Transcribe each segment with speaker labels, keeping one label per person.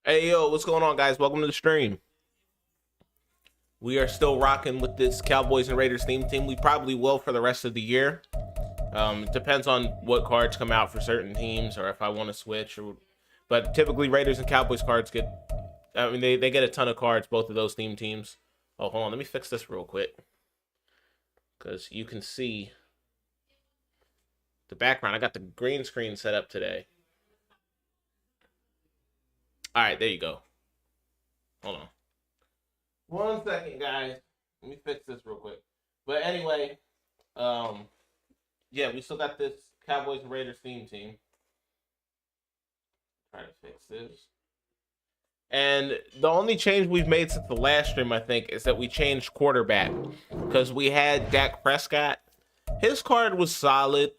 Speaker 1: Hey, yo, what's going on, guys? Welcome to the stream. We are still rocking with this Cowboys and Raiders theme team. We probably will for the rest of the year. It depends on what cards come out for certain teams or if I want to switch. But typically, Raiders and Cowboys cards get, they get a ton of cards, both of those theme teams. Oh, hold on. Let me fix this real quick. Because you can see the background. I got the green screen set up today. All right, there you go. Hold on. 1 second, guys. Let me fix this real quick. But anyway, yeah, we still got this Cowboys and Raiders theme team. Try to fix this. And the only change we've made since the last stream, I think, is that we changed quarterback. Because we had Dak Prescott. His card was solid,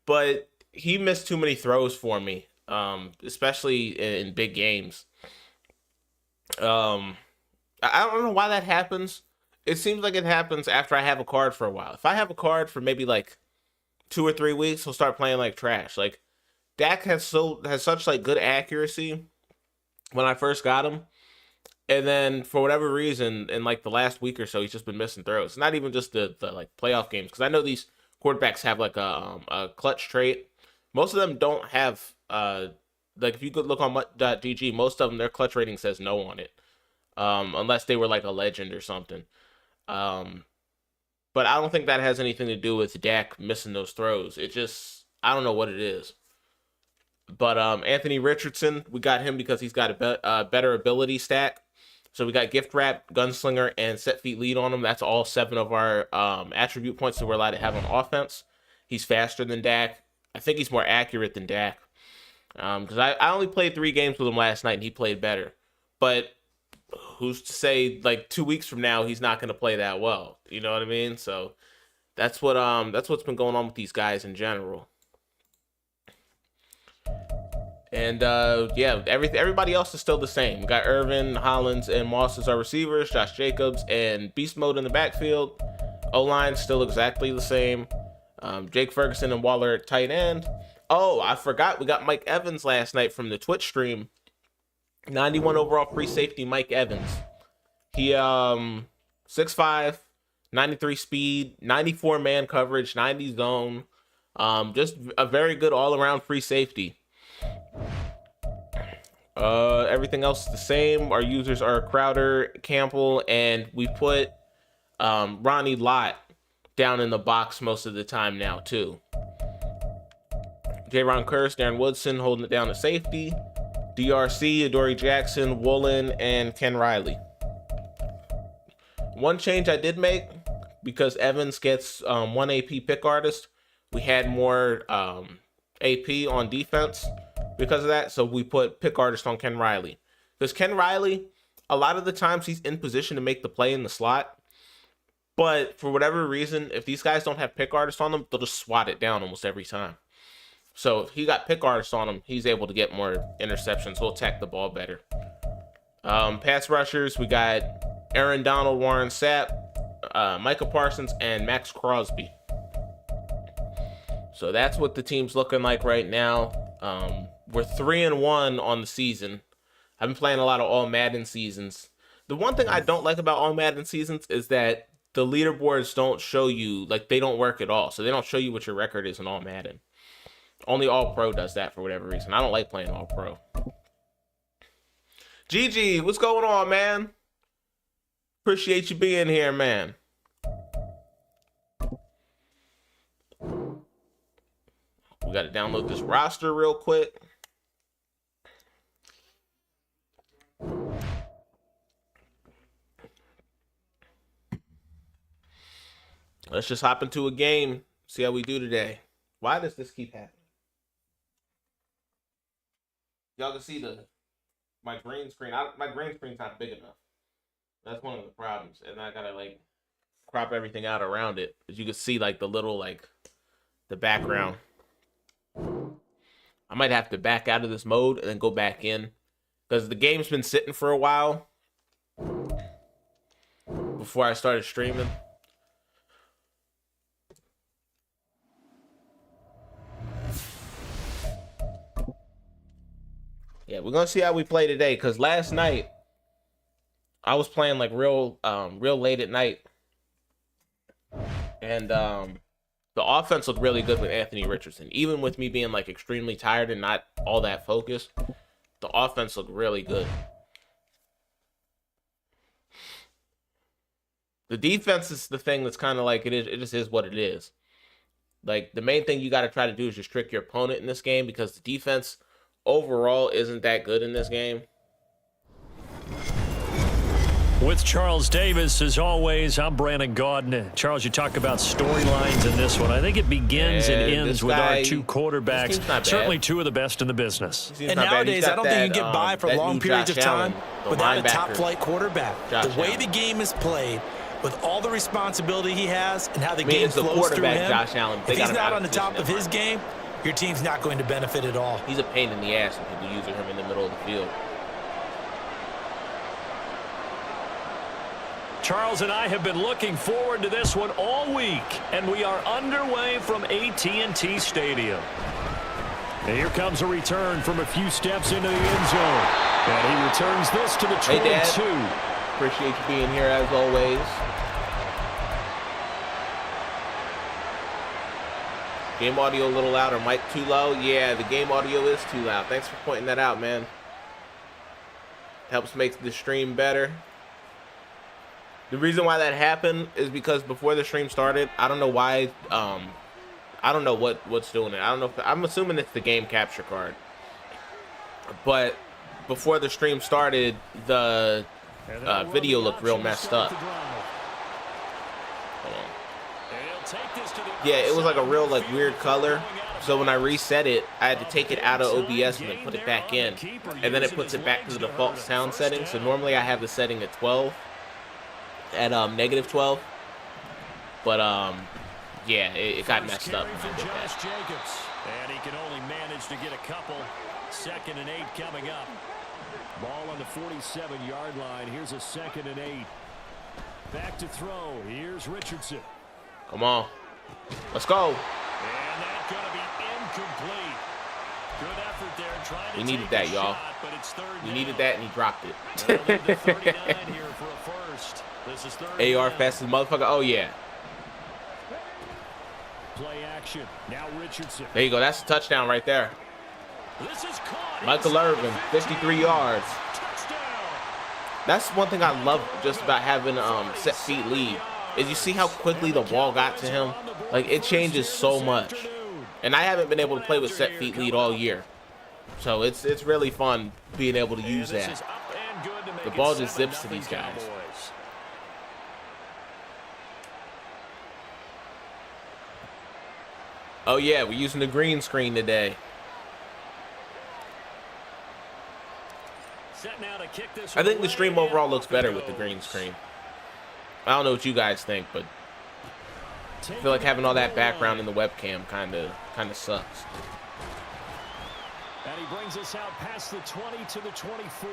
Speaker 1: but he missed too many throws for me, especially in big games. I don't know why that happens. It seems like it happens after I have a card for a while. If I have a card for maybe like 2 or 3 weeks, he'll start playing like trash. Like Dak has such like good accuracy when I first got him, and then for whatever reason, in like the last week or so, he's just been missing throws. Not even just the like playoff games, because I know these quarterbacks have like a clutch trait. Most of them don't have like if you could look on .gg, most of them their clutch rating says no on it, unless they were like a legend or something. But I don't think that has anything to do with Dak missing those throws. It just, I don't know what it is. But Anthony Richardson, we got him because he's got a better ability stack. So we got gift wrap, gunslinger, and set feet lead on him. That's all 7 of our attribute points that we're allowed to have on offense. He's faster than Dak. I think he's more accurate than Dak. Because I only played 3 games with him last night, and he played better. But who's to say like 2 weeks from now he's not going to play that well? You know what I mean? So that's what's been going on with these guys in general. And yeah, everybody else is still the same. We got Irvin, Hollins, and Moss as our receivers. Josh Jacobs and Beast Mode in the backfield. O-line still exactly the same. Jake Ferguson and Waller at tight end. Oh, I forgot we got Mike Evans last night from the Twitch stream. 91 overall free safety Mike Evans. He 6'5", 93 speed, 94 man coverage, 90 zone. Just a very good all-around free safety. Everything else is the same. Our users are Crowder, Campbell, and we put Ronnie Lott down in the box most of the time now too. J-Ron Curse, Darren Woodson holding it down to safety. DRC, Adoree Jackson, Woolen, and Ken Riley. One change I did make, because Evans gets 1 AP pick artist, we had more AP on defense because of that, so we put pick artist on Ken Riley. Because Ken Riley, a lot of the times he's in position to make the play in the slot, but for whatever reason, if these guys don't have pick artist on them, they'll just swat it down almost every time. So if he got pick artists on him, he's able to get more interceptions. He'll attack the ball better. Pass rushers, we got Aaron Donald, Warren Sapp, Micah Parsons, and Max Crosby. So that's what the team's looking like right now. We're 3-1 on the season. I've been playing a lot of all Madden seasons. The one thing I don't like about all Madden seasons is that the leaderboards don't show you, like they don't work at all. So they don't show you what your record is in all Madden. Only All Pro does that for whatever reason. I don't like playing All Pro. GG, what's going on, man? Appreciate you being here, man. We got to download this roster real quick. Let's just hop into a game. See how we do today. Why does this keep happening? Y'all can see my green screen. My green screen's not big enough. That's one of the problems. And I gotta like crop everything out around it. As you can see like the little like the background. I might have to back out of this mode and then go back in. Because the game's been sitting for a while before I started streaming. Yeah, we're gonna see how we play today. Cause last night I was playing like real late at night, and the offense looked really good with Anthony Richardson. Even with me being like extremely tired and not all that focused, the offense looked really good. The defense is the thing that's kind of like it is. It just is what it is. Like the main thing you got to try to do is restrict your opponent in this game because the defense overall isn't that good in this game.
Speaker 2: With Charles Davis, as always, I'm Brandon Gaudin. Charles, you talk about storylines in this one. I think it begins and ends with our two quarterbacks. Certainly two of the best in the business.
Speaker 3: And nowadays, I don't think you can get by for long periods of time without a top-flight quarterback. The way the game is played, with all the responsibility he has and how the game flows through him, if he's not on the top of his game, your team's not going to benefit at all.
Speaker 1: He's a pain in the ass when people using him in the middle of the field.
Speaker 2: Charles and I have been looking forward to this one all week, and we are underway from AT&T Stadium. And here comes a return from a few steps into the end zone. And he returns this to the 22.
Speaker 1: Hey, Dad. Appreciate you being here as always. Game audio a little louder. Mic too low? Yeah, the game audio is too loud. Thanks for pointing that out, man. Helps make the stream better. The reason why that happened is because before the stream started, I don't know why. I don't know what's doing it. I don't know. I'm assuming it's the game capture card. But before the stream started, the video looked real messed up. Yeah, it was like a real weird color. So when I reset it, I had to take it out of OBS and then put it back in, and then it puts it back to the default sound setting. So normally I have the setting at 12, at negative 12, but yeah, it got messed up.
Speaker 2: And he can only manage to get a couple. 2nd and 8 coming up. Ball on the 47-yard line. Here's a 2nd and 8. Back to throw. Here's Richardson.
Speaker 1: Come on. Let's go.
Speaker 2: And that's going to be incomplete. Good effort there. Trying to
Speaker 1: we needed that, y'all. We needed that, and he dropped it.
Speaker 2: Here for a first. This is
Speaker 1: AR fast as motherfucker. Oh, yeah.
Speaker 2: Play action. Now Richardson.
Speaker 1: There you go. That's a touchdown right there.
Speaker 2: This is caught.
Speaker 1: Michael Irvin, 53 yards.
Speaker 2: Touchdown.
Speaker 1: That's one thing I love just about having set feet lead. Is you see how quickly the ball got to him? Like, it changes so much. And I haven't been able to play with set feet lead all year. So it's really fun being able to use that. The ball just zips to these guys. Oh yeah, we're using the green screen today. I think the stream overall looks better with the green screen. I don't know what you guys think, but I feel like having all that background in the webcam kind of sucks.
Speaker 2: And he brings us out past the 20 to the 24.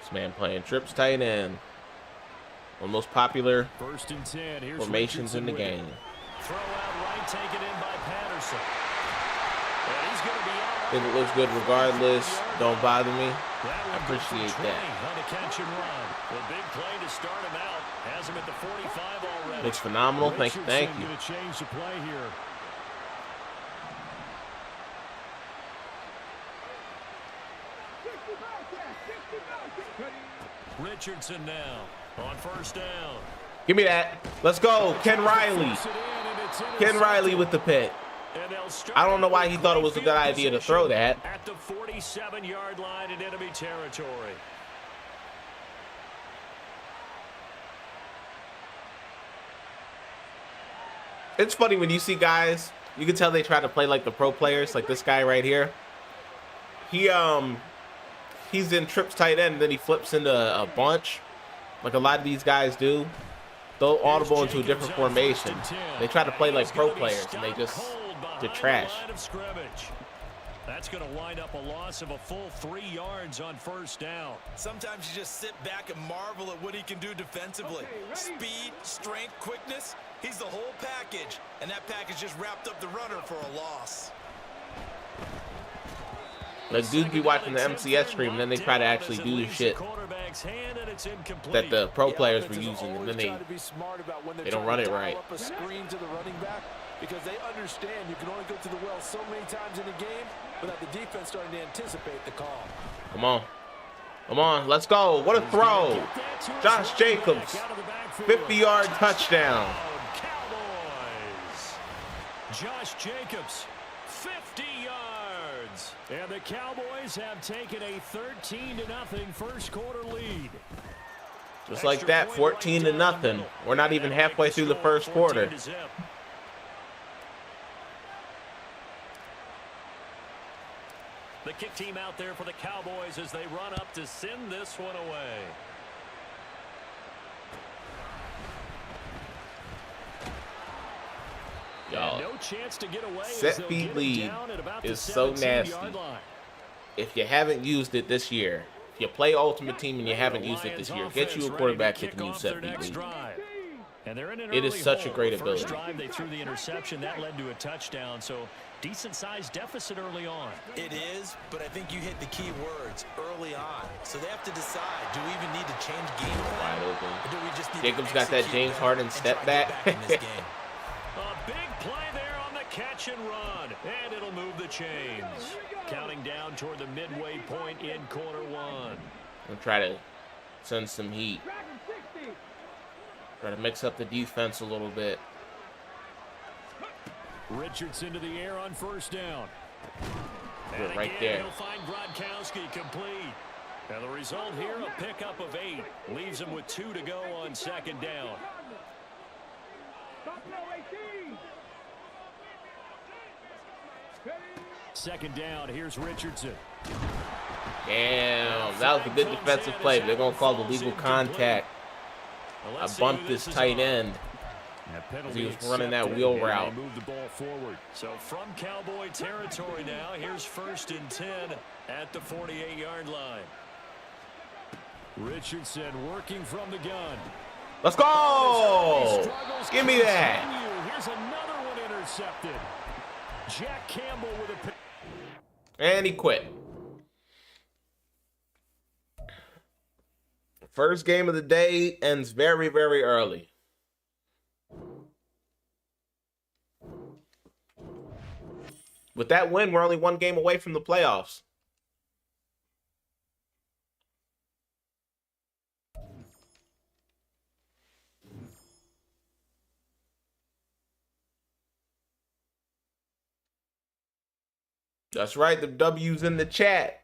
Speaker 1: This man playing trips tight end. One of the most popular formations in the game.
Speaker 2: Throw out right, take it in by Patterson. And he's going to be out.
Speaker 1: I think it looks good regardless. Don't bother me. I appreciate that.
Speaker 2: On the catch and run. The big play to start him out. Has him at the 45 already.
Speaker 1: Looks phenomenal. Thank you. Thank you.
Speaker 2: Going to change the play here. Richardson now on first down.
Speaker 1: Give me that. Let's go. Ken Riley. Ken Riley with the pick. I don't know why he thought it was a good idea to throw that.
Speaker 2: At the 47-yard line in enemy territory.
Speaker 1: It's funny when you see guys, you can tell they try to play like the pro players, like this guy right here. He's in trips tight end, and then he flips into a bunch, like a lot of these guys do. throw audible into a different formation. They try to play like pro players, and they're trash.
Speaker 2: That's going to wind up a loss of a full 3 yards on first down.
Speaker 3: Sometimes you just sit back and marvel at what he can do defensively. Speed, strength, quickness. He's the whole package, and that package just wrapped up the runner for a loss.
Speaker 1: Like, dudes be watching the MCS stream, and then they try to actually do the shit that the pro players were using, and then they don't run it right.
Speaker 4: Because they understand you can only go to the well so many times in a game without the defense starting to anticipate the call.
Speaker 1: Come on. Come on, let's go. What a throw. Josh Jacobs, 50-yard touchdown.
Speaker 2: Cowboys. Josh Jacobs, 50 yards. And the Cowboys have taken a 13-0 first quarter lead.
Speaker 1: Just like that, 14-0. We're not even halfway through the first quarter.
Speaker 2: The kick team out there for the Cowboys as they run up to send this one away.
Speaker 1: Y'all,
Speaker 2: no chance to get away.
Speaker 1: Set speed lead is so nasty. If you haven't used it this year, if you play Ultimate Team and you haven't used it this year, get you a quarterback that can use set speed lead. It is such a great ability.
Speaker 2: Drive, they threw the interception. That led to a touchdown, so decent-sized deficit early on.
Speaker 3: It is, but I think you hit the key words early on. So they have to decide, do we even need to change game plan?
Speaker 1: Wide open.
Speaker 3: Or do we just need
Speaker 1: Jacobs got that James Harden step back.
Speaker 2: A big play there on the catch and run, and it'll move the chains. Counting down toward the midway point in quarter one.
Speaker 1: I'll try to send some heat. Try to mix up the defense a little bit.
Speaker 2: Richardson to the air on first down.
Speaker 1: Good, right there.
Speaker 2: He'll find Gronkowski complete. And the result here, a pickup of 8. Leaves him with 2 to go on second down. Second down, here's Richardson.
Speaker 1: Damn, that was a good defensive play. They're going to call the legal contact. I bumped this tight end. He was running that wheel route.
Speaker 2: Move the ball forward. So from Cowboy territory now, here's 1st and 10 at the 48-yard line. Richardson working from the gun.
Speaker 1: Let's go! Give me that.
Speaker 2: Here's another one intercepted. Jack Campbell with a pick.
Speaker 1: And he quit. First game of the day ends very, very early. With that win, we're only 1 game away from the playoffs. That's right, the W's in the chat.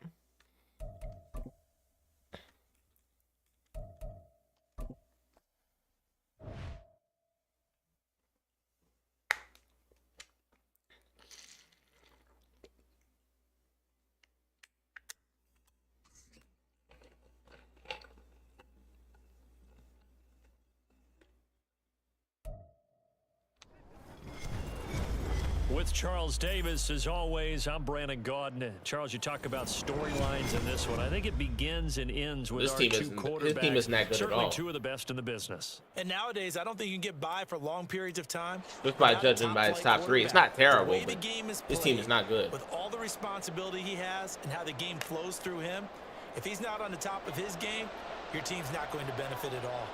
Speaker 2: With Charles Davis, as always, I'm Brandon Gaudin. Charles, you talk about storylines in this one. I think it begins and ends with our 2 quarterbacks.
Speaker 1: His team isn't that good
Speaker 2: Certainly
Speaker 1: at all.
Speaker 2: 2 of the best in the business.
Speaker 3: And nowadays, I don't think you can get by for long periods of time.
Speaker 1: Just by judging by his top 3. It's not terrible, but his team is not good.
Speaker 3: With all the responsibility he has and how the game flows through him, if he's not on the top of his game, your team's not going to benefit at all.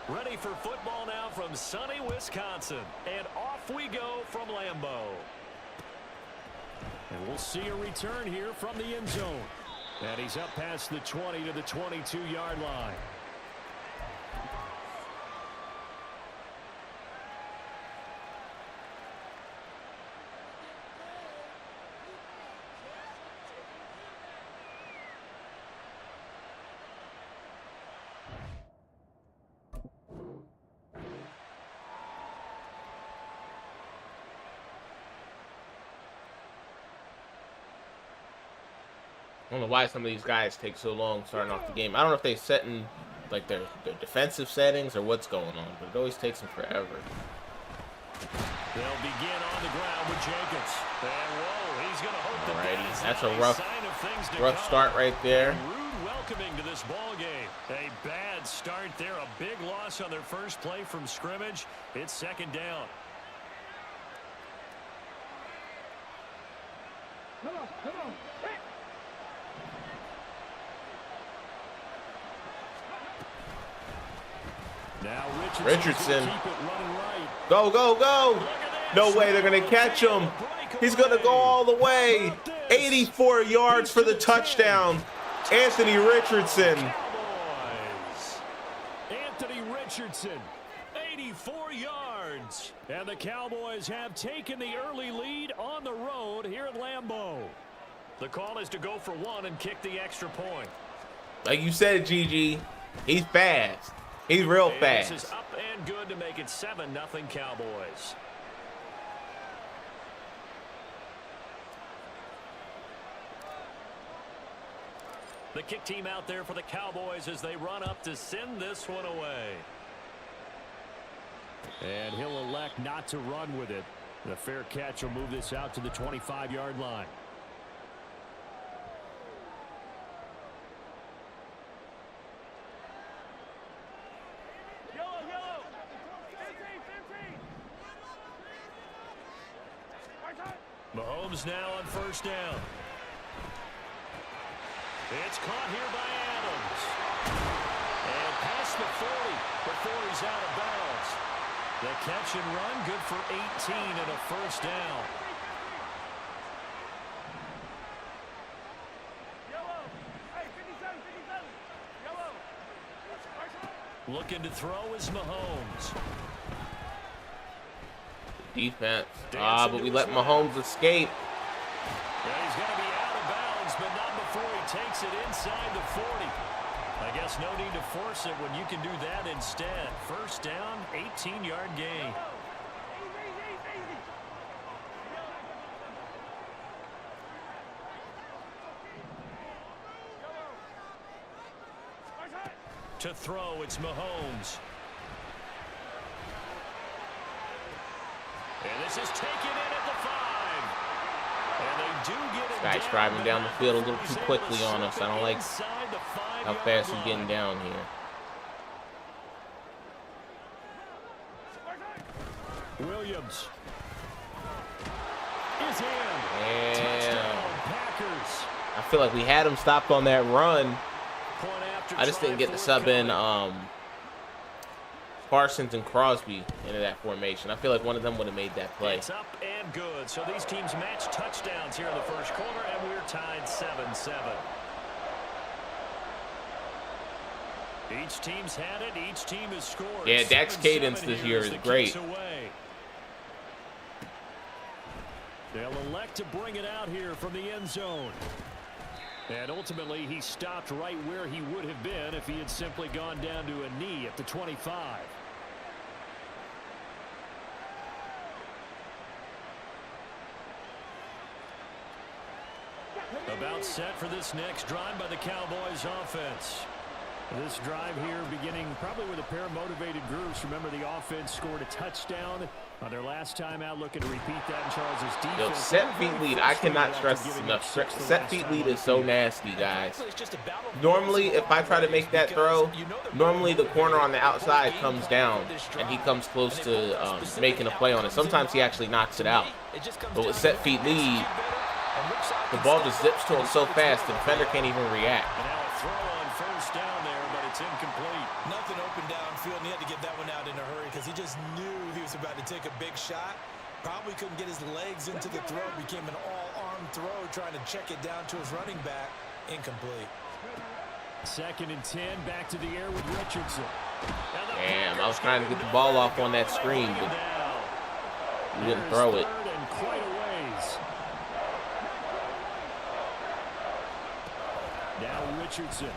Speaker 2: Ready for football now from sunny Wisconsin. And off we go from Lambeau. And we'll see a return here from the end zone. And he's up past the 20 to the 22-yard line.
Speaker 1: I don't know why some of these guys take so long starting off the game. I don't know if they're setting like their defensive settings or what's going on, but it always takes them forever.
Speaker 2: They'll begin on the ground with Jenkins. And whoa, he's going to hope
Speaker 1: Alrighty, that's a rough start right there.
Speaker 2: Rude welcoming to this ball game. A bad start there, a big loss on their first play from scrimmage. It's second down.
Speaker 4: Come on.
Speaker 2: Now
Speaker 1: Richardson.
Speaker 2: Keep it running right.
Speaker 1: Go. No way they're going to catch him. He's going to go all the way. 84 yards for the touchdown. Anthony Richardson.
Speaker 2: Anthony Richardson, 84 yards. And the Cowboys have taken the early lead on the road here at Lambeau. The call is to go for one and kick the extra point.
Speaker 1: Like you said, Gigi, he's fast. He's real fast.
Speaker 2: This is up and good to make it 7-0 Cowboys. The kick team out there for the Cowboys as they run up to send this one away. And he'll elect not to run with it. The fair catch will move this out to the 25-yard line. Mahomes now on first down. It's caught here by Adams. And past the 40 before he's out of bounds. The catch and run good for 18 and a first down. Looking to throw is Mahomes.
Speaker 1: Defense. But we let Mahomes escape.
Speaker 2: Yeah, he's going to be out of bounds, but not before he takes it inside the 40. I guess no need to force it when you can do that instead. First down, 18-yard gain. To throw, it's Mahomes. And this is taken in at the 5. And they do get it.
Speaker 1: This guy's driving down the field a little too quickly on us. I don't like how fast he's getting down here.
Speaker 2: Williams is in.
Speaker 1: Damn.
Speaker 2: Packers.
Speaker 1: I feel like we had him stopped on that run. I just didn't get to sub in Parsons and Crosby into that formation. I feel like one of them would have made that play.
Speaker 2: It's up and good. So these teams match touchdowns here in the first quarter, and we're tied 7-7. Each team's had it. Each team has scored.
Speaker 1: Yeah, Dak's cadence this year is great.
Speaker 2: They'll elect to bring it out here from the end zone. And ultimately, he stopped right where he would have been if he had simply gone down to a knee at the 25. About set for this next drive by the Cowboys offense. This drive here beginning probably with a pair of motivated groups. Remember, the offense scored a touchdown on their last time out, looking to repeat that in Charles's defense.
Speaker 1: Yo, set feet lead, I cannot stress this enough. Set feet lead is so nasty, guys. Normally, if I try to make that throw, normally the corner on the outside comes down, and he comes close to making a play on it. Sometimes he actually knocks it out. But with set feet lead, the ball just zips to him so fast, the defender can't even react.
Speaker 2: Incomplete.
Speaker 3: Nothing open downfield, and he had to get that one out in a hurry because he just knew he was about to take a big shot. Probably couldn't get his legs into the throw. Became an all-arm throw, trying to check it down to his running back. Incomplete.
Speaker 2: 2nd and 10, back to the air with Richardson.
Speaker 1: Damn, I was trying to get the ball off on that screen, but he didn't throw it.
Speaker 2: And quite a ways. Now Richardson.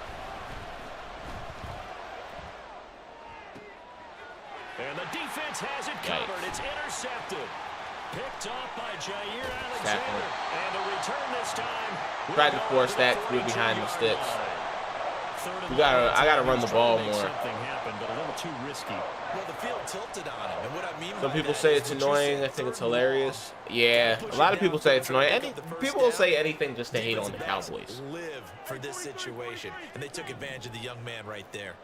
Speaker 2: And the defense has it covered. It's intercepted. Picked off by Jair Alexander. And a return this time.
Speaker 1: Tried to force that through behind the sticks. I gotta run the ball more.
Speaker 2: Something happened, but a little too risky.
Speaker 3: Well, the field tilted on him, and what I mean
Speaker 1: Some people say it's annoying. I think it's hilarious. Yeah, a lot of people say it's annoying. People will say anything just to hate on the Cowboys.
Speaker 3: Live for this situation, and they took advantage of the young man right there.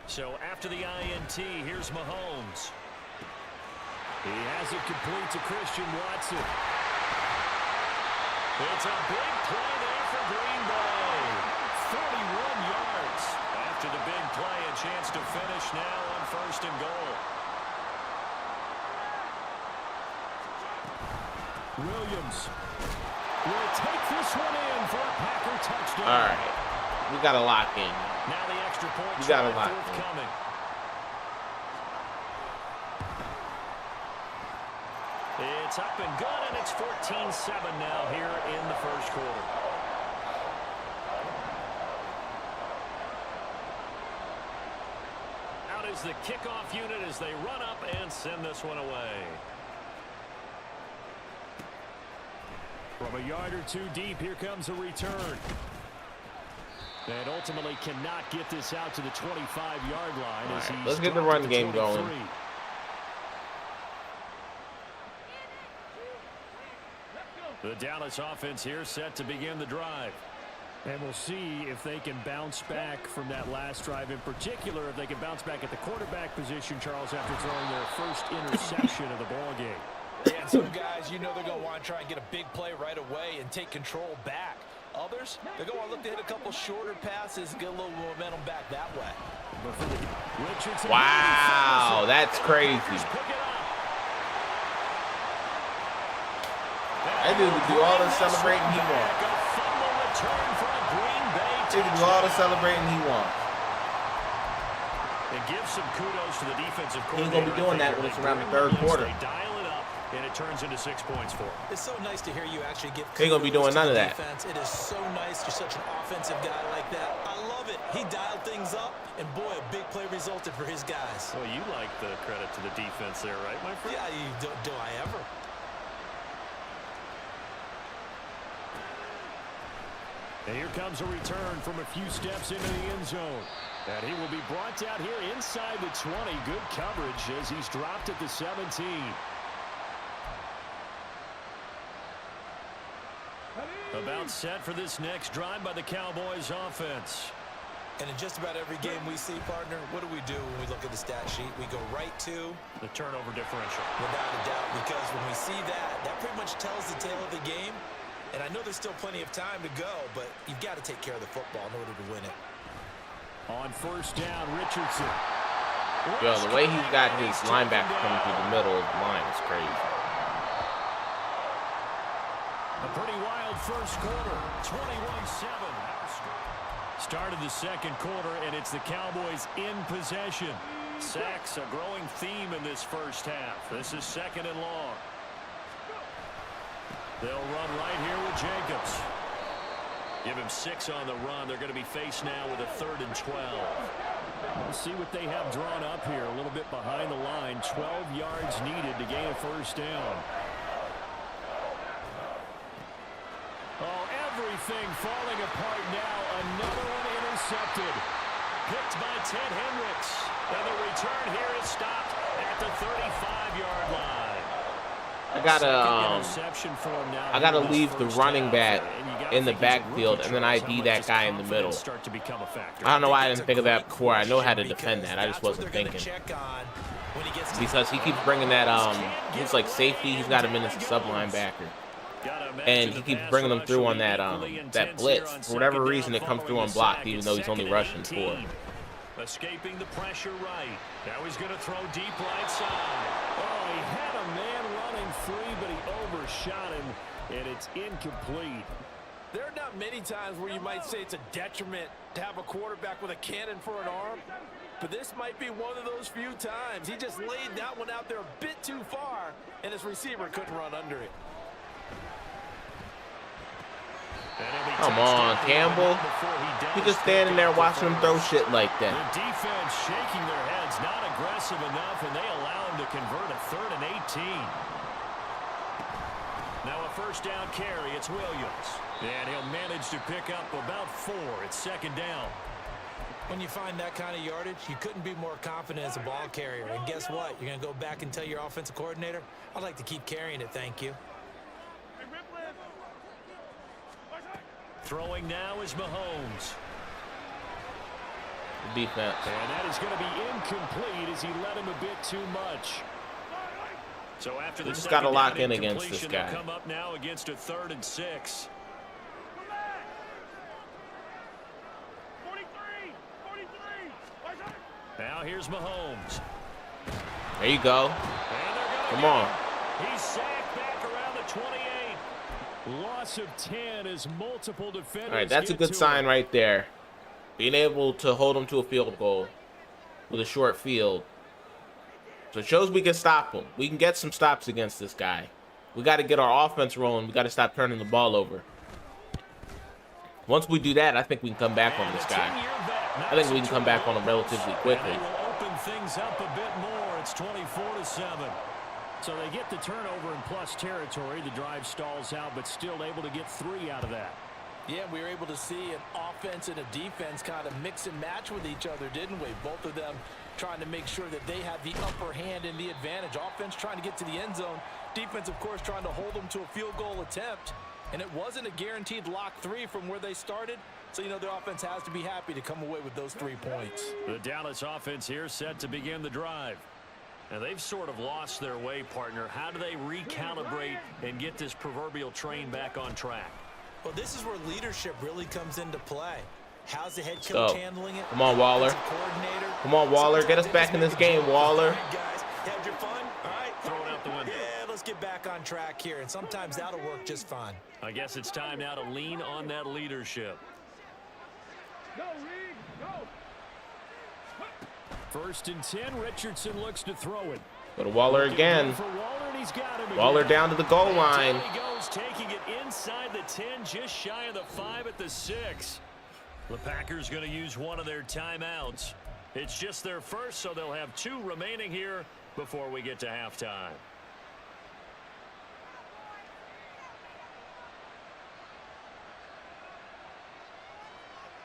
Speaker 2: So after the INT, here's Mahomes. He has it complete to Christian Watson. It's a big play there for Green Bay. 41 yards. After the big play, a chance to finish now on 1st and goal. Williams will take this one in for a Packer touchdown.
Speaker 1: All right. We got to lock in.
Speaker 2: Now the extra point.
Speaker 1: We got to lock in.
Speaker 2: Coming. It's up and good, and it's 14-7 now here in the first quarter. Out is the kickoff unit as they run up and send this one away. From a yard or two deep, here comes a return. And ultimately cannot get this out to the 25-yard line. As he's
Speaker 1: let's get the run game going.
Speaker 2: The Dallas offense here set to begin the drive. And we'll see if they can bounce back from that last drive, in particular if they can bounce back at the quarterback position, Charles, after throwing their first interception of the ball game.
Speaker 4: Yeah, some guys, you know they're going to want to try and get a big play right away and take control back. Others, they're going to want to look to hit a couple shorter passes, get a little momentum back that way.
Speaker 1: Wow, that's crazy. That dude would do all the celebrating he wants. He can do all the celebrating he wants.
Speaker 2: And give some kudos to the defensive coordinator.
Speaker 1: He ain't gonna be doing that when it's around the third quarter.
Speaker 2: They dial it up, and it turns into 6 points for him.
Speaker 3: It's so nice to hear you actually give kudos.
Speaker 1: He ain't gonna be doing none of that.
Speaker 3: It is so nice. You're such an offensive guy like that. I love it. He dialed things up, and boy, a big play resulted for his guys.
Speaker 2: Well, you like the credit to the defense there, right, my friend?
Speaker 3: Yeah, do I ever?
Speaker 2: And here comes a return from a few steps into the end zone. And he will be brought down here inside the 20. Good coverage as he's dropped at the 17. About set for this next drive by the Cowboys offense.
Speaker 3: And in just about every game we see, partner, what do we do when we look at the stat sheet? We go right to
Speaker 2: the turnover differential.
Speaker 3: Without a doubt, because when we see that, that pretty much tells the tale of the game. And I know there's still plenty of time to go, but you've got to take care of the football in order to win it.
Speaker 2: On 1st down, Richardson.
Speaker 1: Yo, the way he's got his linebacker coming through the middle of the line is crazy.
Speaker 2: A pretty wild first quarter, 21-7. Started the second quarter, and it's the Cowboys in possession. Sacks, a growing theme in this first half. This is 2nd and long. They'll run right here with Jacobs. Give him 6 on the run. They're going to be faced now with a 3rd and 12. We'll see what they have drawn up here. A little bit behind the line. 12 yards needed to gain a 1st down. Oh, everything falling apart now. Another one intercepted. Picked by Ted Hendricks. And the return here is stopped at the 35-yard line.
Speaker 1: I gotta leave the running back in the backfield and then ID that guy in the middle. I don't know why I didn't think of that before. I know how to defend that. I just wasn't thinking. Because he keeps bringing that, he's like safety. He's got him in as a sub linebacker. And he keeps bringing them through on that, that blitz. For whatever reason, it comes through unblocked, even though he's only rushing 4.
Speaker 2: Escaping the pressure right. Now he's going to throw deep right side. Oh, he had a man running free, but he overshot him, and it's incomplete.
Speaker 4: There are not many times where you might say it's a detriment to have a quarterback with a cannon for an arm, but this might be one of those few times. He just laid that one out there a bit too far, and his receiver couldn't run under it.
Speaker 1: Come on, Campbell. He's just standing there watching him throw shit like that.
Speaker 2: The defense shaking their heads, not aggressive enough, and they allow him to convert a 3rd and 18. Now a first down carry. It's Williams. And he'll manage to pick up about 4. It's second down.
Speaker 3: When you find that kind of yardage, you couldn't be more confident as a ball carrier. And guess what? You're going to go back and tell your offensive coordinator, I'd like to keep carrying it, thank you.
Speaker 2: Throwing now is Mahomes.
Speaker 1: Defense.
Speaker 2: And that is going to be incomplete as he let him a bit too much. So after the
Speaker 1: just got to lock in against this guy.
Speaker 2: Come up now against a 3rd and 6. Now here's Mahomes.
Speaker 1: There you go. Come on.
Speaker 2: He's sacked back around the 28. Loss of 10 as multiple defenders.
Speaker 1: All right, that's a good sign right there. Being able to hold him to a field goal with a short field. So it shows we can stop him. We can get some stops against this guy. We got to get our offense rolling. We got to stop turning the ball over. Once we do that, I think we can come back on this guy. I think we can come back on him relatively quickly.
Speaker 2: And will open things up a bit more. It's 24-7. So they get the turnover in plus territory. The drive stalls out, but still able to get 3 out of that.
Speaker 4: Yeah, we were able to see an offense and a defense kind of mix and match with each other, didn't we? Both of them trying to make sure that they had the upper hand and the advantage. Offense trying to get to the end zone. Defense, of course, trying to hold them to a field goal attempt. And it wasn't a guaranteed lock 3 from where they started. So, you know, the offense has to be happy to come away with those 3 points.
Speaker 2: The Dallas offense here set to begin the drive. And they've sort of lost their way, partner. How do they recalibrate and get this proverbial train back on track?
Speaker 3: Well, this is where leadership really comes into play. How's the head coach handling it?
Speaker 1: Come on, Waller. Come on, Waller. Get us back in this game, Waller.
Speaker 3: All right, guys, had your fun? All right.
Speaker 2: Throw it out the window.
Speaker 3: Yeah, let's get back on track here. And sometimes that'll work just fine.
Speaker 2: I guess it's time now to lean on that leadership.
Speaker 5: Go, Reed, go.
Speaker 2: 1st and 10. Richardson looks to throw it.
Speaker 1: Go to Waller again. Waller down to the goal line.
Speaker 2: There he goes, taking it inside the 10, just shy of the 5 at the 6. The Packers going to use one of their timeouts. It's just their first, so they'll have 2 remaining here before we get to halftime.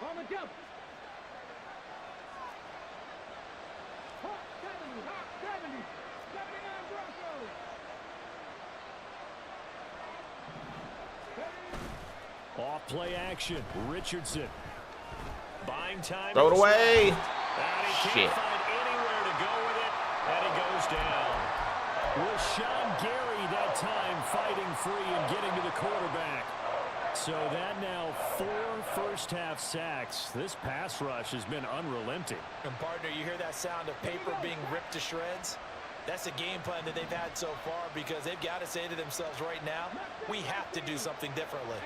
Speaker 5: On the jump. Hot 70, hot 70. 79 Broncos.
Speaker 2: Off play action. Richardson. Buying time.
Speaker 1: Throw it away.
Speaker 2: And he
Speaker 1: Shit.
Speaker 2: can't find anywhere to go with it. And he goes down. Rashawn Gary that time fighting free and getting to the quarterback. So that now 4 first-half sacks. This pass rush has been unrelenting.
Speaker 3: And, partner, you hear that sound of paper being ripped to shreds? That's the game plan that they've had so far because they've got to say to themselves right now, we have to do something differently.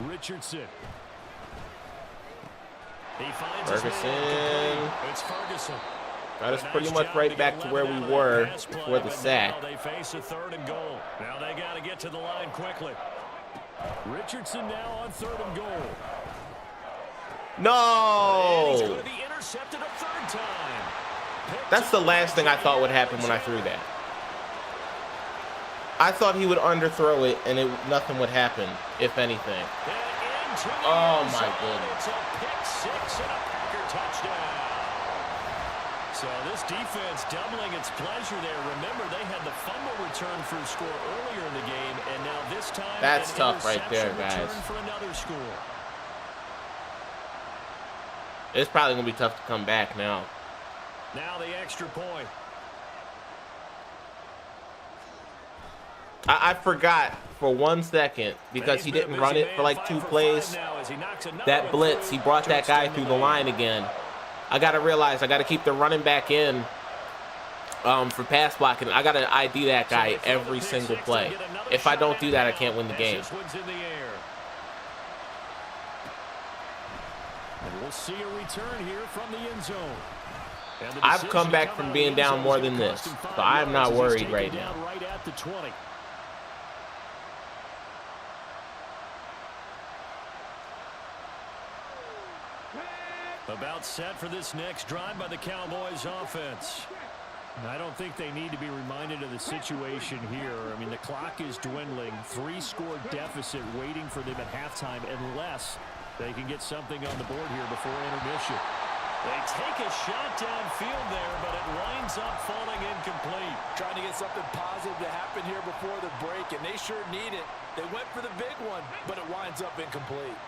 Speaker 2: Richardson. He finds
Speaker 1: Ferguson.
Speaker 2: It's Ferguson.
Speaker 1: Got us pretty much right back to where we were before the sack.
Speaker 2: They face a 3rd and goal. Now they got to get to the line quickly. Richardson now on 3rd and goal.
Speaker 1: No!
Speaker 2: And he's going to be intercepted a 3rd time.
Speaker 1: That's the last thing I thought would happen when I threw that. I thought he would underthrow it and nothing would happen, if anything. Oh my goodness.
Speaker 2: It's a pick 6 and a Packer touchdown. So this defense doubling its pleasure there. Remember, they had the fumble return for a score earlier in the game, and now this time
Speaker 1: that's tough right there, guys.
Speaker 2: For another score.
Speaker 1: It's probably gonna be tough to come back now.
Speaker 2: Now the extra point.
Speaker 1: I forgot for 1 second because he didn't run it for like 2 plays. That blitz, he brought that guy through the line again. I got to realize I got to keep the running back in for pass blocking. I got to ID that guy every single play. If I don't do that, I can't win the game.
Speaker 2: And we'll see a return here from the end zone.
Speaker 1: I've come back from being down more than this, so I'm not worried right now.
Speaker 2: Right at the 20. About set for this next drive by the Cowboys offense. I don't think they need to be reminded of the situation here. I mean, the clock is dwindling. 3-score deficit waiting for them at halftime unless they can get something on the board here before intermission. They take a shot downfield there, but it winds up falling incomplete.
Speaker 4: Trying to get something positive to happen here before the break, and they sure need it. They went for the big one, but it winds up incomplete.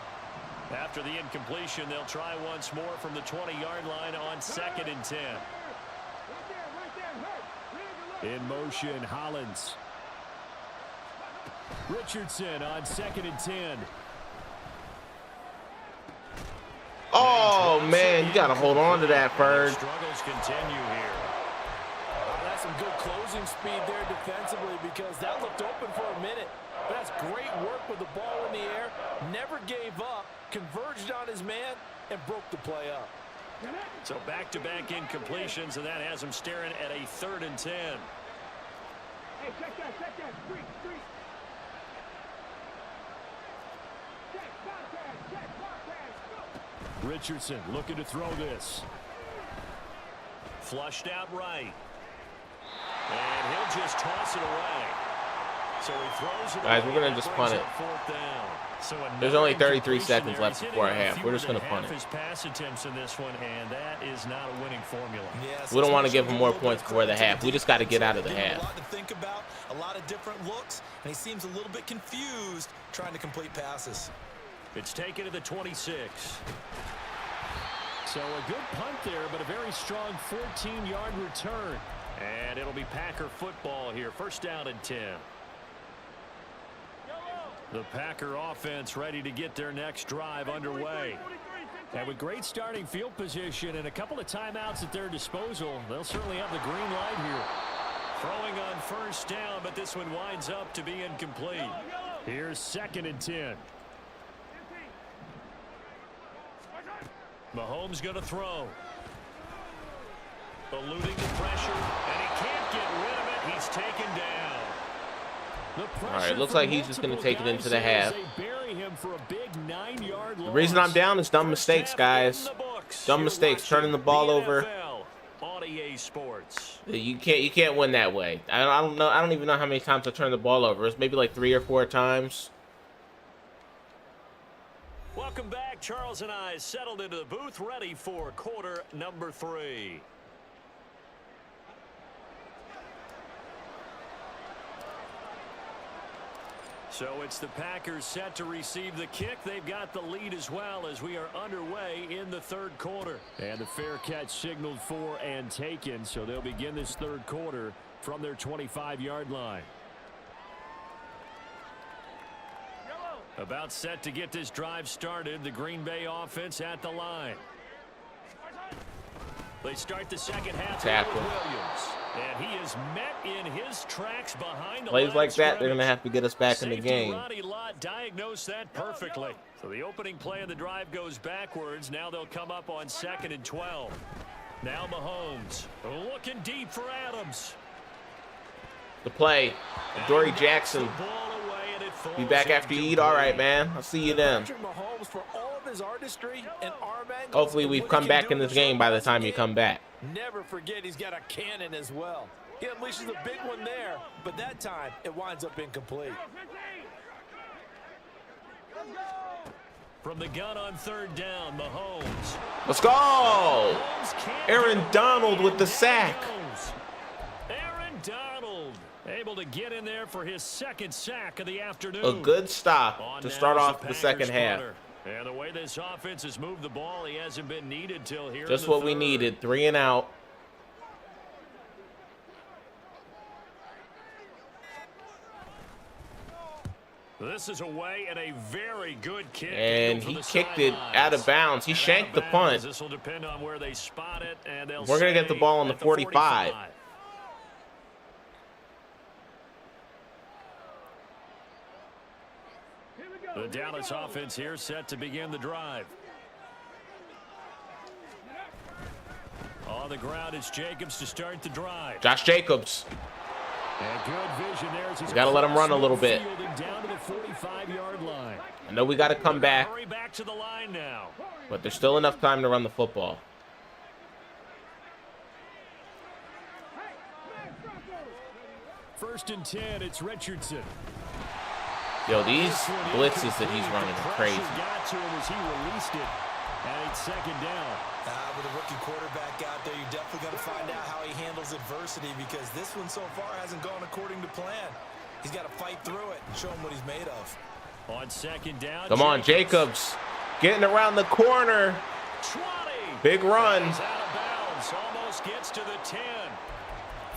Speaker 2: After the incompletion, they'll try once more from the 20-yard line on 2nd and 10. In motion, Hollins. Richardson on 2nd and 10.
Speaker 1: Oh, man, you got to hold on to that, Ferg.
Speaker 2: Struggles continue here.
Speaker 4: That's some good closing speed there defensively because that looked open for a minute. But that's great work with the ball in the air. Never gave up, converged on his man, and broke the play up.
Speaker 2: So back-to-back incompletions, and that has him staring at a 3rd and 10.
Speaker 5: Hey, check that. Street. Check, contact, go.
Speaker 2: Richardson looking to throw this. Flushed out right. And he'll just toss it away. So he throws it.
Speaker 1: Guys, we're going to just punt it.
Speaker 2: So
Speaker 1: there's only 33 seconds left before half. We're just going to punt it.
Speaker 2: His pass attempts in this one, and that is not a winning formula.
Speaker 3: Yes,
Speaker 1: we don't want to give him more points before the half. We just got to get out of the half.
Speaker 3: A lot to think about, a lot of different looks, and he seems a little bit confused trying to complete passes.
Speaker 2: It's taken to the 26. So a good punt there, but a very strong 14-yard return. And it'll be Packer football here. 1st down and 10. The Packer offense ready to get their next drive underway. And with great starting field position and a couple of timeouts at their disposal, they'll certainly have the green light here. Throwing on 1st down, but this one winds up to be incomplete. Here's 2nd and 10. Mahomes going to throw. Eluding the pressure, and he can't get rid of it. He's taken down.
Speaker 1: All right, looks like he's just going to take it into the half. The reason I'm down is dumb mistakes, guys. Dumb mistakes, turning the ball over. You can't win that way. I don't know. I don't even know how many times I turned the ball over. It's maybe like 3 or 4 times.
Speaker 2: Welcome back. Charles and I settled into the booth, ready for quarter number 3. So it's the Packers set to receive the kick. They've got the lead as well as we are underway in the 3rd quarter. And the fair catch signaled for and taken. So they'll begin this 3rd quarter from their 25-yard line. About set to get this drive started. The Green Bay offense at the line. They start the 2nd half.
Speaker 1: Tackle.
Speaker 2: And he is met in his tracks behind the
Speaker 1: plays like that, they're going to have to get us back in the game.
Speaker 2: Roddy Lott diagnosed that perfectly. So the opening play of the drive goes backwards. Now they'll come up on 2nd and 12. Now Mahomes looking deep for Adams.
Speaker 1: The play. Dory Jackson. Be back after you eat. All right, man. I'll see you then. Hopefully we've come back in this game by the time you come back.
Speaker 4: Never forget he's got a cannon as well. He unleashes a big one there, but that time it winds up incomplete.
Speaker 2: From the gun on 3rd down, Mahomes.
Speaker 1: Let's go! Aaron Donald with the sack.
Speaker 2: Aaron Donald able to get in there for his 2nd sack of the afternoon.
Speaker 1: A good stop to start off the 2nd half.
Speaker 2: And the way this offense has moved the ball, he hasn't been needed till here.
Speaker 1: Just what we needed. 3 and out.
Speaker 2: This is away and a very good kick.
Speaker 1: And he kicked it out of bounds. He shanked the punt.
Speaker 2: This will depend on where they spot it, and they'll
Speaker 1: We're going to get the ball on the 45.
Speaker 2: The Dallas offense here set to begin the drive. On the ground, it's Jacobs to start the drive.
Speaker 1: Josh Jacobs.
Speaker 2: And good vision there.
Speaker 1: You got to let him run a little bit.
Speaker 2: Down to the 45-yard line.
Speaker 1: I know we got to come back.
Speaker 2: Hurry back to the line now.
Speaker 1: But there's still enough time to run the football.
Speaker 2: 1st and 10. It's Richardson.
Speaker 1: Yo, these blitzes that he's running are crazy.
Speaker 2: Got to him as he released it, and it's 2nd down.
Speaker 3: With a rookie quarterback out there, you're definitely going to find out how he handles adversity, because this one so far hasn't gone according to plan. He's got to fight through it and show him what he's made of.
Speaker 2: On 2nd down,
Speaker 1: come on, Jacobs, getting around the corner.
Speaker 2: 20.
Speaker 1: Big run.
Speaker 2: He's out of bounds, almost gets to the 10.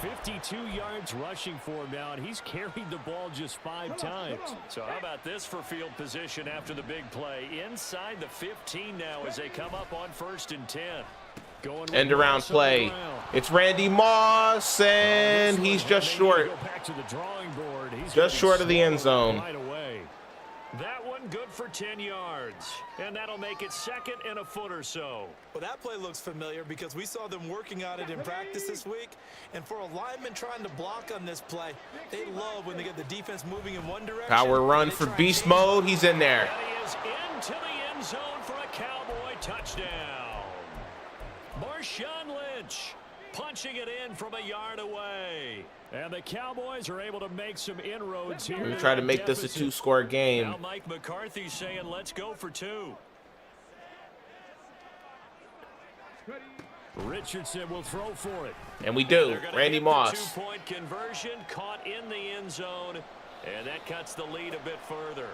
Speaker 2: 52 yards rushing for him now, and he's carried the ball just 5 times. So how about this for field position after the big play? Inside the 15 now as they come up on 1st and 10. Going
Speaker 1: end around play. It's Randy Moss, and he's just short. Just short of the end zone.
Speaker 2: Right away. That one good for 10 yards, and that'll make it 2nd and a foot or so.
Speaker 3: Well, that play looks familiar because we saw them working on it in practice this week. And for a lineman trying to block on this play, they love when they get the defense moving in one direction.
Speaker 1: Power run for beast mode. He's in there.
Speaker 2: And he is into the end zone for a Cowboy touchdown. Marshawn Lynch punching it in from a yard away. And the Cowboys are able to make some inroads here.
Speaker 1: We try to make this a 2-score game.
Speaker 2: Now Mike McCarthy saying, let's go for 2. Richardson will throw for it.
Speaker 1: And we do. Randy Moss.
Speaker 2: 2-point conversion caught in the end zone. And that cuts the lead a bit further.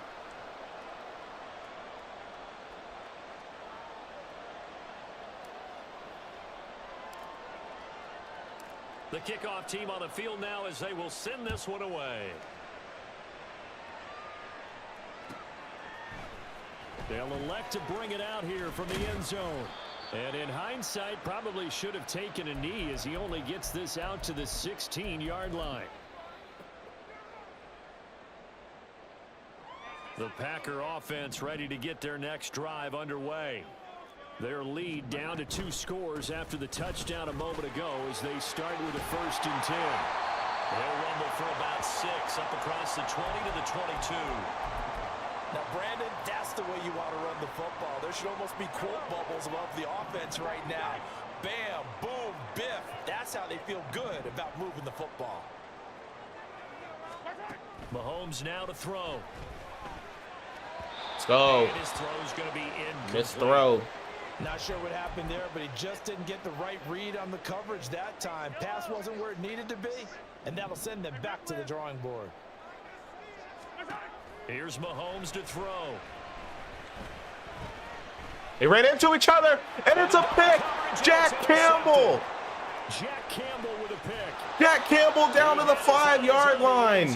Speaker 2: The kickoff team on the field now as they will send this one away. They'll elect to bring it out here from the end zone. And in hindsight, probably should have taken a knee as he only gets this out to the 16-yard line. The Packer offense ready to get their next drive underway. Their lead down to 2 scores after the touchdown a moment ago as they start with a 1st and 10. They'll rumble for about 6 up across the 20 to the 22.
Speaker 3: Now, Brandon, that's the way you want to run the football. There should almost be quote bubbles above the offense right now. Bam, boom, biff. That's how they feel good about moving the football.
Speaker 2: Mahomes now to throw.
Speaker 1: Let's go.
Speaker 2: And his throw's going to be incomplete.
Speaker 1: Missed throw.
Speaker 3: Not sure what happened there, but he just didn't get the right read on the coverage that time. Pass wasn't where it needed to be, and that'll send them back to the drawing board.
Speaker 2: Here's Mahomes to throw.
Speaker 1: They ran into each other, and it's a pick. Jack Campbell.
Speaker 2: Jack Campbell with a pick.
Speaker 1: Jack Campbell down to the 5-yard line.
Speaker 2: He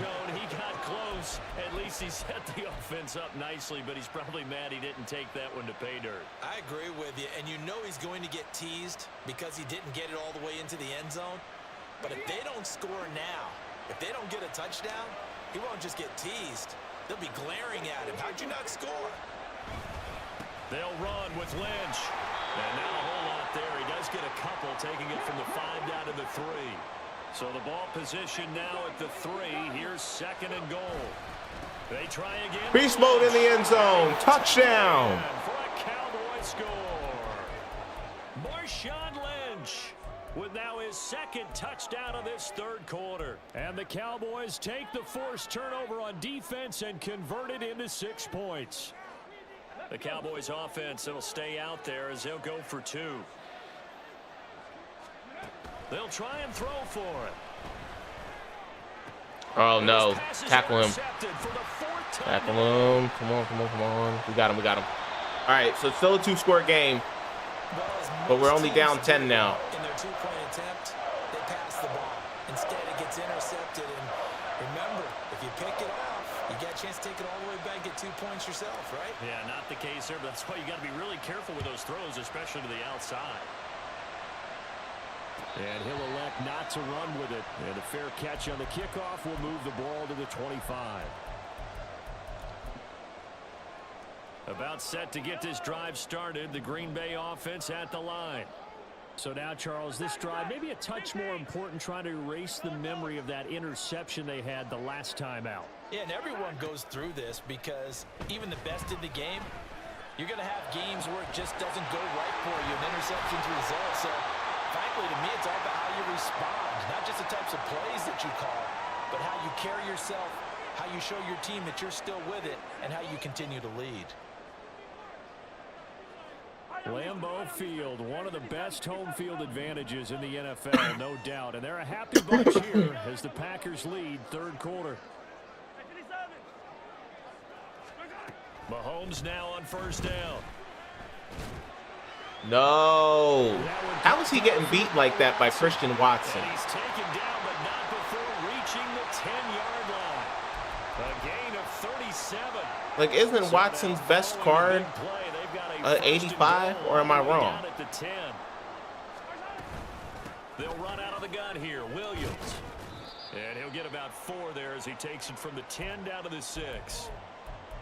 Speaker 2: got close. At least he set the offense up nicely, but he's probably mad he didn't take that one to pay dirt.
Speaker 3: I agree with you, and you know he's going to get teased because he didn't get it all the way into the end zone. But if they don't score now, if they don't get a touchdown, he won't just get teased. They'll be glaring at him. How'd you not score?
Speaker 2: They'll run with Lynch. And not a whole lot there. He does get a couple, taking it from the 5 down to the 3. So the ball position now at the 3. Here's 2nd and goal. They try again.
Speaker 1: Beast mode in the end zone. Touchdown.
Speaker 2: For a Cowboy score. Marshawn Lynch with now his 2nd touchdown of this 3rd quarter. And the Cowboys take the forced turnover on defense and convert it into 6 points. The Cowboys offense will stay out there as they'll go for 2. They'll try and throw for it.
Speaker 1: Oh, no. Tackle him. Tackle him. Come on, come on, come on. We got him, we got him. All right, so it's still a 2-score game, but we're only down 10 now.
Speaker 3: In their 2-point attempt, they pass the ball. Instead, it gets intercepted. And remember, if you pick it off, you get a chance to take it all the way back, get 2 points yourself, right?
Speaker 2: Yeah, not the case there, but that's why you got to be really careful with those throws, especially to the outside. And he'll elect not to run with it. And a fair catch on the kickoff will move the ball to the 25. About set to get this drive started. The Green Bay offense at the line. So now, Charles, this drive maybe a touch more important, trying to erase the memory of that interception they had the last time out.
Speaker 3: Yeah, and everyone goes through this because even the best in the game, you're going to have games where it just doesn't go right for you. An interception's result. So frankly, to me, it's all about how you respond, not just the types of plays that you call, but how you carry yourself, how you show your team that you're still with it, and how you continue to lead.
Speaker 2: Lambeau Field, one of the best home field advantages in the NFL, no doubt. And they're a happy bunch here as the Packers lead third quarter. Mahomes now on first down.
Speaker 1: No. How is he getting beat like that by Christian Watson?
Speaker 2: And he's taken down, but not before reaching the 10-yard line. A gain of 37.
Speaker 1: Like, isn't Watson's best card 85, or am I wrong?
Speaker 2: At the 10. They'll run out of the gun here. Williams. And he'll get about 4 there as he takes it from the 10 down to the 6.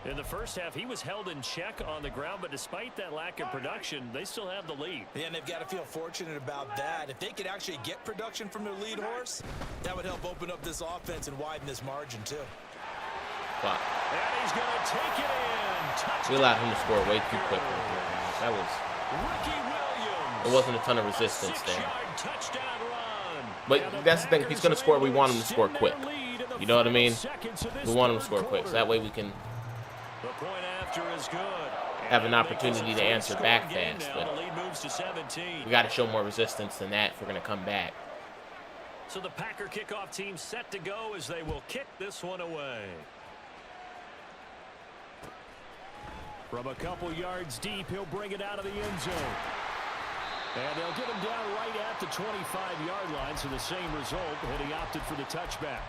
Speaker 2: In the first half, he was held in check on the ground, but despite that lack of production, they still have the lead.
Speaker 3: Yeah, and they've got to feel fortunate about that. If they could actually get production from their lead horse, that would help open up this offense and widen this margin, too.
Speaker 1: Wow.
Speaker 2: And he's going to take it in. Touchdown.
Speaker 1: We allowed him to score way too quickly. That was...
Speaker 2: Ricky Williams.
Speaker 1: There wasn't a ton of resistance there.
Speaker 2: 6-yard touchdown run.
Speaker 1: But that's the thing. If he's going to score, we want him to score quick. You know what I mean? We want him to score quick. So that way we can
Speaker 2: the point after is good.
Speaker 1: have an opportunity to answer back fast.
Speaker 2: The
Speaker 1: But
Speaker 2: lead moves to 17.
Speaker 1: we got to show more resistance than that if we're going to come back.
Speaker 2: So the Packer kickoff team set to go as they will kick this one away. From a couple yards deep, he'll bring it out of the end zone. And they'll get him down right at the 25-yard line, so the same result, and he opted for the touchback.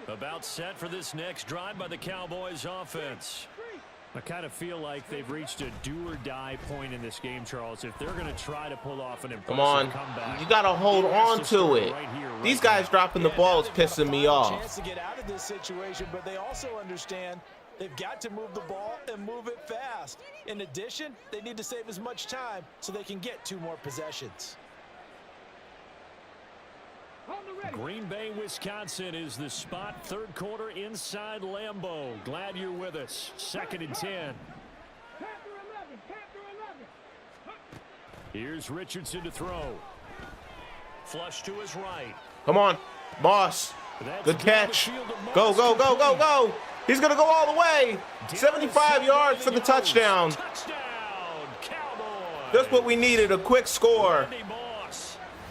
Speaker 2: About set for this next drive by the Cowboys offense. I kind of feel like they've reached a do-or-die point in this game, Charles. If they're going to try to pull off an impressive comeback,
Speaker 1: you got to hold on to it. These guys dropping the ball is pissing me off.
Speaker 3: Chance to get out of this situation, but they also understand they've got to move the ball and move it fast. In addition, they need to save as much time so they can get 2 more possessions.
Speaker 2: Green Bay, Wisconsin is the spot. Third quarter inside Lambeau. Glad you're with us. 2nd and 10. Here's Richardson to throw. Flush to his right.
Speaker 1: Come on, Moss. Good catch. Go, go, go, go, go. He's going to go all the way. 75 yards for the touchdown.
Speaker 2: Touchdown, Cowboys.
Speaker 1: Just what we needed, a quick score.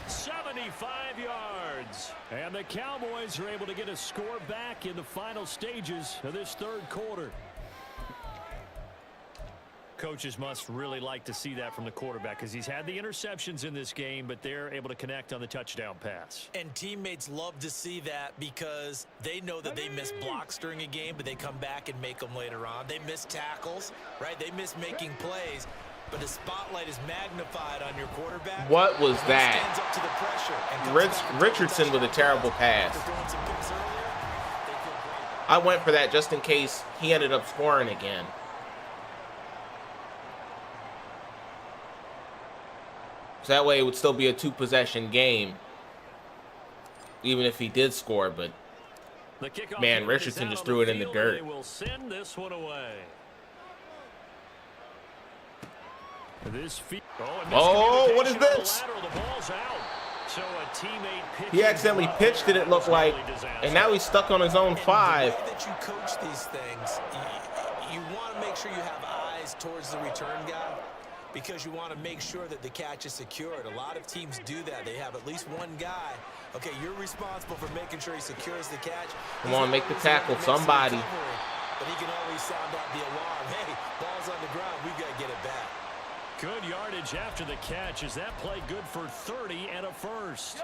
Speaker 2: 75 yards. And the Cowboys are able to get a score back in the final stages of this third quarter. Coaches must really like to see that from the quarterback because he's had the interceptions in this game, but they're able to connect on the touchdown pass.
Speaker 3: And teammates love to see that because they know that they miss blocks during a game, but they come back and make them later on. They miss tackles, right? They miss making plays. But the spotlight is magnified on your quarterback.
Speaker 1: What was that?
Speaker 3: Stands up to the pressure and
Speaker 1: Richardson with a terrible pass. I went for that just in case he ended up scoring again. So that way it would still be a 2-possession game, even if he did score. But man, Richardson just threw it in the dirt.
Speaker 2: They will send this one away.
Speaker 1: Oh, what is this?
Speaker 2: So a teammate
Speaker 1: he accidentally pitched it, it looked like, and now he's stuck on his own 5.
Speaker 3: The way that you coach these things, you want to make sure you have eyes towards the return guy because you want to make sure that the catch is secured. A lot of teams do that. They have at least one guy. Okay, you're responsible for making sure he secures the catch.
Speaker 1: Come on, make the tackle, somebody.
Speaker 3: But he can always sound out the alarm. Hey, ball's on the ground. We've got to get it back.
Speaker 2: Good yardage after the catch. Is that play good for 30 and a first?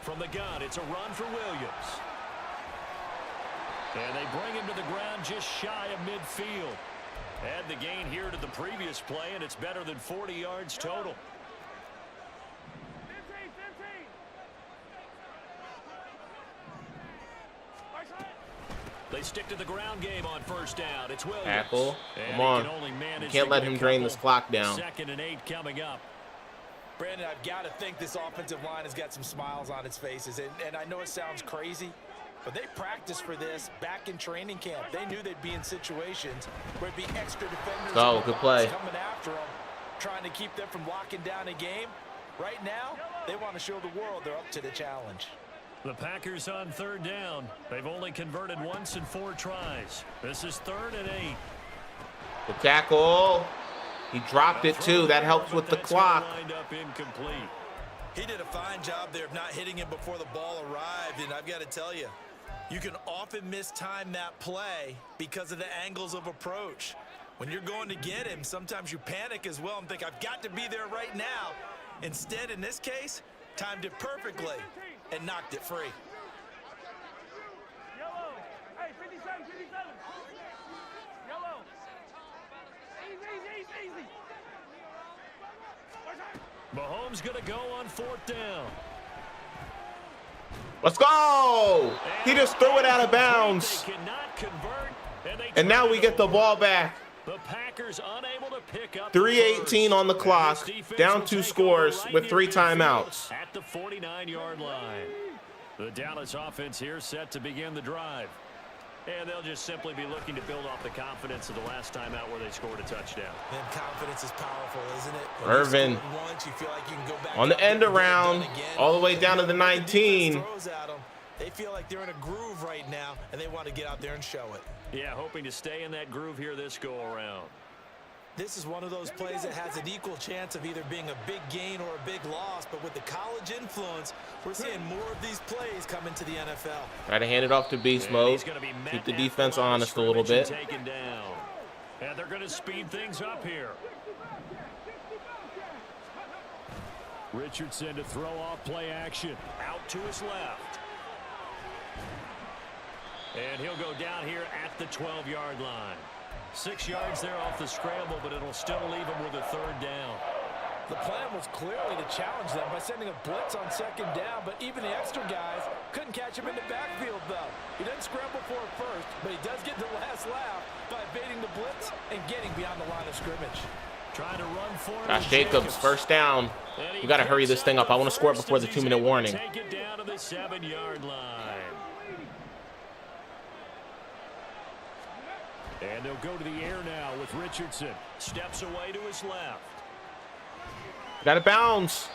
Speaker 2: From the gun, it's a run for Williams. And they bring him to the ground just shy of midfield. Add the gain here to the previous play, and it's better than 40 yards total. They stick to the ground game on first down. It's Williams.
Speaker 1: Tackle. Come on. You can't let him drain this clock down.
Speaker 2: 2nd and 8 coming up.
Speaker 3: Brandon, I've got to think this offensive line has got some smiles on its faces. And I know it sounds crazy, but they practiced for this back in training camp. They knew they'd be in situations where it'd be extra defenders
Speaker 1: good play.
Speaker 3: coming after them, trying to keep them from locking down a game. Right now, they want to show the world they're up to the challenge.
Speaker 2: The Packers on 3rd down. They've only converted once in 4 tries. This is 3rd and 8.
Speaker 1: The tackle. He dropped it too. That helps with the clock.
Speaker 2: Incomplete.
Speaker 3: He did a fine job there of not hitting him before the ball arrived, and I've got to tell you, you can often mistime that play because of the angles of approach. When you're going to get him, sometimes you panic as well and think, I've got to be there right now. Instead, in this case, timed it perfectly and knocked it free.
Speaker 5: Yellow. Hey, 57, 57. Yellow. Easy.
Speaker 2: Mahomes going to go on 4th down.
Speaker 1: Let's go! He just threw it out of bounds.
Speaker 2: They cannot convert,
Speaker 1: and now we get the ball back.
Speaker 2: The Packers unable to pick up
Speaker 1: 3:18 on the clock, down 2 scores with 3 timeouts.
Speaker 2: At the 49-yard line. The Dallas offense here set to begin the drive. And they'll just simply be looking to build off the confidence of the last time out where they scored a touchdown.
Speaker 3: And confidence is powerful, isn't it?
Speaker 1: Irvin
Speaker 3: once, you feel like you can go back
Speaker 1: on the end around, all the way down to the 19.
Speaker 3: They feel like they're in a groove right now, and they want to get out there and show it.
Speaker 2: Yeah, hoping to stay in that groove here this go-around.
Speaker 3: This is one of those plays that has an equal chance of either being a big gain or a big loss, but with the college influence, we're seeing more of these plays come into the NFL.
Speaker 1: Try to hand it off to beast mode. Keep the defense honest a little bit.
Speaker 2: And they're going to speed things up here. Richardson to throw off play action. Out to his left. And he'll go down here at the 12-yard line. 6 yards there off the scramble, but it'll still leave him with a 3rd down.
Speaker 4: The plan was clearly to challenge them by sending a blitz on 2nd down, but even the extra guys couldn't catch him in the backfield, though. He doesn't scramble for it first, but he does get the last laugh by evading the blitz and getting beyond the line of scrimmage.
Speaker 2: Trying to run for
Speaker 1: Josh Jacobs, 1st down. We got to hurry this thing up. I want to score before the 2-minute warning.
Speaker 2: Take it down to the 7-yard line. And they'll go to the air now with Richardson. Steps away to his left.
Speaker 1: Got to bounce.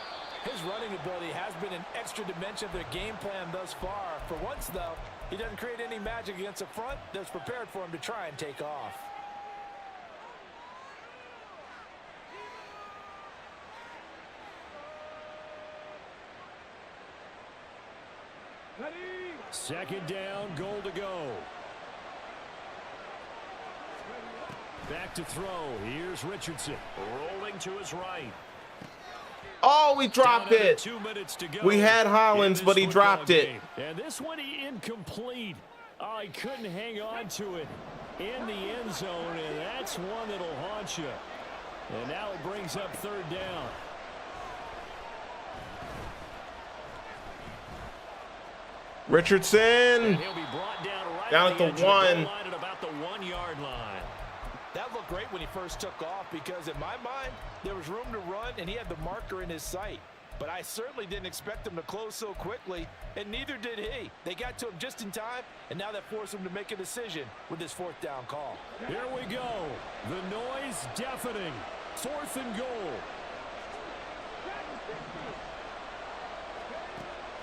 Speaker 4: His running ability has been an extra dimension of their game plan thus far. For once, though, he doesn't create any magic against the front that's prepared for him to try and take off.
Speaker 5: Ready.
Speaker 2: 2nd down, goal to go. Back to throw. Here's Richardson. Rolling to his right.
Speaker 1: Oh, we dropped it.
Speaker 2: 2 minutes to go.
Speaker 1: We had Hollins, but he dropped it.
Speaker 2: And this one incomplete. Oh, he couldn't hang on to it in the end zone, and that's one that'll haunt you. And now it brings up 3rd down.
Speaker 1: Richardson
Speaker 2: And he'll be brought down
Speaker 1: at the 1.
Speaker 2: At about the 1-yard line.
Speaker 4: That looked great when he first took off because, in my mind, there was room to run and he had the marker in his sight. But I certainly didn't expect him to close so quickly, and neither did he. They got to him just in time, and now that forced him to make a decision with his 4th down call.
Speaker 2: Here we go. The noise deafening. 4th and goal.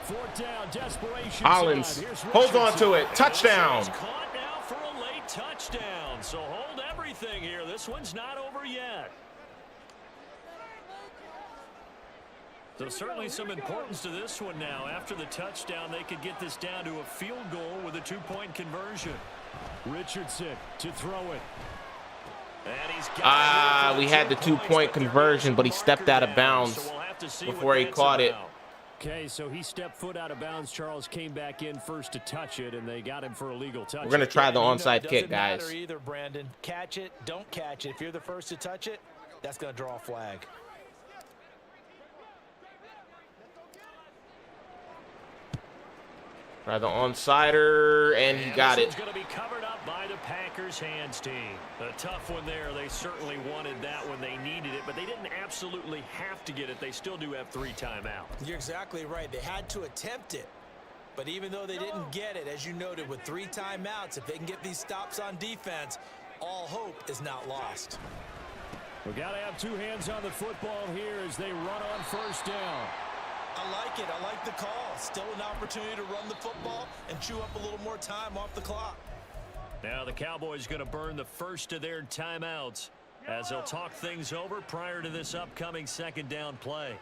Speaker 2: 4th down, desperation.
Speaker 1: Hollins holds on to it. Touchdown.
Speaker 2: Caught now for a late touchdown. So hold everything here. This one's not over yet. So certainly some importance to this one now. After the touchdown, they could get this down to a field goal with a 2-point conversion. Richardson to throw it. And he's got
Speaker 1: we had the 2-point conversion, but he stepped out of bounds before he caught it.
Speaker 2: Okay, so he stepped foot out of bounds. Charles came back in first to touch it, and they got him for a legal touch.
Speaker 1: We're going to try the onside kick, guys.
Speaker 3: Doesn't matter either, Brandon. Catch it, don't catch it. If you're the first to touch it, that's going to draw a flag.
Speaker 1: Try the onside-er, and he got it.
Speaker 2: It's going to be covered up by the Packers hands team. A tough one there. They certainly wanted that when they needed it, but they didn't absolutely have to get it. They still do have 3 timeouts.
Speaker 3: You're exactly right. They had to attempt it. But even though they didn't get it, as you noted, with 3 timeouts, if they can get these stops on defense, all hope is not lost.
Speaker 2: We've got to have 2 hands on the football here as they run on first down.
Speaker 3: I like it. I like the call. Still an opportunity to run the football and chew up a little more time off the clock.
Speaker 2: Now the Cowboys going to burn the first of their timeouts as they'll talk things over prior to this upcoming second down play.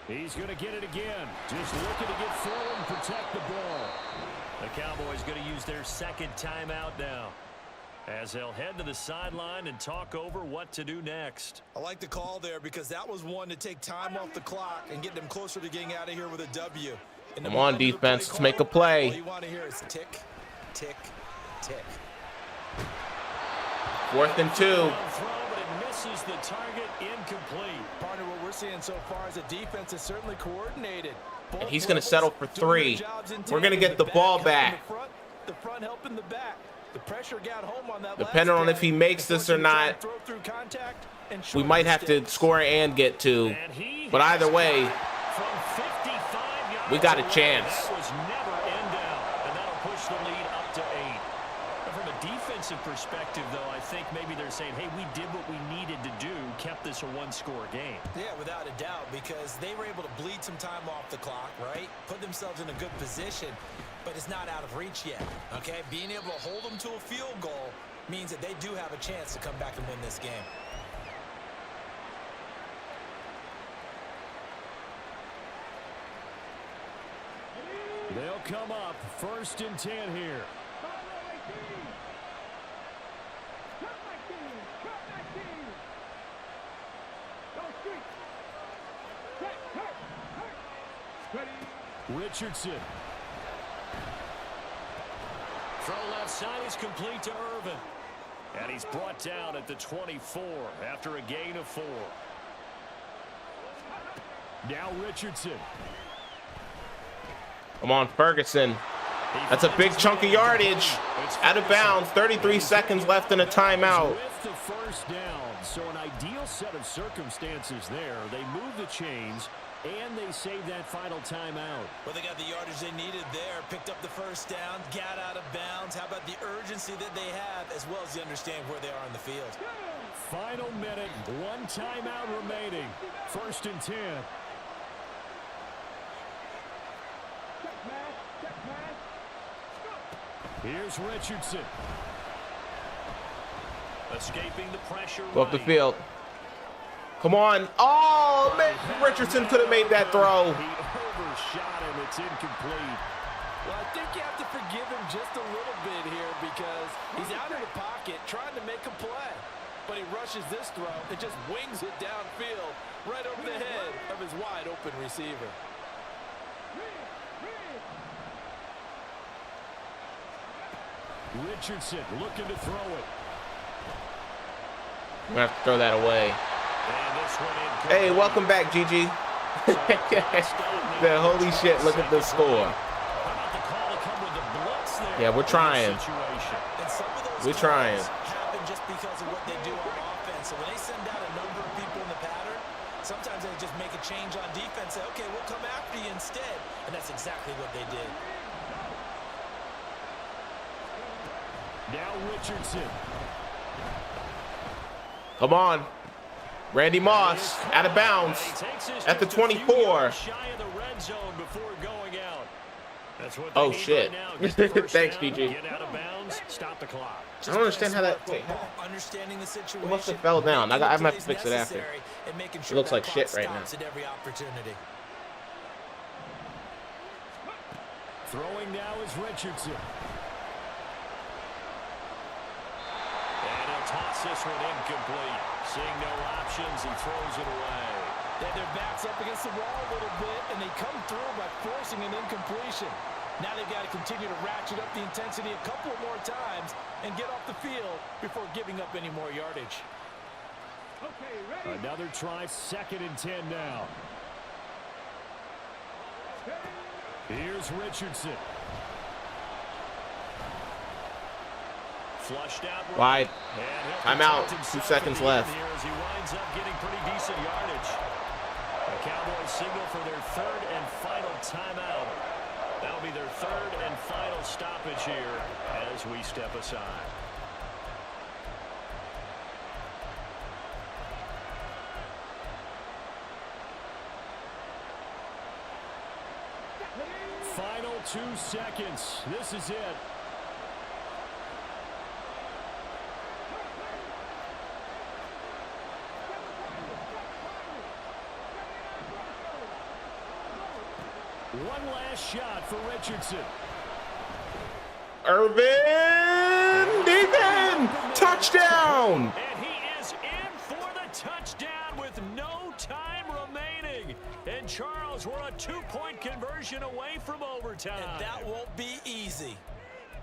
Speaker 2: He's going to get it again. Just looking to get forward and protect the ball. The Cowboys going to use their second timeout now as they'll head to the sideline and talk over what to do next.
Speaker 3: I like the call there because that was one to take time off the clock and get them closer to getting out of here with a W.
Speaker 1: Come on, defense, let's make a play.
Speaker 3: All you want to hear is tick, tick, tick.
Speaker 1: 4th and 2.
Speaker 2: But it misses the target, incomplete.
Speaker 4: Partner, what we're seeing so far is the defense is certainly coordinated.
Speaker 1: And he's going to settle for 3. We're going to get the ball back.
Speaker 4: The front helping the back. The pressure got home on that.
Speaker 1: Depending on if he makes this or not, we might have to score and get 2. But either way, we got a chance.
Speaker 2: That was never in down, and that'll push the lead up to 8. And from a defensive perspective, though, I think maybe they're saying, hey, we did what we needed to do, kept this a 1-score game.
Speaker 3: Yeah, without a doubt, because they were able to bleed some time off the clock, right? Put themselves in a good position, but it's not out of reach yet, okay? Being able to hold them to a field goal means that they do have a chance to come back and win this game.
Speaker 2: They'll come up 1st and 10 here. Richardson. Throw left side is complete to Irvin. And he's brought down at the 24 after a gain of 4. Now Richardson.
Speaker 1: Come on, Ferguson. That's a big chunk of yardage. Out of bounds. 33 seconds left in a timeout.
Speaker 2: With the first down, so an ideal set of circumstances there. They move the chains, and they save that final timeout.
Speaker 3: Well, they got the yardage they needed there, picked up the first down, got out of bounds. How about the urgency that they have, as well as the understanding where they are in the field?
Speaker 2: Final minute, 1 timeout remaining. 1st and 10. Here's Richardson. Escaping the pressure.
Speaker 1: Go up the field. Come on. Oh, man. Richardson could have made that throw.
Speaker 2: He overshot him. It's incomplete.
Speaker 4: Well, I think you have to forgive him just a little bit here because he's out of the pocket trying to make a play. But he rushes this throw and just wings it downfield right over the head of his wide open receiver.
Speaker 2: Richardson looking to throw it.
Speaker 1: I'm going to have to throw that away. Hey, welcome back, Gigi. The holy shit, look at the score. Yeah, we're trying. We're trying.
Speaker 3: Happen just because of what they do on offense. So when they send out a number of people in the pattern, sometimes they just make a change on defense. Say, okay, we'll come after you instead. And that's exactly what they did.
Speaker 2: Now Richardson.
Speaker 1: Come on. Randy Moss out of bounds at the 24. Oh, shit. Thanks, GG. I don't understand how that... Wait, it must have fell down. I'm going to have to fix it after. It looks like shit right now.
Speaker 2: Throwing now is Richardson. Toss this one incomplete. Seeing no options, he throws it away.
Speaker 4: Yeah, their back's up against the wall a little bit, and they come through by forcing an incompletion. Now they've got to continue to ratchet up the intensity a couple more times and get off the field before giving up any more yardage.
Speaker 2: Another try, 2nd and 10 now. Here's Richardson. Flushed out
Speaker 1: wide. Timeout. 2 seconds left.
Speaker 2: Here as he winds up getting pretty decent yardage. The Cowboys signal for their 3rd and final timeout. That'll be their 3rd and final stoppage here as we step aside. Final 2 seconds. This is it. One last shot for Richardson.
Speaker 1: Irvin, deep in, touchdown.
Speaker 2: And he is in for the touchdown with no time remaining. And Charles, we're a 2-point conversion away from overtime.
Speaker 3: And that won't be easy.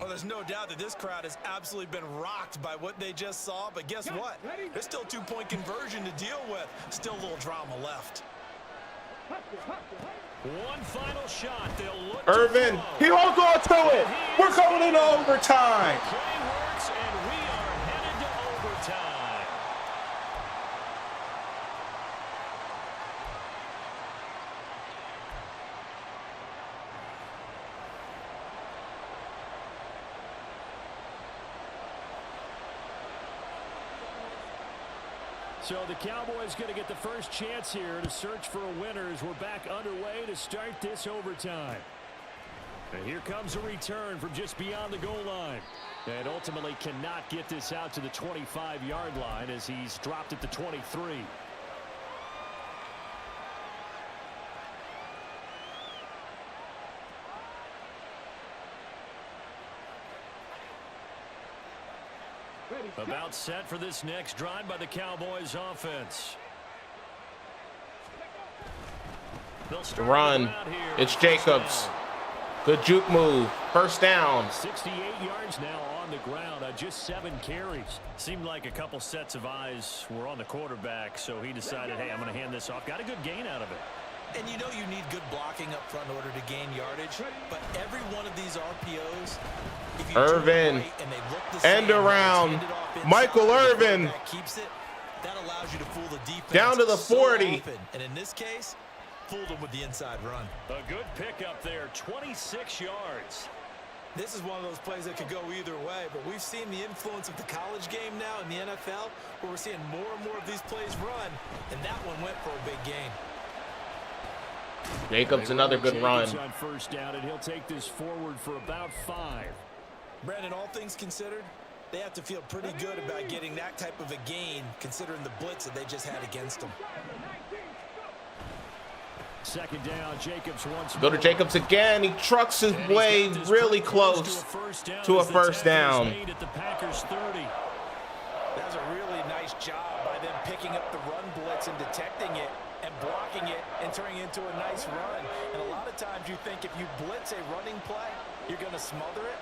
Speaker 3: Oh, there's no doubt that this crowd has absolutely been rocked by what they just saw. But guess what? There's still 2-point conversion to deal with. Still a little drama left.
Speaker 2: One final shot. They'll look
Speaker 1: Irvin, he holds on to it. We're going into overtime.
Speaker 2: Play works, and we are headed to overtime. So the Cowboys going to get the first chance here to search for a winner as we're back underway to start this overtime. And here comes a return from just beyond the goal line. And ultimately cannot get this out to the 25-yard line as he's dropped at the 23. About set for this next drive by the Cowboys offense.
Speaker 1: Run. It's Jacobs. Good juke move. First down.
Speaker 2: 68 yards now on the ground. Just 7 carries. Seemed like a couple sets of eyes were on the quarterback, so he decided, hey, I'm going to hand this off. Got a good gain out of it.
Speaker 3: And you know you need good blocking up front in order to gain yardage. But every one of these RPOs, if you
Speaker 1: Irvin,
Speaker 3: right and they look the same,
Speaker 1: end around. Michael Irvin.
Speaker 3: Keeps it. That allows you to fool the defense
Speaker 1: down to the 40.
Speaker 3: So and in this case, fooled him with the inside run.
Speaker 2: A good pickup there, 26 yards.
Speaker 3: This is one of those plays that could go either way, but we've seen the influence of the college game now in the NFL, where we're seeing more and more of these plays run, and that one went for a big gain.
Speaker 1: Jacobs, another good run.
Speaker 2: On first down, and he'll take this forward for about 5.
Speaker 3: Brandon, all things considered, they have to feel pretty good about getting that type of a gain, considering the blitz that they just had against them.
Speaker 2: Second down, Jacobs once
Speaker 1: Go to Jacobs again. He trucks his way really close to a first down.
Speaker 2: At the Packers 30.
Speaker 3: That was a really nice job by them picking up the run blitz and detecting it and blocking it and turning it into a nice run. And a lot of times you think if you blitz a running play, you're going to smother it.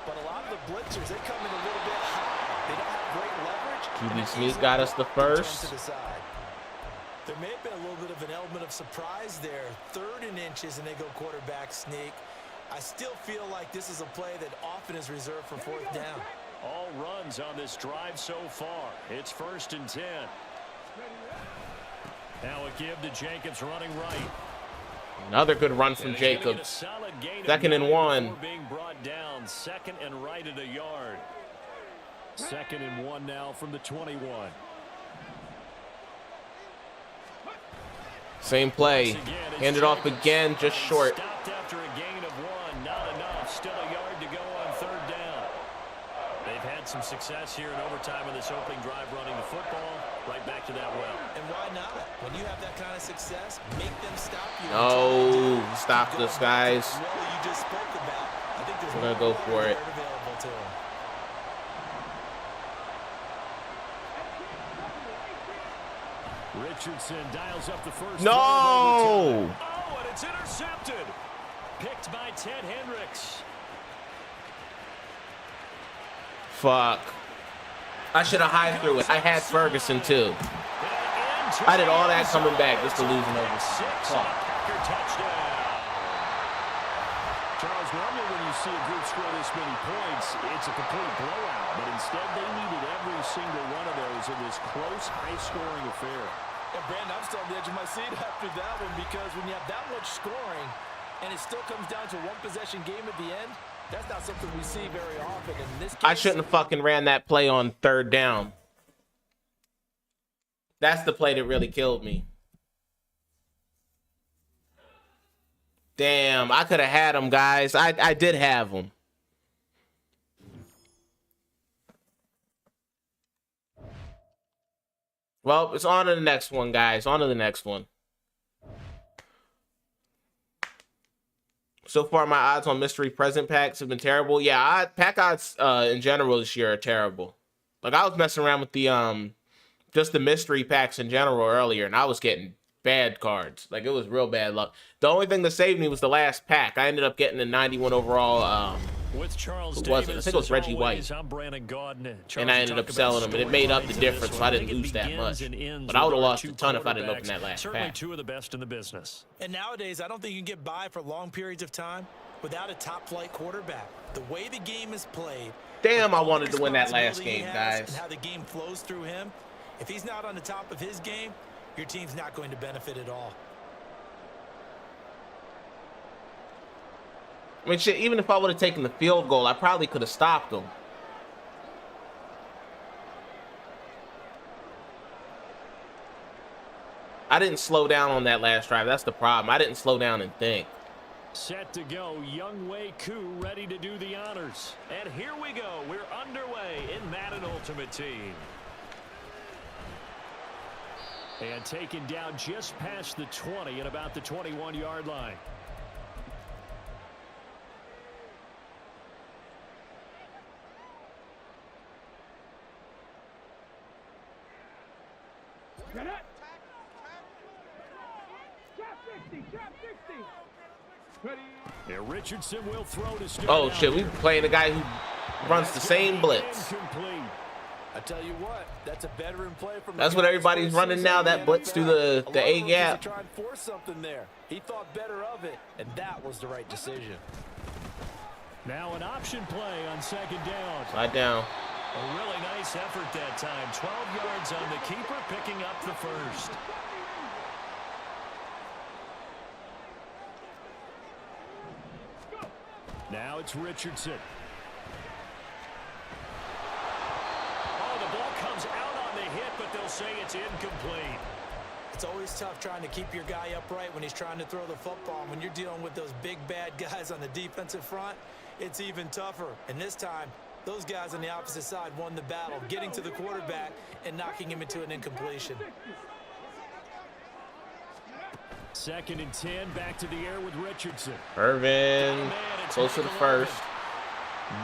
Speaker 3: But a lot of the blitzers, they come in a little bit high. They don't have great leverage.
Speaker 1: QB Sneak got us the first.
Speaker 3: There may have been a little bit of an element of surprise there. 3rd and inches, and they go quarterback sneak. I still feel like this is a play that often is reserved for 4th down.
Speaker 2: All runs on this drive so far. It's 1st and 10. Now a give to Jacobs running right.
Speaker 1: Another good run from Jacobs. 2nd and 1.
Speaker 2: Being brought down, 2nd and right at a yard. 2nd and 1 now from the 21.
Speaker 1: Same play. Handed off again, just short.
Speaker 2: Stopped after a gain of 1. Not enough. Still a yard to go on 3rd down. They've had some success here in overtime in this opening drive running the football. Right back to that well.
Speaker 3: And why not? When you have that kind of success, make them stop you.
Speaker 1: No, stop this, guys.
Speaker 3: You just spoke about. I think there's
Speaker 1: we're going to go for it.
Speaker 3: Available to him.
Speaker 2: Richardson dials up the first.
Speaker 1: No!
Speaker 2: Oh, and it's intercepted. Picked by Ted Hendricks.
Speaker 1: Fuck. I should have high through it. I had Ferguson too. I did all that coming back just to lose an overtime.
Speaker 2: Charles, normally when you see a group score this many points, it's a complete blowout. But instead, they needed every single one of those in this close, high-scoring affair.
Speaker 4: And Brandon, I'm still on the edge of my seat after that one, because when you have that much scoring and it still comes down to one possession game at the end, that's not something we see very often. In this case,
Speaker 1: I shouldn't have fucking ran that play on 3rd down. That's the play that really killed me. Damn, I could have had him, guys. I did have him. Well, it's on to the next one, guys. On to the next one. So far, my odds on mystery present packs have been terrible. Yeah, pack odds in general this year are terrible. Like, I was messing around with the just the mystery packs in general earlier, and I was getting bad cards. Like, it was real bad luck. The only thing that saved me was the last pack. I ended up getting a 91 overall.
Speaker 2: With Charles
Speaker 1: who was it? I think it was Reggie
Speaker 2: always,
Speaker 1: White. And I ended up selling him, and it made up the difference, so I didn't lose that much. But I would have lost a ton if I didn't open that last
Speaker 2: Certainly
Speaker 1: pack.
Speaker 2: Two of the best in the business.
Speaker 3: And nowadays, I don't think you can get by for long periods of time without a top-flight quarterback. The way the game is played.
Speaker 1: Damn, I wanted to win that last game, guys.
Speaker 3: And how the game flows through him. If he's not on the top of his game, your team's not going to benefit at all.
Speaker 1: I mean, shit, even if I would have taken the field goal, I probably could have stopped him. I didn't slow down on that last drive. That's the problem. I didn't slow down and think.
Speaker 2: Set to go, Young Wei Koo ready to do the honors. And here we go. We're underway in Madden Ultimate Team. And taken down just past the 20 at about the 21-yard line.
Speaker 5: Get it. Trap 60, trap 60. Ready.
Speaker 2: And Richardson will throw to start.
Speaker 1: Oh, shit, we playing a guy who runs the same blitz.
Speaker 4: I tell you what, that's a veteran play from.
Speaker 1: That's what everybody's running now, that blitz through the A gap.
Speaker 4: Try and force something there. He thought better of it, and that was the right decision.
Speaker 2: Now an option play on 2nd down.
Speaker 1: Slide down.
Speaker 2: A really nice effort that time. 12 yards on the keeper, picking up the first. Now it's Richardson. Oh, the ball comes out on the hit, but they'll say it's incomplete.
Speaker 3: It's always tough trying to keep your guy upright when he's trying to throw the football. When you're dealing with those big, bad guys on the defensive front, it's even tougher. And this time, those guys on the opposite side won the battle, getting to the quarterback and knocking him into an incompletion.
Speaker 2: 2nd and 10, back to the air with Richardson.
Speaker 1: Irvin, close to the first.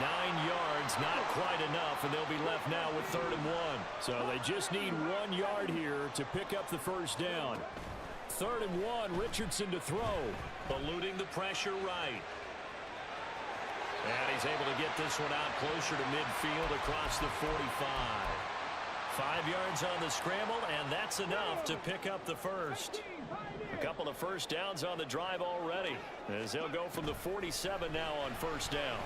Speaker 2: 9 yards, not quite enough, and they'll be left now with 3rd and 1. So they just need 1 yard here to pick up the first down. 3rd and 1, Richardson to throw, eluding the pressure right. And he's able to get this one out closer to midfield across the 45. 5 yards on the scramble, and that's enough to pick up the first. A couple of first downs on the drive already, as they'll go from the 47 now on 1st down.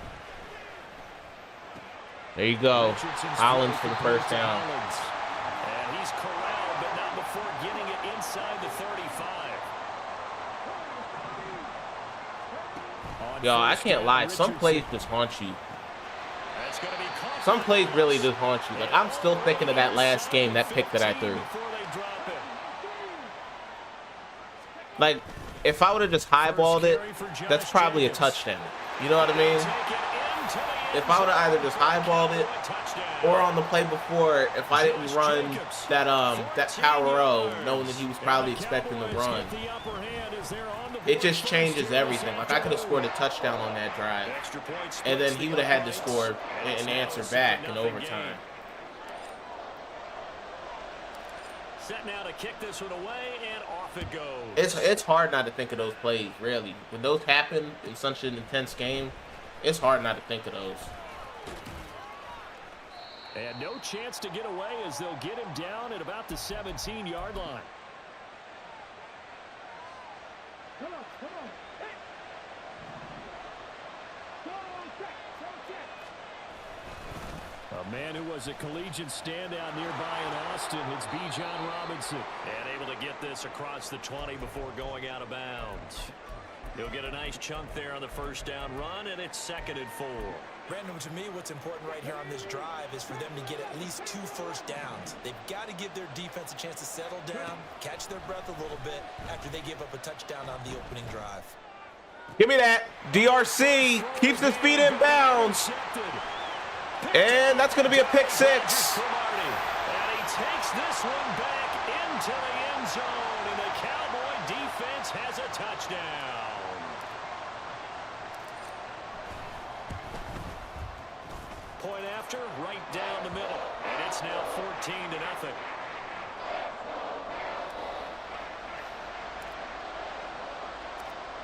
Speaker 1: There you go. Hollins for the first down.
Speaker 2: And he's corralled, but not before getting it inside the 35.
Speaker 1: Yo, I can't lie. Some plays just haunt you. Some plays really just haunt you. Like, I'm still thinking of that last game, that pick that I threw. Like, if I would have just highballed it, that's probably a touchdown. You know what I mean? If I would have either just highballed it, or on the play before, if I didn't run that power O, knowing that he was probably expecting to run, it just changes everything. Like, I could have scored a touchdown on that drive, and then he would have had to score an answer back in overtime.
Speaker 2: Set now to kick this one away, and off it goes.
Speaker 1: It's hard not to think of those plays, really. When those happen in such an intense game, it's hard not to think of those.
Speaker 2: And no chance to get away as they'll get him down at about the 17-yard line.
Speaker 5: Come on, come on. Hey. Go check, go check.
Speaker 2: A man who was a collegiate standout nearby in Austin, it's B. John Robinson. And able to get this across the 20 before going out of bounds. He'll get a nice chunk there on the first down run, and it's 2nd and 4.
Speaker 3: Brandon, to me, what's important right here on this drive is for them to get at least 2 first downs. They've got to give their defense a chance to settle down, catch their breath a little bit after they give up a touchdown on the opening drive.
Speaker 1: Give me that. DRC keeps his feet in bounds. And that's going to be a pick 6.
Speaker 2: And he takes this one back into the end zone, and the Cowboy defense has a touchdown. Point after, right down the middle, and it's now 14-0.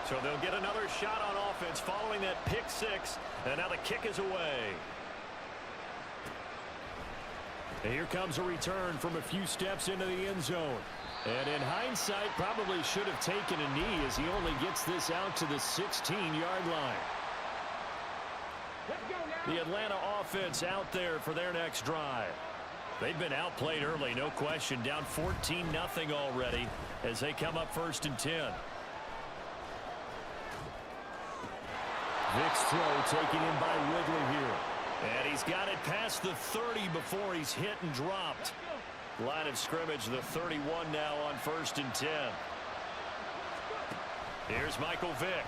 Speaker 2: So they'll get another shot on offense following that pick 6, and now the kick is away. And here comes a return from a few steps into the end zone. And in hindsight, probably should have taken a knee as he only gets this out to the 16-yard line. The Atlanta offense out there for their next drive. They've been outplayed early, no question. Down 14-0 already as they come up 1st and 10. Vic's throw taken in by Ridley here. And he's got it past the 30 before he's hit and dropped. Line of scrimmage, the 31 now on 1st and 10. Here's Michael Vick.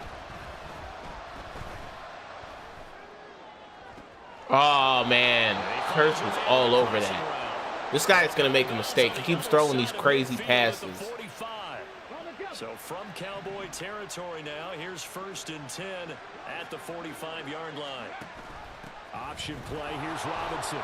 Speaker 1: Oh, man. Hurts was all over that. This guy is going to make a mistake. He keeps throwing these crazy passes.
Speaker 2: So from Cowboy territory now, here's 1st and 10 at the 45-yard line. Option play, here's Robinson.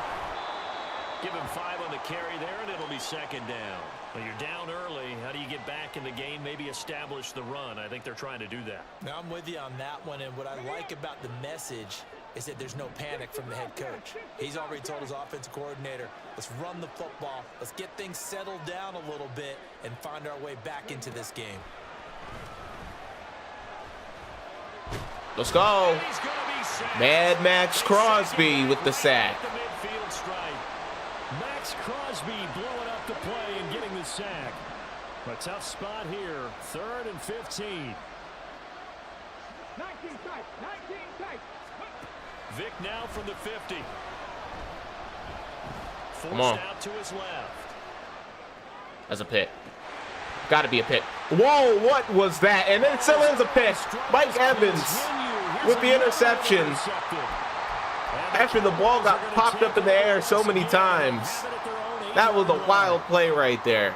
Speaker 2: Give him 5 on the carry there, and it'll be 2nd down. Well, you're down early. How do you get back in the game, maybe establish the run? I think they're trying to do that.
Speaker 3: Now, I'm with you on that one, and what I like about the message is that there's no panic from the head coach. He's already told his offensive coordinator, let's run the football, let's get things settled down a little bit and find our way back into this game.
Speaker 1: Let's go. Mad Max Crosby with the sack.
Speaker 2: Max Crosby blowing up the play and getting the sack. A tough spot here. 3rd and 15.
Speaker 5: 19 tight, 19 tight.
Speaker 2: Vic now from the 50.
Speaker 1: Come on.
Speaker 2: Forced out to his left.
Speaker 1: That's a pick. Got to be a pick. Whoa, what was that? And then it still is a pick. Mike Evans with the interception. After the ball got popped up in the air so many times. That was a wild play right there.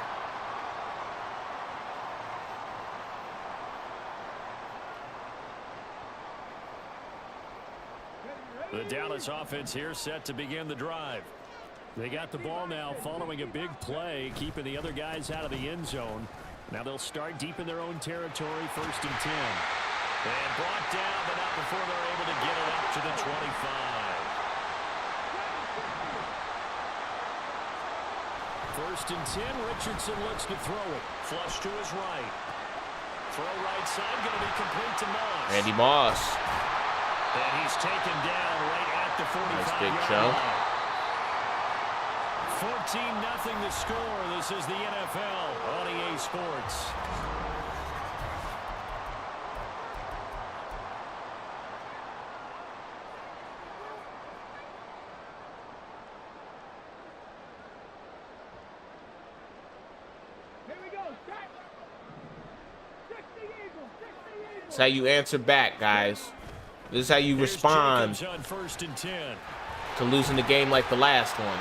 Speaker 2: The Dallas offense here set to begin the drive. They got the ball now following a big play, keeping the other guys out of the end zone. Now they'll start deep in their own territory, 1st and 10. And brought down, but not before they're able to get it up to the 25. 1st and 10, Richardson looks to throw it. Flush to his right. Throw right side, going to be complete to Moss.
Speaker 1: Randy Moss.
Speaker 2: And he's taken down right at the 45.
Speaker 1: Nice big show.
Speaker 2: 14-0 the score. This is the NFL on EA Sports.
Speaker 5: Here we go. Set. 60 Eagles. 60 Eagles.
Speaker 1: That's how you answer back, guys. This is how you respond
Speaker 2: on 1st and 10.
Speaker 1: to losing the game like the last one.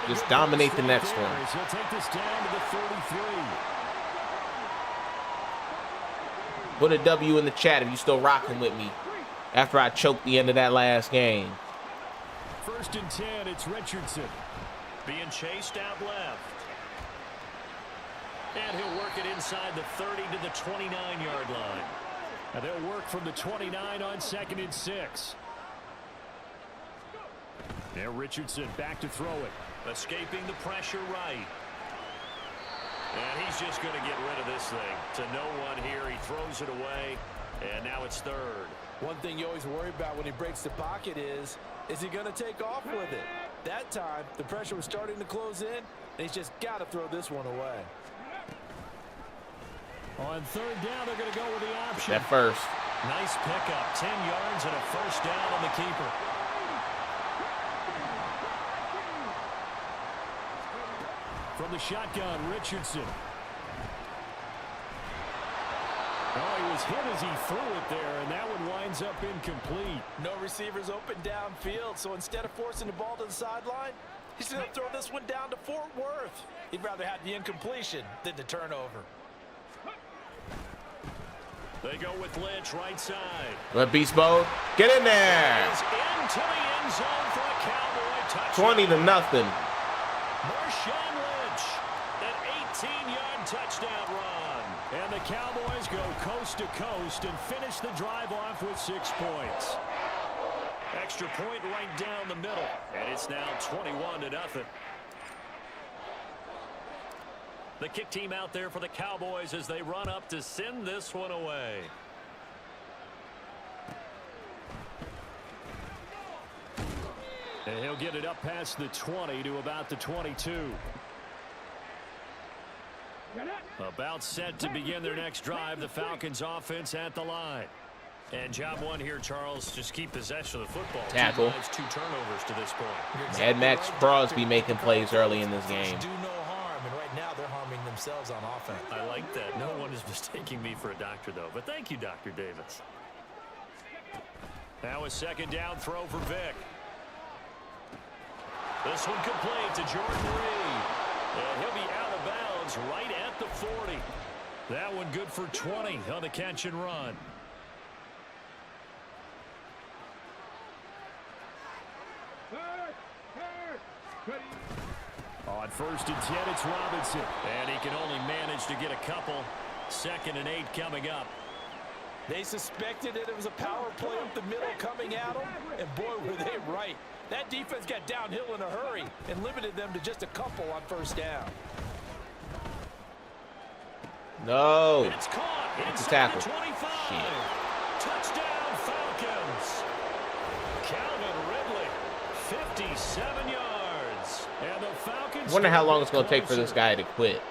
Speaker 1: Just dominate the next one.
Speaker 2: He'll take this down to the 33.
Speaker 1: Put a W in the chat if you still rocking with me after I choked the end of that last game.
Speaker 2: 1st and 10, it's Richardson. Being chased out left. And he'll work it inside the 30 to the 29-yard line. And they'll work from the 29 on 2nd and 6. Now Richardson back to throw it. Escaping the pressure right. And he's just going to get rid of this thing. To no one here. He throws it away. And now it's third.
Speaker 4: One thing you always worry about when he breaks the pocket is he going to take off with it? That time, the pressure was starting to close in, and he's just got to throw this one away.
Speaker 2: On third down, they're going to go with the option.
Speaker 1: That first.
Speaker 2: Nice pickup. 10 yards and a first down on the keeper. From the shotgun, Richardson. Oh, he was hit as he threw it there, and that one winds up incomplete.
Speaker 4: No receivers open downfield, so instead of forcing the ball to the sideline, he's going to throw this one down to Fort Worth. He'd rather have the incompletion than the turnover.
Speaker 2: They go with Lynch right side.
Speaker 1: Let Beast Mode get in there.
Speaker 2: He's into the end zone for a Cowboy touchdown.
Speaker 1: 20-0.
Speaker 2: Marshawn Lynch, an 18-yard touchdown run. And the Cowboys go coast to coast and finish the drive off with 6 points. Extra point right down the middle. And it's now 21-0. The kick team out there for the Cowboys as they run up to send this one away. And he'll get it up past the 20 to about the 22. About set to begin their next drive. The Falcons offense at the line. And job one here, Charles, just keep possession of the football.
Speaker 1: Tackle.
Speaker 2: 2 turnovers to this point.
Speaker 1: Had Max Crosby making plays early in this game.
Speaker 4: Do no harm, and right now they're harming themselves on offense.
Speaker 2: I like that. No one is mistaking me for a doctor, though. But thank you, Dr. Davis. Now a second down throw for Vick. This one complete to Jordan Reed. And he'll be out of bounds right at the 40. That one good for 20 on the catch and run. On 1st and 10, it's Robinson. And he can only manage to get a couple. 2nd and 8 coming up.
Speaker 4: They suspected that it was a power play up the middle coming at them, and boy, were they right. That defense got downhill in a hurry and limited them to just a couple on 1st down.
Speaker 1: No.
Speaker 2: And it's caught.
Speaker 1: It's a
Speaker 2: Inside
Speaker 1: tackle.
Speaker 2: the 25.
Speaker 1: Shit.
Speaker 2: Touchdown, Falcons. Calvin Ridley, 57 yards. And the Falcons.
Speaker 1: I wonder how long it's going to take for this guy to quit.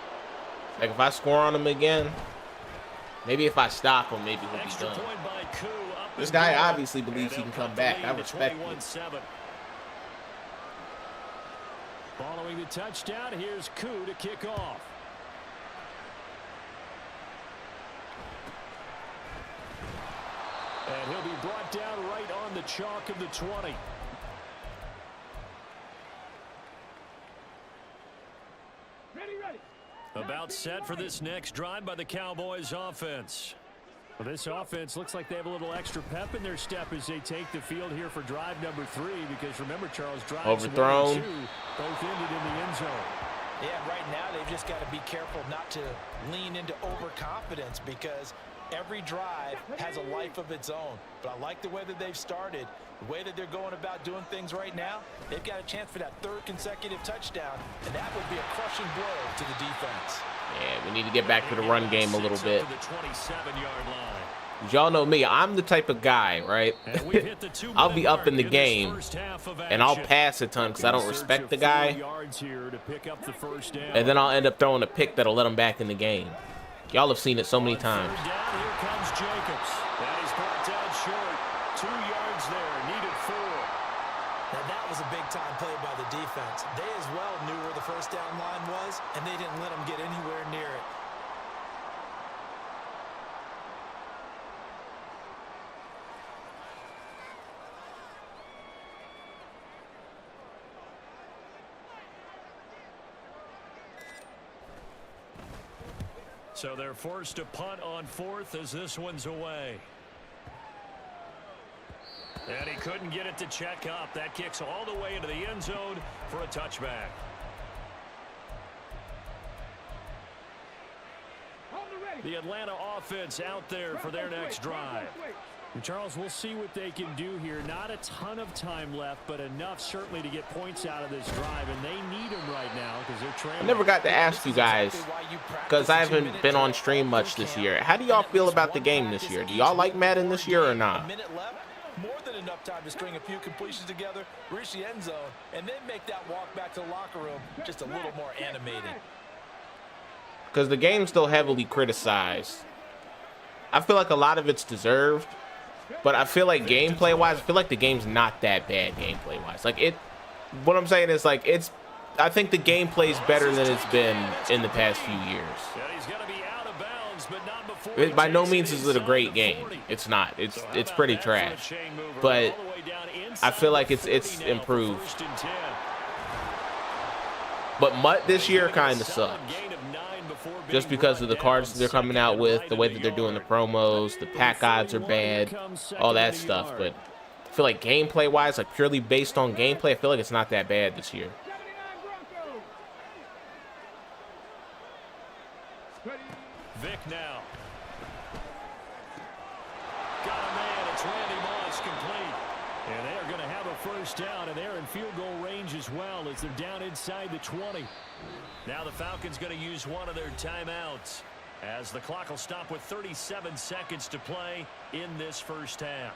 Speaker 1: Like, if I score on him again, maybe if I stop him, maybe he'll be
Speaker 2: Extra
Speaker 1: done.
Speaker 2: point by Koo, up
Speaker 1: This
Speaker 2: and
Speaker 1: guy
Speaker 2: good.
Speaker 1: obviously believes he
Speaker 2: And
Speaker 1: can
Speaker 2: they'll
Speaker 1: come
Speaker 2: cut the
Speaker 1: back.
Speaker 2: lead
Speaker 1: I
Speaker 2: to
Speaker 1: respect it.
Speaker 2: 21-7. Following the touchdown, here's Koo to kick off. And he'll be brought down right on the chalk of the 20.
Speaker 5: Ready.
Speaker 2: About set for this next drive by the Cowboys offense. Well, this offense looks like they have a little extra pep in their step as they take the field here for drive number 3. Because remember, Charles, drives
Speaker 1: Overthrown.
Speaker 2: 1 and 2 both ended in the end zone.
Speaker 4: Yeah, right now they've just got to be careful not to lean into overconfidence because every drive has a life of its own. But I like the way that they've started, the way that they're going about doing things right now. They've got a chance for that 3rd consecutive touchdown, and that would be a crushing blow to the defense.
Speaker 1: Yeah, we need to get back to the run game a little bit.
Speaker 2: To the 27-yard line.
Speaker 1: Y'all know me. I'm the type of guy, right?
Speaker 2: And we've hit the 2-minute
Speaker 1: I'll be up in the
Speaker 2: mark
Speaker 1: game,
Speaker 2: this first half of
Speaker 1: and I'll
Speaker 2: action.
Speaker 1: pass a ton because I don't respect the guy.
Speaker 2: Yards here to pick up the first down.
Speaker 1: And then I'll end up throwing a pick that'll let him back in the game. Y'all have seen it so many
Speaker 2: On
Speaker 1: times.
Speaker 2: 3rd down, here comes Jacobs. And he's brought down short. 2 yards there, needed 4.
Speaker 4: Now that was a big-time play by the defense. They as well knew where the 1st down line was, and they didn't let them get anywhere near it.
Speaker 2: So they're forced to punt on 4th as this one's away. And he couldn't get it to check up. That kicks all the way into the end zone for a touchback. The Atlanta offense out there for their next drive. Charles, we'll see what they can do here. Not a ton of time left, but enough certainly to get points out of this drive, and they need them right now because they're trailing.
Speaker 1: I never got to ask you guys, because I haven't been on stream much this year. How do y'all feel about the game this year? Do y'all like Madden this year or not?
Speaker 4: More than enough time to string a few completions together, reach the end zone, and then make that walk back to the locker room just a little more animated.
Speaker 1: Because the game's still heavily criticized. I feel like a lot of it's deserved. But I feel like gameplay-wise, I feel like the game's not that bad gameplay-wise. Like, what I'm saying is, like, I think the gameplay's better than it's been in the past few years. By no means is it a great game. It's not. It's pretty trash. But I feel like it's improved. But MUT this year kind of sucks. Just because of the cards they're coming out with, the way that they're doing the promos, the pack odds are bad, all that stuff. But I feel like gameplay-wise, like purely based on gameplay, I feel like it's not that bad this year.
Speaker 2: Vic now. Got a man. It's Randy Moss complete. And they're going to have a first down, and they're in field goal range as well as they're down inside the 20. Now the Falcons going to use one of their timeouts as the clock will stop with 37 seconds to play in this first half.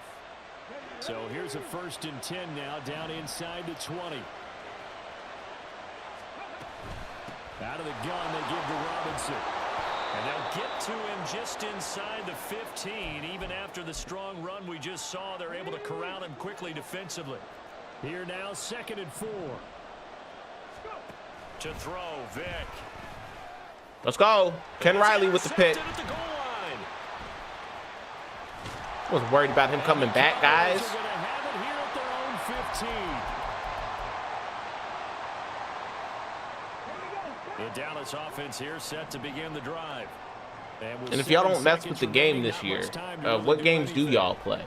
Speaker 2: So here's a 1st and 10 now down inside the 20. Out of the gun they give to Robinson. And they'll get to him just inside the 15. Even after the strong run we just saw, they're able to corral him quickly defensively. Here now 2nd and 4. To throw, Vic.
Speaker 1: Let's go. Ken Riley with the pick. I was worried about him coming back, guys.
Speaker 2: The Dallas offense here set to begin the drive.
Speaker 1: And if y'all don't mess with the game this year, what games do y'all play?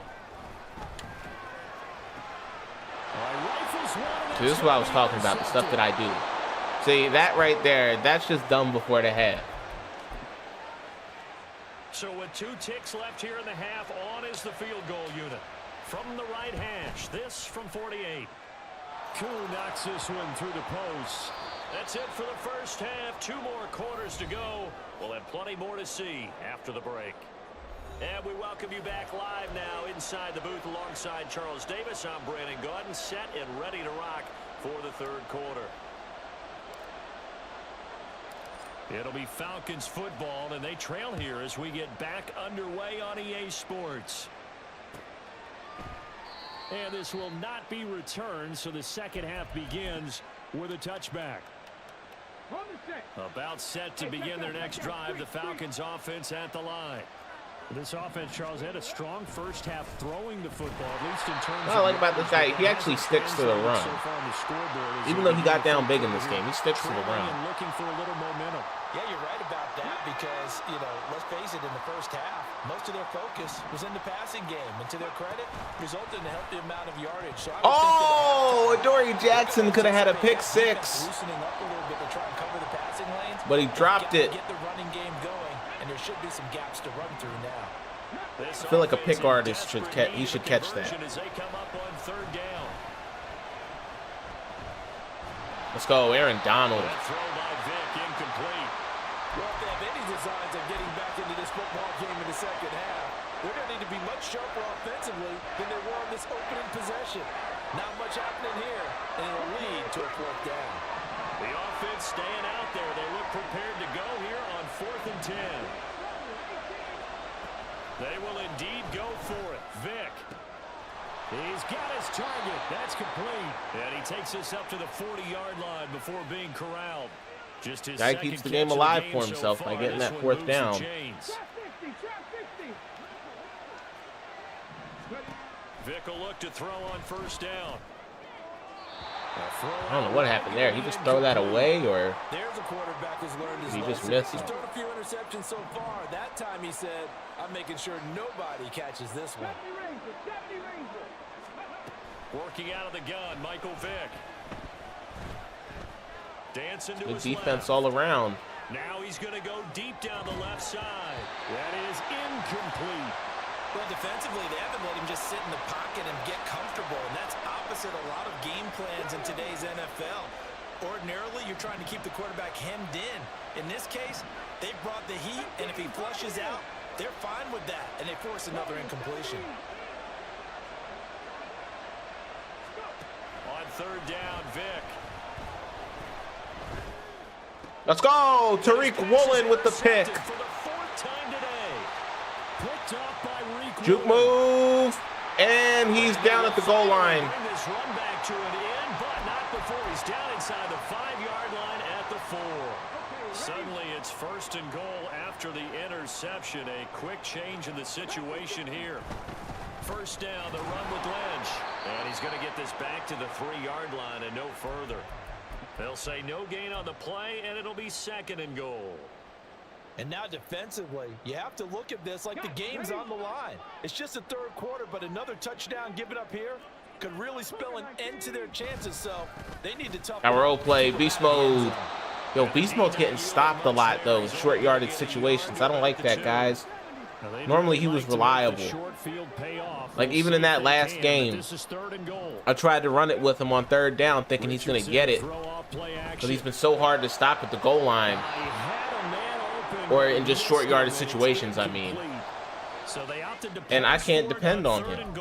Speaker 1: So this is what I was talking about, the stuff that I do. See, that right there, that's just done before the half.
Speaker 2: So with 2 ticks left here in the half, on is the field goal unit. From the right hash, this from 48. Koo knocks this one through the post. That's it for the first half. 2 more quarters to go. We'll have plenty more to see after the break. And we welcome you back live now inside the booth alongside Charles Davis. I'm Brandon Gaudin, set and ready to rock for the 3rd quarter. It'll be Falcons football, and they trail here as we get back underway on EA Sports. And this will not be returned, so the second half begins with a touchback. About set to begin their next drive, the Falcons offense at the line. This offense, Charles, had a strong first half throwing the football, at least in terms
Speaker 1: what I like about this guy, he actually sticks to the run. Even though he got down big in this game, he sticks to the run.
Speaker 2: Looking for a little momentum.
Speaker 4: Yeah, you're right about that because, you know, let's face it, in the first half, most of their focus was in the passing game. And to their credit, resulted in a healthy amount of yardage. So
Speaker 1: Adoree Jackson could have had a pick 6.
Speaker 4: Loosening up a little bit to try and cover the passing lanes.
Speaker 1: But he dropped it.
Speaker 4: Get the running game going, and there should be some gaps to run through now.
Speaker 1: I feel like a pick artist should catch that. Let's go, Aaron Donald.
Speaker 4: Well, if they have any designs of getting back into this football game in the second half, they're going to need to be much sharper offensively than they were on this opening possession. Not much happening here, and it'll lead to a 4th down.
Speaker 2: The offense staying out there. They look prepared to go here on 4th and 10. They will indeed go for it. Vic. He's got his target. That's complete. And he takes us up to the 40-yard line before being corralled. Just his
Speaker 1: guy keeps the game alive for himself by getting that 4th down.
Speaker 2: Vic will look to throw on 1st down.
Speaker 1: I don't know what happened there. He just throw that away, or
Speaker 4: there's a quarterback who's learned his
Speaker 1: he just
Speaker 4: lesson.
Speaker 1: missed
Speaker 4: He's
Speaker 1: him.
Speaker 4: thrown a few interceptions so far. That time he said, I'm making sure nobody catches this one.
Speaker 2: Working out of the gun, Michael Vick. Dancing to
Speaker 1: Good
Speaker 2: his
Speaker 1: defense
Speaker 2: left.
Speaker 1: all around.
Speaker 2: Now he's going to go deep down the left side. That is incomplete.
Speaker 3: Well, defensively, they haven't let him just sit in the pocket and get comfortable, and that's opposite a lot of game plans in today's NFL. Ordinarily, you're trying to keep the quarterback hemmed in. In this case, they've brought the heat, and if he flushes out, they're fine with that, and they force another incompletion.
Speaker 2: On third down, Vic.
Speaker 1: Let's go. Tariq Woolen with the pick.
Speaker 2: For the fourth time today. Picked off by Reek
Speaker 1: Juke
Speaker 2: Woolen.
Speaker 1: move. And he's down at the goal line.
Speaker 2: Bring this run back to an end, but not before he's down inside the 5-yard line at the 4. Suddenly it's first and goal after the interception. A quick change in the situation here. First down, the run with Lynch. And he's going to get this back to the 3-yard line and no further. They'll say no gain on the play, and it'll be second and goal.
Speaker 3: And now defensively, you have to look at this like the game's on the line. It's just the third quarter, but another touchdown given up here could really spell an end to their chances, so they need to toughen
Speaker 1: Our role play, beast mode. Yo, beast mode's getting stopped a lot, though, in short yardage situations. I don't like that, guys. Normally, he was reliable. Like, even in that last game, I tried to run it with him on third down, thinking he's going to get it. But he's been so hard to stop at the goal line. Or in just short yardage situations, I mean. And I can't depend on him.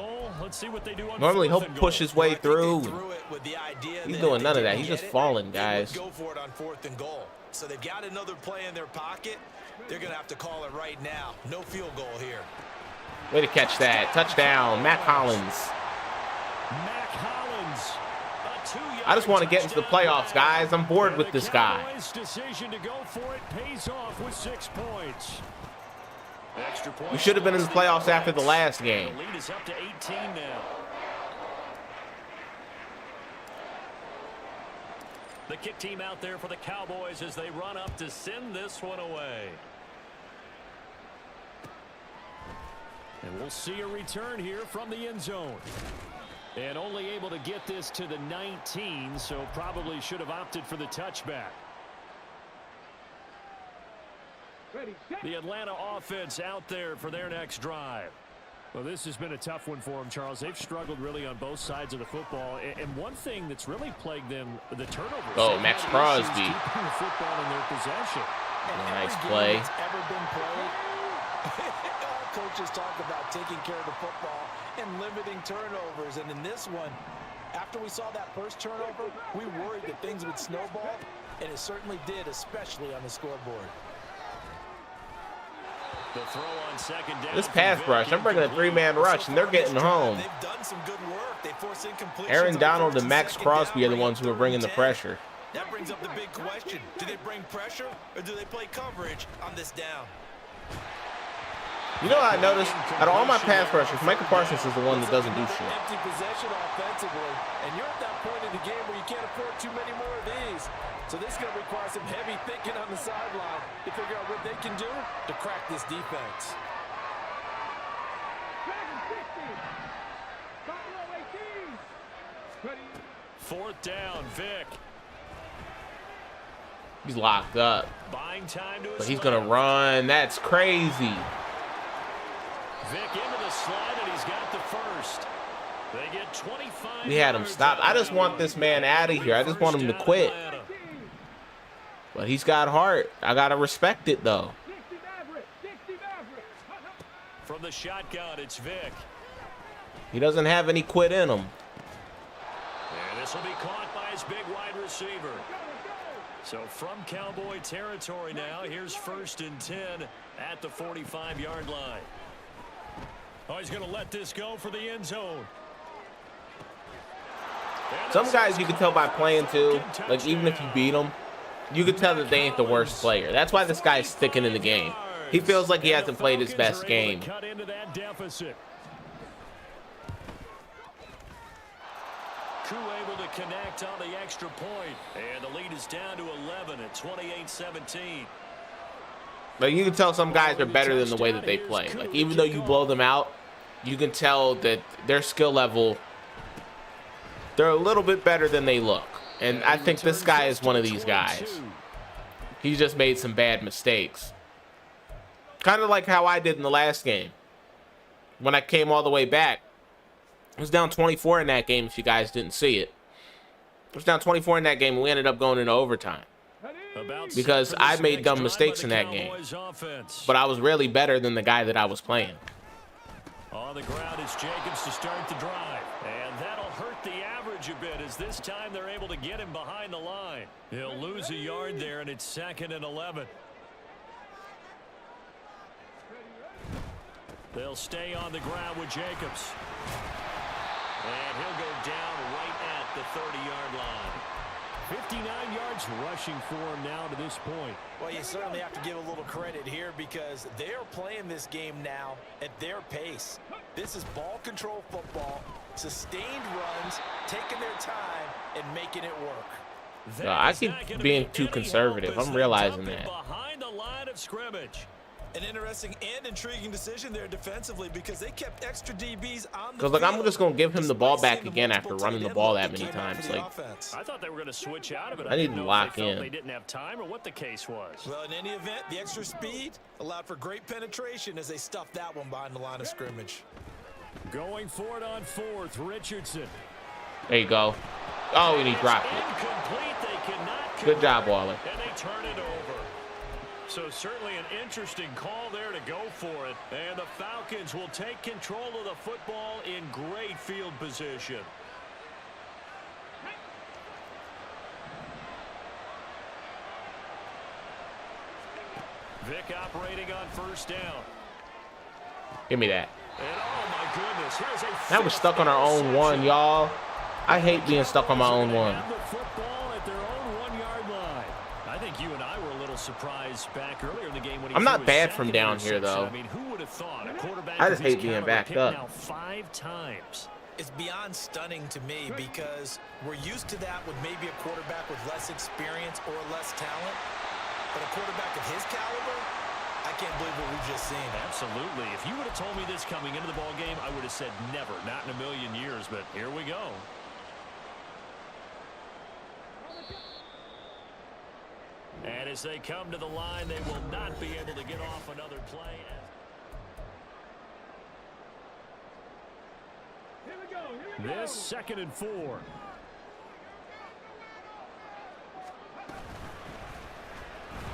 Speaker 1: Normally, he'll push his way through. He's doing none of that. He's just falling, guys.
Speaker 3: Go for it on fourth and goal. So they've got another play in their pocket. They're going to have to call it right now. No field goal here.
Speaker 1: Way to catch that. Touchdown, Mac Hollins. I just want to get into the playoffs, guys. I'm bored with this guy.
Speaker 2: Decision to go for it pays off with 6 points.
Speaker 1: We should have been in the playoffs after the last game.
Speaker 2: The lead is up to 18 now. The kick team out there for the Cowboys as they run up to send this one away. And we'll see a return here from the end zone. And only able to get this to the 19, so probably should have opted for the touchback. The Atlanta offense out there for their next drive. Well, this has been a tough one for them, Charles. They've struggled really on both sides of the football. And one thing that's really plagued them, the turnovers.
Speaker 1: Oh, Max Crosby.
Speaker 2: Keeping the football in their possession.
Speaker 1: Nice play.
Speaker 3: Ever been played? All coaches talk about taking care of the football and limiting turnovers. And in this one, after we saw that first turnover, we worried that things would snowball, and it certainly did, especially on the scoreboard.
Speaker 2: The throw on second down.
Speaker 1: This pass rush, I'm bringing a 3-man rush, and they're getting home.
Speaker 3: They've done some good work. They force incompletions.
Speaker 1: Aaron Donald and Max Crosby are the ones who are bringing the pressure.
Speaker 3: That brings up the big question. Do they bring pressure, or do they play coverage on this down?
Speaker 1: You know what I noticed? Out of all my pass rushers, Michael Parsons is the one that doesn't do shit.
Speaker 4: Empty possession offensively, and you're at that point in the game where you can't afford too many more of these. So this is going to require some heavy thinking on the sideline to figure out what they can do to crack this defense.
Speaker 2: Fourth down, Vic.
Speaker 1: He's locked up.
Speaker 2: Buying time to
Speaker 1: But he's going to run. That's crazy.
Speaker 2: Vic into the slide, and he's got the first. They get 25.
Speaker 1: We had him stopped. I just want this man out of here. I just want him to quit. But he's got heart. I got to respect it, though.
Speaker 2: From the shotgun, it's Vic.
Speaker 1: He doesn't have any quit in him.
Speaker 2: And this will be caught by his big wide receiver. So from Cowboy territory now, here's 1st and 10 at the 45-yard line. Oh, he's going to let this go for the end zone.
Speaker 1: Some guys you can tell by playing too, like even if you beat them, you can tell that they ain't the worst player. That's why this guy's sticking in the game. He feels like he hasn't played his best game.
Speaker 2: Cut into that deficit. Crew able to connect on the extra point, and the lead is down to 11 at 28-17.
Speaker 1: Like you can tell some guys are better than the way that they play. Like even though you blow them out, you can tell that their skill level, they're a little bit better than they look. And I think this guy is one of these guys. He just made some bad mistakes. Kind of like how I did in the last game. when I came all the way back. It was down 24 in that game, if you guys didn't see it. It was down 24 in that game, and we ended up going into overtime. Because I made dumb mistakes in that game. But I was really better than the guy that I was playing.
Speaker 2: On the ground is Jacobs to start the drive. And that'll hurt the average a bit, as this time they're able to get him behind the line. He'll lose a yard there, and it's 2nd and 11. They'll stay on the ground with Jacobs. And he'll go down right at the 30-yard line. 59 yards rushing for him now to this point.
Speaker 3: Well, you certainly have to give a little credit here because they're playing this game now at their pace. This is ball control football, sustained runs, taking their time and making it work.
Speaker 1: I keep being too conservative. I'm realizing that.
Speaker 2: Behind the line of scrimmage.
Speaker 3: An interesting and intriguing decision there defensively because they kept extra DBs on the
Speaker 1: Because, look, I'm just going to give him the ball back again after running the ball that many times. Like,
Speaker 2: I thought they were going to switch out of it.
Speaker 1: I need to lock in.
Speaker 2: They didn't have time or what the case was.
Speaker 3: Well, in any event, the extra speed allowed for great penetration as they stuffed that one behind the line of scrimmage.
Speaker 2: Going for it on 4th, Richardson.
Speaker 1: There you go. Oh, and he dropped it. Good job, Waller.
Speaker 2: And they turn it over. So certainly an interesting call there to go for it. And the Falcons will take control of the football in great field position. Vic operating on 1st down.
Speaker 1: Give me that.
Speaker 2: And oh my goodness, here's a
Speaker 1: now we're stuck on our own 1, y'all. I hate being stuck on my own 1.
Speaker 2: The football at their own 1-yard line. I think you and I were a little surprised back earlier in the game when he
Speaker 1: I'm not bad from down here, though.
Speaker 2: I mean, who would have thought a quarterback
Speaker 1: I just hate being backed up.
Speaker 2: Now 5 times.
Speaker 3: It's beyond stunning to me because we're used to that with maybe a quarterback with less experience or less talent. But a quarterback of his caliber, I can't believe what we've just seen.
Speaker 2: Absolutely. If you would have told me this coming into the ball game, I would have said never, not in a million years. But here we go. And as they come to the line, they will not be able to get off another play. This 2nd and 4.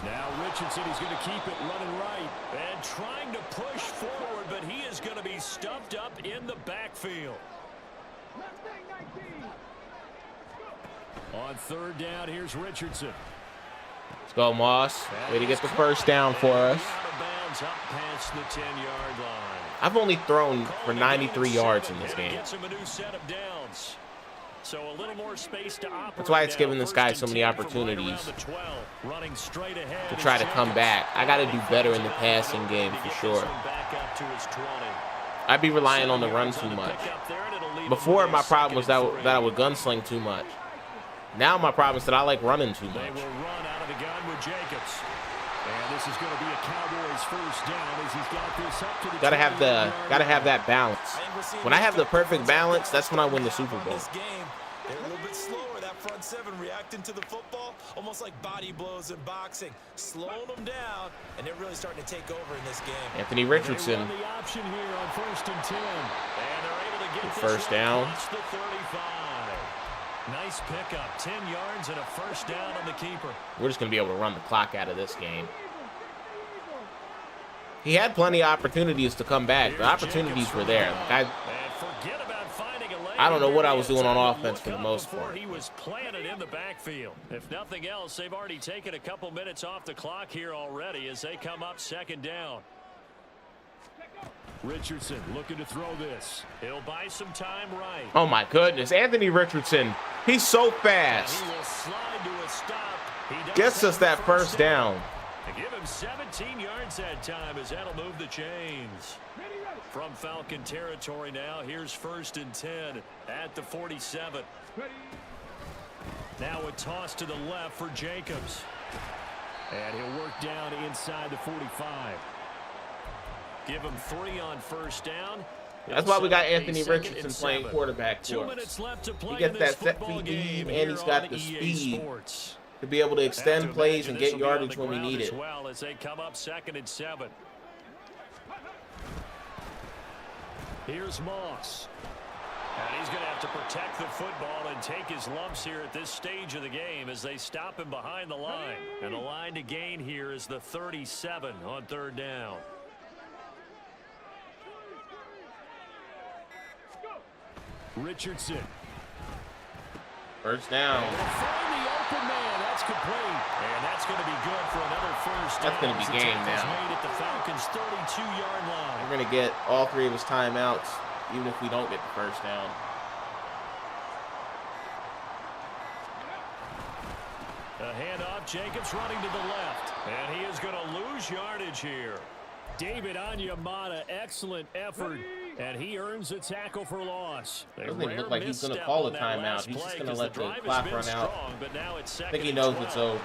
Speaker 2: Now Richardson is going to keep it running right and trying to push forward, but he is going to be stuffed up in the backfield. On 3rd down, here's Richardson.
Speaker 1: Let's go, Moss. Way to get the 1st down for us.
Speaker 2: Up past the 10-yard line.
Speaker 1: I've only thrown for 93 yards in this game.
Speaker 2: Gets him a new set of downs. So a little more space to operate.
Speaker 1: That's why it's giving this guy so many opportunities to try to come back. I got to do better in the passing game for sure. I'd be relying on the run too much. Before, my problem was that I would gunsling too much. Now my problem is that I like running too much.
Speaker 2: They will run out of the gun with Jacobs. And this is going to be a Cowboys 1st down as he's got this up to the
Speaker 1: gotta have that balance. When I have the perfect balance, that's when I win the Super Bowl.
Speaker 3: They're a little bit slower, that front 7 reacting to the football, almost like body blows in boxing, slowing them down, and they're really starting to take over in this game.
Speaker 1: Anthony Richardson.
Speaker 2: The option here on 1st and 10. And they're able to get
Speaker 1: 1st down.
Speaker 2: The 35. Nice pickup, 10 yards and a 1st down on the keeper.
Speaker 1: We're just going to be able to run the clock out of this game. He had plenty of opportunities to come back. The opportunities were there. I don't know what I was doing on offense for the most part.
Speaker 2: He was planted in the backfield. If nothing else, they've already taken a couple minutes off the clock here already as they come up 2nd down. Richardson looking to throw this. He'll buy some time right.
Speaker 1: Oh my goodness, Anthony Richardson. He's so fast.
Speaker 2: He will slide to a stop.
Speaker 1: Gets us that 1st down.
Speaker 2: To give him 17 yards that time as that'll move the chains. From Falcon territory now, here's 1st and 10 at the 47. Now a toss to the left for Jacobs. And he'll work down inside the 45. Give him 3 on 1st down.
Speaker 1: That's why we got Anthony Richardson playing quarterback for us.
Speaker 2: 2 minutes left to play.
Speaker 1: He gets that set speed and he's got the speed to be able to extend plays and get yardage when we need it.
Speaker 2: Well, as they come up 2nd and 7. Here's Moss. And he's going to have to protect the football and take his lumps here at this stage of the game as they stop him behind the line. And the line to gain here is the 37 on 3rd down. Richardson.
Speaker 1: First down.
Speaker 2: Find the open man. That's complete. And that's going to be good for another first down.
Speaker 1: That's going to be game now.
Speaker 2: Made at the Falcons' 32-yard line.
Speaker 1: We're going to get all 3 of his timeouts, even if we don't get the first down.
Speaker 2: A handoff. Jacobs running to the left. And he is going to lose yardage here. David Onyemata, excellent effort. And he earns a tackle for loss.
Speaker 1: Doesn't even look like he's going to call a timeout. He's just going to let the clock run out. I think he knows it's over.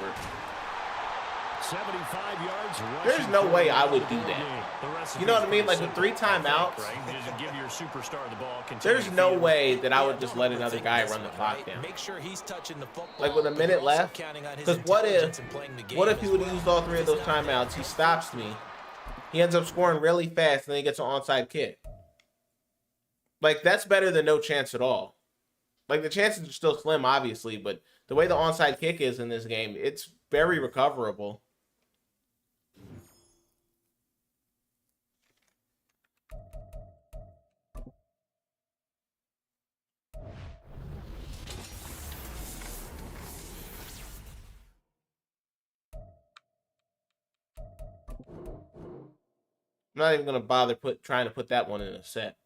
Speaker 2: 75 yards.
Speaker 1: There's no way I would do that. You know what I mean? Like with 3 timeouts,
Speaker 2: give your superstar the ball.
Speaker 1: There's no way that I would just let another guy run the clock down.
Speaker 3: Make sure he's touching the football.
Speaker 1: Like with a minute left. Because what if he would have used all 3 of those timeouts? He stops me. He ends up scoring really fast, and then he gets an onside kick. Like, that's better than no chance at all. Like, the chances are still slim, obviously, but the way the onside kick is in this game, it's very recoverable. I'm not even going to bother trying to put that one in a set.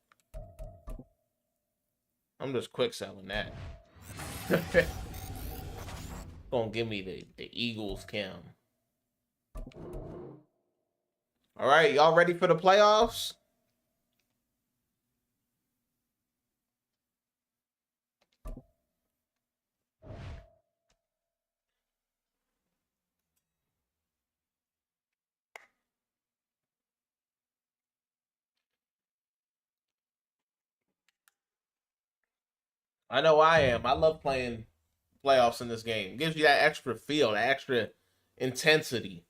Speaker 1: I'm just quick selling that. Gonna give me the Eagles count. All right, y'all ready for the playoffs? I know I am. I love playing playoffs in this game. It gives you that extra feel, that extra intensity.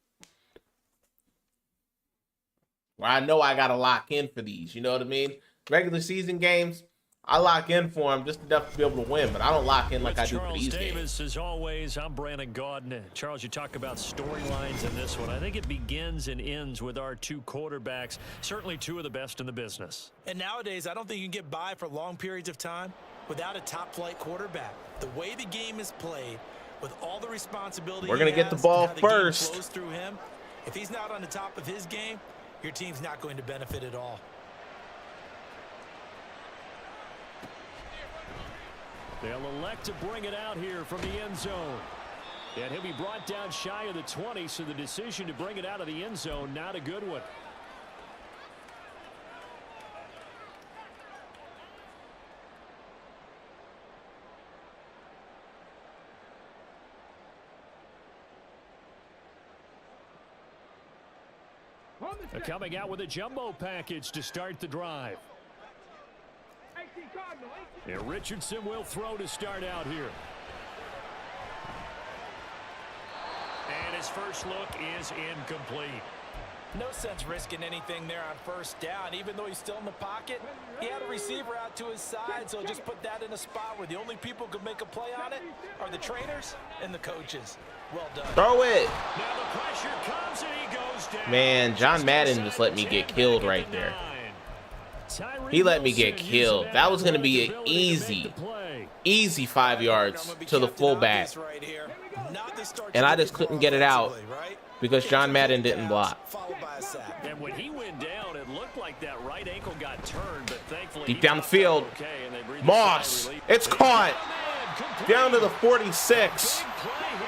Speaker 1: Where I know I got to lock in for these. You know what I mean? Regular season games, I lock in for them just enough to be able to win, but I don't lock in like I do for these games.
Speaker 2: As always, I'm Brandon Gaudin. Charles, you talk about storylines in this one. I think it begins and ends with our 2 quarterbacks, certainly 2 of the best in the business.
Speaker 3: And nowadays, I don't think you can get by for long periods of time without a top-flight quarterback. The way the game is played, with all the responsibility
Speaker 1: we're going to get the ball first.
Speaker 3: Flows through him, if he's not on the top of his game, your team's not going to benefit at all.
Speaker 2: They'll elect to bring it out here from the end zone. And he'll be brought down shy of the 20, so the decision to bring it out of the end zone, not a good one. Coming out with a jumbo package to start the drive. And Richardson will throw to start out here. And his first look is incomplete.
Speaker 3: No sense risking anything there on first down. Even though he's still in the pocket, he had a receiver out to his side, so just put that in a spot where the only people who can make a play on it are the trainers and the coaches. Well done.
Speaker 1: Throw it.
Speaker 2: Now the pressure comes and he goes down.
Speaker 1: Man, John Madden just let me get killed right there. He let me get killed. That was going to be an easy 5 yards to the fullback. And I just couldn't get it out because John Madden didn't block.
Speaker 2: And when he went down, it looked like that right ankle got turned, but thankfully
Speaker 1: deep down the field. Moss, it's caught. Down to the 46.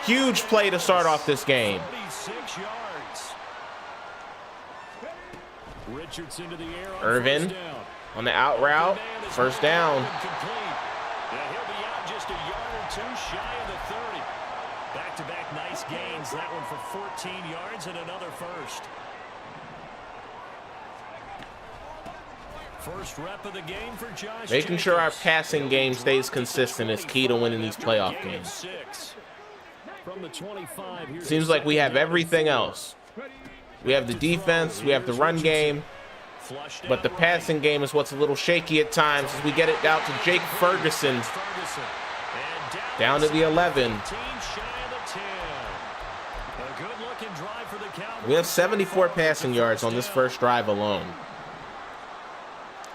Speaker 1: Huge play to start off this game.
Speaker 2: 46 yards. Richardson to the air on
Speaker 1: Irvin on the out route. First down.
Speaker 2: Yeah, he'll be out just a yard or 2 shy of the 30. Back-to-back nice gains. That one for 14 yards and another first. First rep of the game for Josh.
Speaker 1: Making sure our passing game stays consistent is key to winning these playoff games.
Speaker 2: From the 25,
Speaker 1: seems like we have everything else. We have the defense, we have the run game, But the passing game is what's a little shaky at times as we get it out to Jake Ferguson. Down to the 11. We have 74 passing yards on this first drive alone.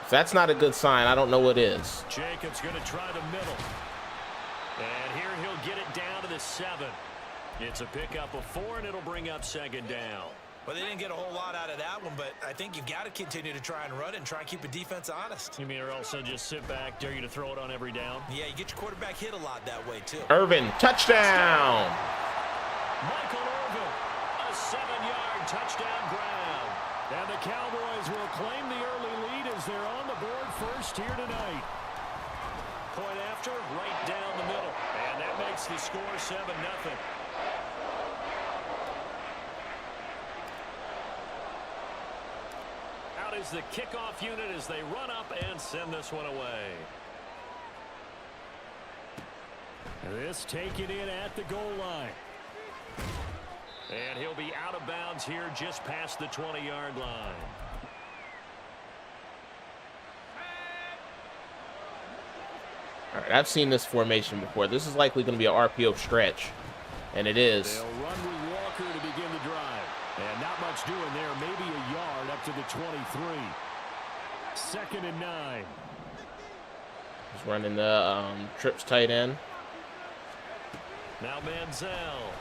Speaker 1: If that's not a good sign, I don't know what is.
Speaker 2: Jacobs going to try the middle. And here he'll get it down to the 7. It's a pickup of 4, and it'll bring up second down.
Speaker 3: Well, they didn't get a whole lot out of that one, but I think you've got to continue to try and run and try and keep the defense honest.
Speaker 2: You mean or also just sit back, dare you to throw it on every down?
Speaker 3: Yeah, you get your quarterback hit a lot that way, too.
Speaker 1: Irvin, touchdown!
Speaker 2: Michael Irvin, a 7-yard touchdown grab. And the Cowboys will claim the early lead as they're on the board first here tonight. Point after, right down the middle. And that makes the score 7-0. Out is the kickoff unit as they run up and send this one away. This taken in at the goal line. And he'll be out of bounds here just past the 20-yard line.
Speaker 1: All right, I've seen this formation before. This is likely going to be an RPO stretch, and it is.
Speaker 2: They'll run with Walker to begin the drive. And not much doing there, maybe a yard up to the 23. 2nd and 9.
Speaker 1: He's running the trips tight end.
Speaker 2: Now Manziel.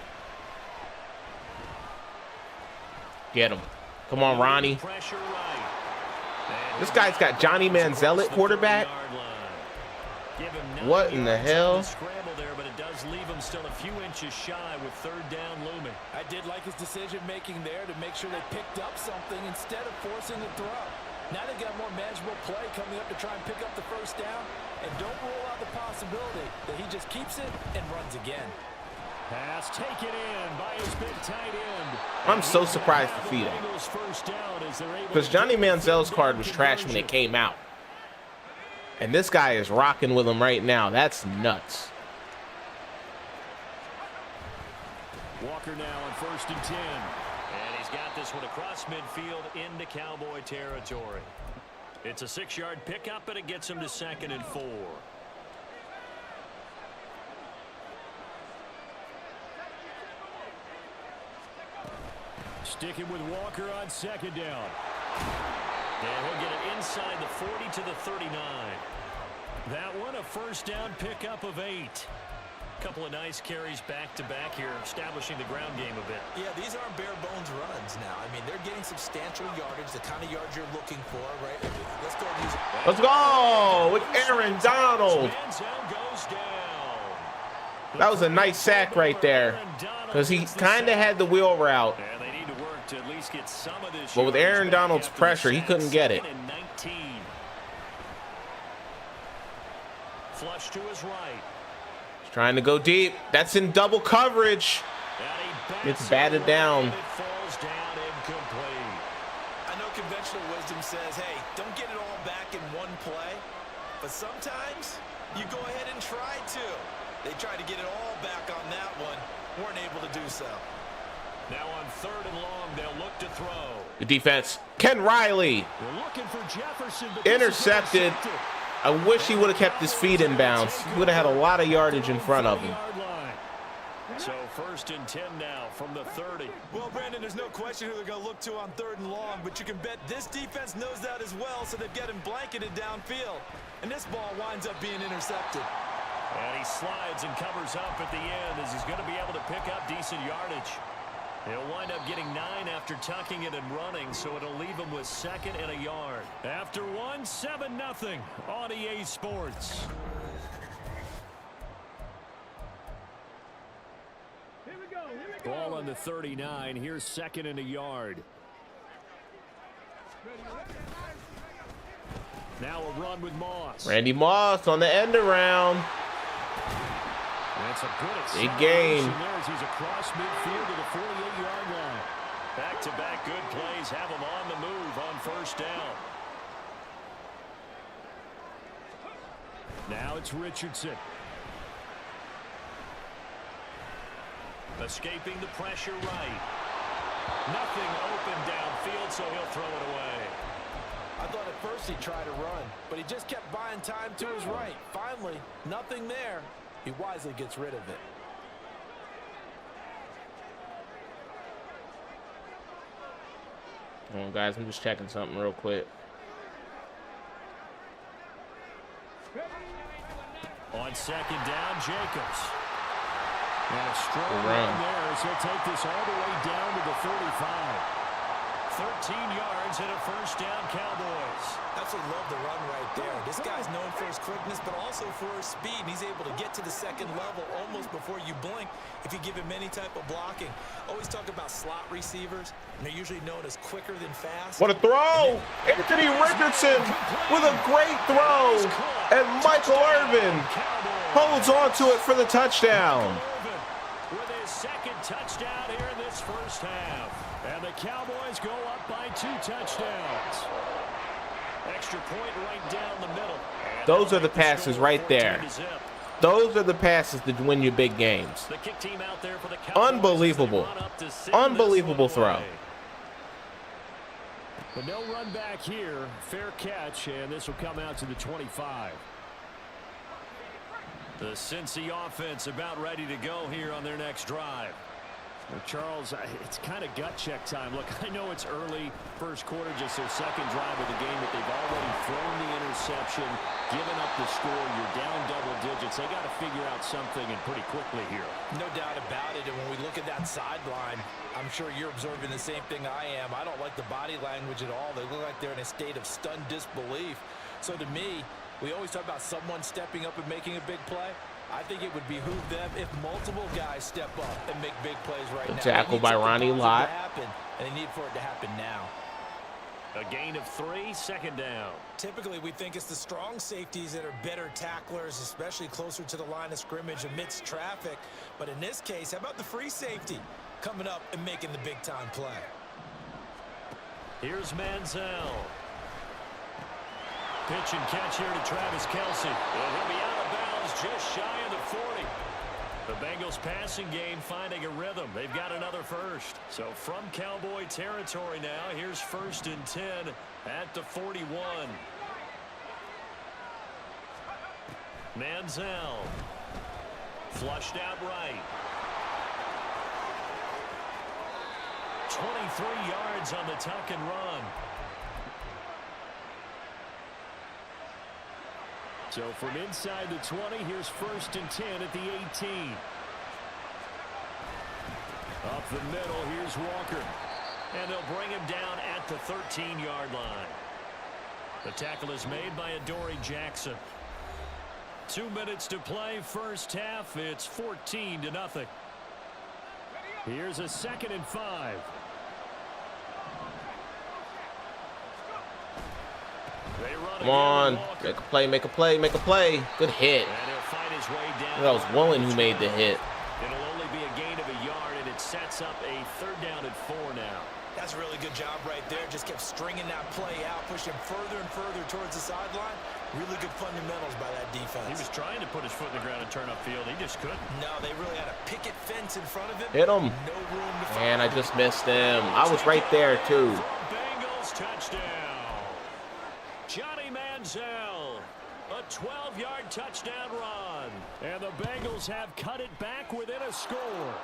Speaker 1: Get him. Come on, Ronnie. This guy's got Johnny Manziel at quarterback. What in the hell?
Speaker 2: Scramble there, but it does leave him still a few inches shy with 3rd down looming.
Speaker 4: I did like his decision-making there to make sure they picked up something instead of forcing the throw. Now they've got more manageable play coming up to try and pick up the 1st down. And don't rule out the possibility that he just keeps it and runs again.
Speaker 2: Pass taken in by his big tight end.
Speaker 1: I'm so surprised to feed him. Because Johnny Manziel's card was trash when it came out. And this guy is rocking with him right now. That's nuts.
Speaker 2: Walker now on 1st and 10. And he's got this one across midfield into Cowboy territory. It's a 6-yard pickup, but it gets him to 2nd and 4. Sticking with Walker on 2nd down. And he'll get it inside the 40 to the 39. That one a 1st down pickup of 8. Couple of nice carries back-to-back here, establishing the ground game a bit.
Speaker 3: Yeah, these aren't bare-bones runs now. I mean, they're getting substantial yardage, the kind of yards you're looking for, right? Let's go use it.
Speaker 1: Let's go with Aaron Donald.
Speaker 2: Goes down.
Speaker 1: That was a nice sack right there because he kind of had the wheel route.
Speaker 2: And they need to work to at least get some of this.
Speaker 1: But with Aaron Donald's pressure, he couldn't get it.
Speaker 2: Flush to his right.
Speaker 1: Trying to go deep. That's in double coverage. Gets batted down.
Speaker 3: I know conventional wisdom says, hey, don't get it all back in one play. But sometimes you go ahead and try to. They tried to get it all back on that one. Weren't able to do so.
Speaker 2: Now on 3rd and long, they'll look to throw.
Speaker 1: The defense. Ken Riley.
Speaker 2: They're looking for Jefferson.
Speaker 1: Intercepted. I wish he would have kept his feet in bounds. He would have had a lot of yardage in front of him.
Speaker 2: So 1st and 10 now from the 30.
Speaker 3: Well, Brandon, there's no question who they're going to look to on 3rd and long, but you can bet this defense knows that as well, so they've got him blanketed downfield. And this ball winds up being intercepted.
Speaker 2: And he slides and covers up at the end as he's going to be able to pick up decent yardage. He'll wind up getting 9 after tucking it and running, so it'll leave him with 2nd and a yard. After 1, 7-0 on EA Sports.
Speaker 5: Here we go.
Speaker 2: Ball on the 39. Here's 2nd and a yard. Now a run with Moss.
Speaker 1: Randy Moss on the end around.
Speaker 2: That's a good
Speaker 1: big game.
Speaker 2: He's across midfield to the 48-yard line. Back-to-back good plays have him on the move on 1st down. Now it's Richardson. Escaping the pressure right. Nothing open downfield, so he'll throw it away.
Speaker 4: I thought at first he'd try to run, but he just kept buying time to his right. Finally, nothing there. He wisely gets rid of it.
Speaker 1: Hold on, guys, I'm just checking something real quick.
Speaker 2: On second down, Jacobs. And a strong run there as he'll take this all the way down to the 35. 13 yards and a first down, Cowboys.
Speaker 3: Absolutely love the run right there. This guy's known for his quickness, but also for his speed. And he's able to get to the second level almost before you blink if you give him any type of blocking. Always talk about slot receivers, and they're usually known as quicker than fast.
Speaker 1: What a throw! Anthony Richardson with a great throw, and Michael Irvin holds on to it for the touchdown.
Speaker 2: With his second touchdown here in this first half. And the Cowboys go up by 2 touchdowns. Extra point right down the middle.
Speaker 1: Those are the passes right there. Those are the passes that win you big games.
Speaker 2: The kick team out there for the Cowboys.
Speaker 1: Unbelievable. Unbelievable throw.
Speaker 2: But no run back here. Fair catch, and this will come out to the 25. The Cincy offense about ready to go here on their next drive. Well, Charles, it's kind of gut check time. Look, I know it's early, first quarter, just their second drive of the game, but they've already thrown the interception, given up the score. You're down double digits. They got to figure out something, and pretty quickly here.
Speaker 4: No doubt about it. And when we look at that sideline, I'm sure you're observing the same thing I am. I don't like the body language at all. They look like they're in a state of stunned disbelief. So to me, we always talk about someone stepping up and making a big play. I think it would behoove them if multiple guys step up and make big plays right now.
Speaker 1: Tackle by Ronnie Lott.
Speaker 4: And they need for it to happen now.
Speaker 2: A gain of 3, second down.
Speaker 3: Typically, we think it's the strong safeties that are better tacklers, especially closer to the line of scrimmage amidst traffic. But in this case, how about the free safety coming up and making the big-time play?
Speaker 2: Here's Manziel. Pitch and catch here to Travis Kelce. And he'll be out of bounds just shy of the 40. The Bengals passing game finding a rhythm. They've got another first. So from Cowboy territory now, here's 1st and 10 at the 41. Manziel. Flushed out right. 23 yards on the tuck and run. So from inside the 20, here's 1st and 10 at the 18. Up the middle, here's Walker. And they'll bring him down at the 13-yard line. The tackle is made by Adoree Jackson. 2 minutes to play, first half. It's 14-0. Here's a 2nd and 5.
Speaker 1: Come on, make a play, make a play, make a play. Good hit. That was Woolen who made the hit.
Speaker 2: It'll only be a gain of a yard, and it sets up a 3rd down and 4 now.
Speaker 3: That's a really good job right there. Just kept stringing that play out, pushing further and further towards the sideline. Really good fundamentals by that defense.
Speaker 2: He was trying to put his foot in the ground and turn upfield. He just couldn't.
Speaker 3: No, they really had a picket fence in front of him.
Speaker 1: Hit him.
Speaker 3: No room to
Speaker 1: And I just missed him. I was right there, too.
Speaker 2: Bengals touchdown. Johnny Manziel, a 12-yard touchdown run. And the Bengals have cut it back within a score.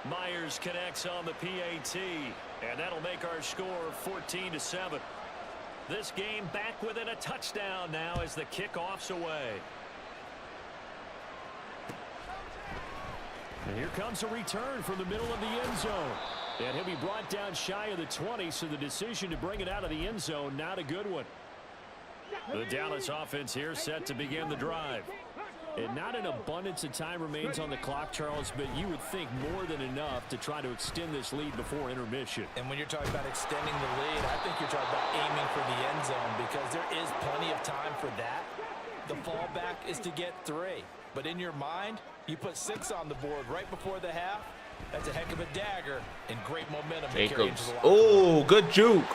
Speaker 2: Myers connects on the PAT, and that'll make our score 14-7. This game back within a touchdown now as the kickoff's away. And here comes a return from the middle of the end zone. And he'll be brought down shy of the 20, so the decision to bring it out of the end zone, not a good one. The Dallas offense here set to begin the drive. And not an abundance of time remains on the clock, Charles, but you would think more than enough to try to extend this lead before intermission.
Speaker 4: And when you're talking about extending the lead, I think you're talking about aiming for the end zone because there is plenty of time for that. The fallback is to get 3. But in your mind, you put 6 on the board right before the half. That's a heck of a dagger and great momentum.
Speaker 1: Jacobs. Oh, good juke.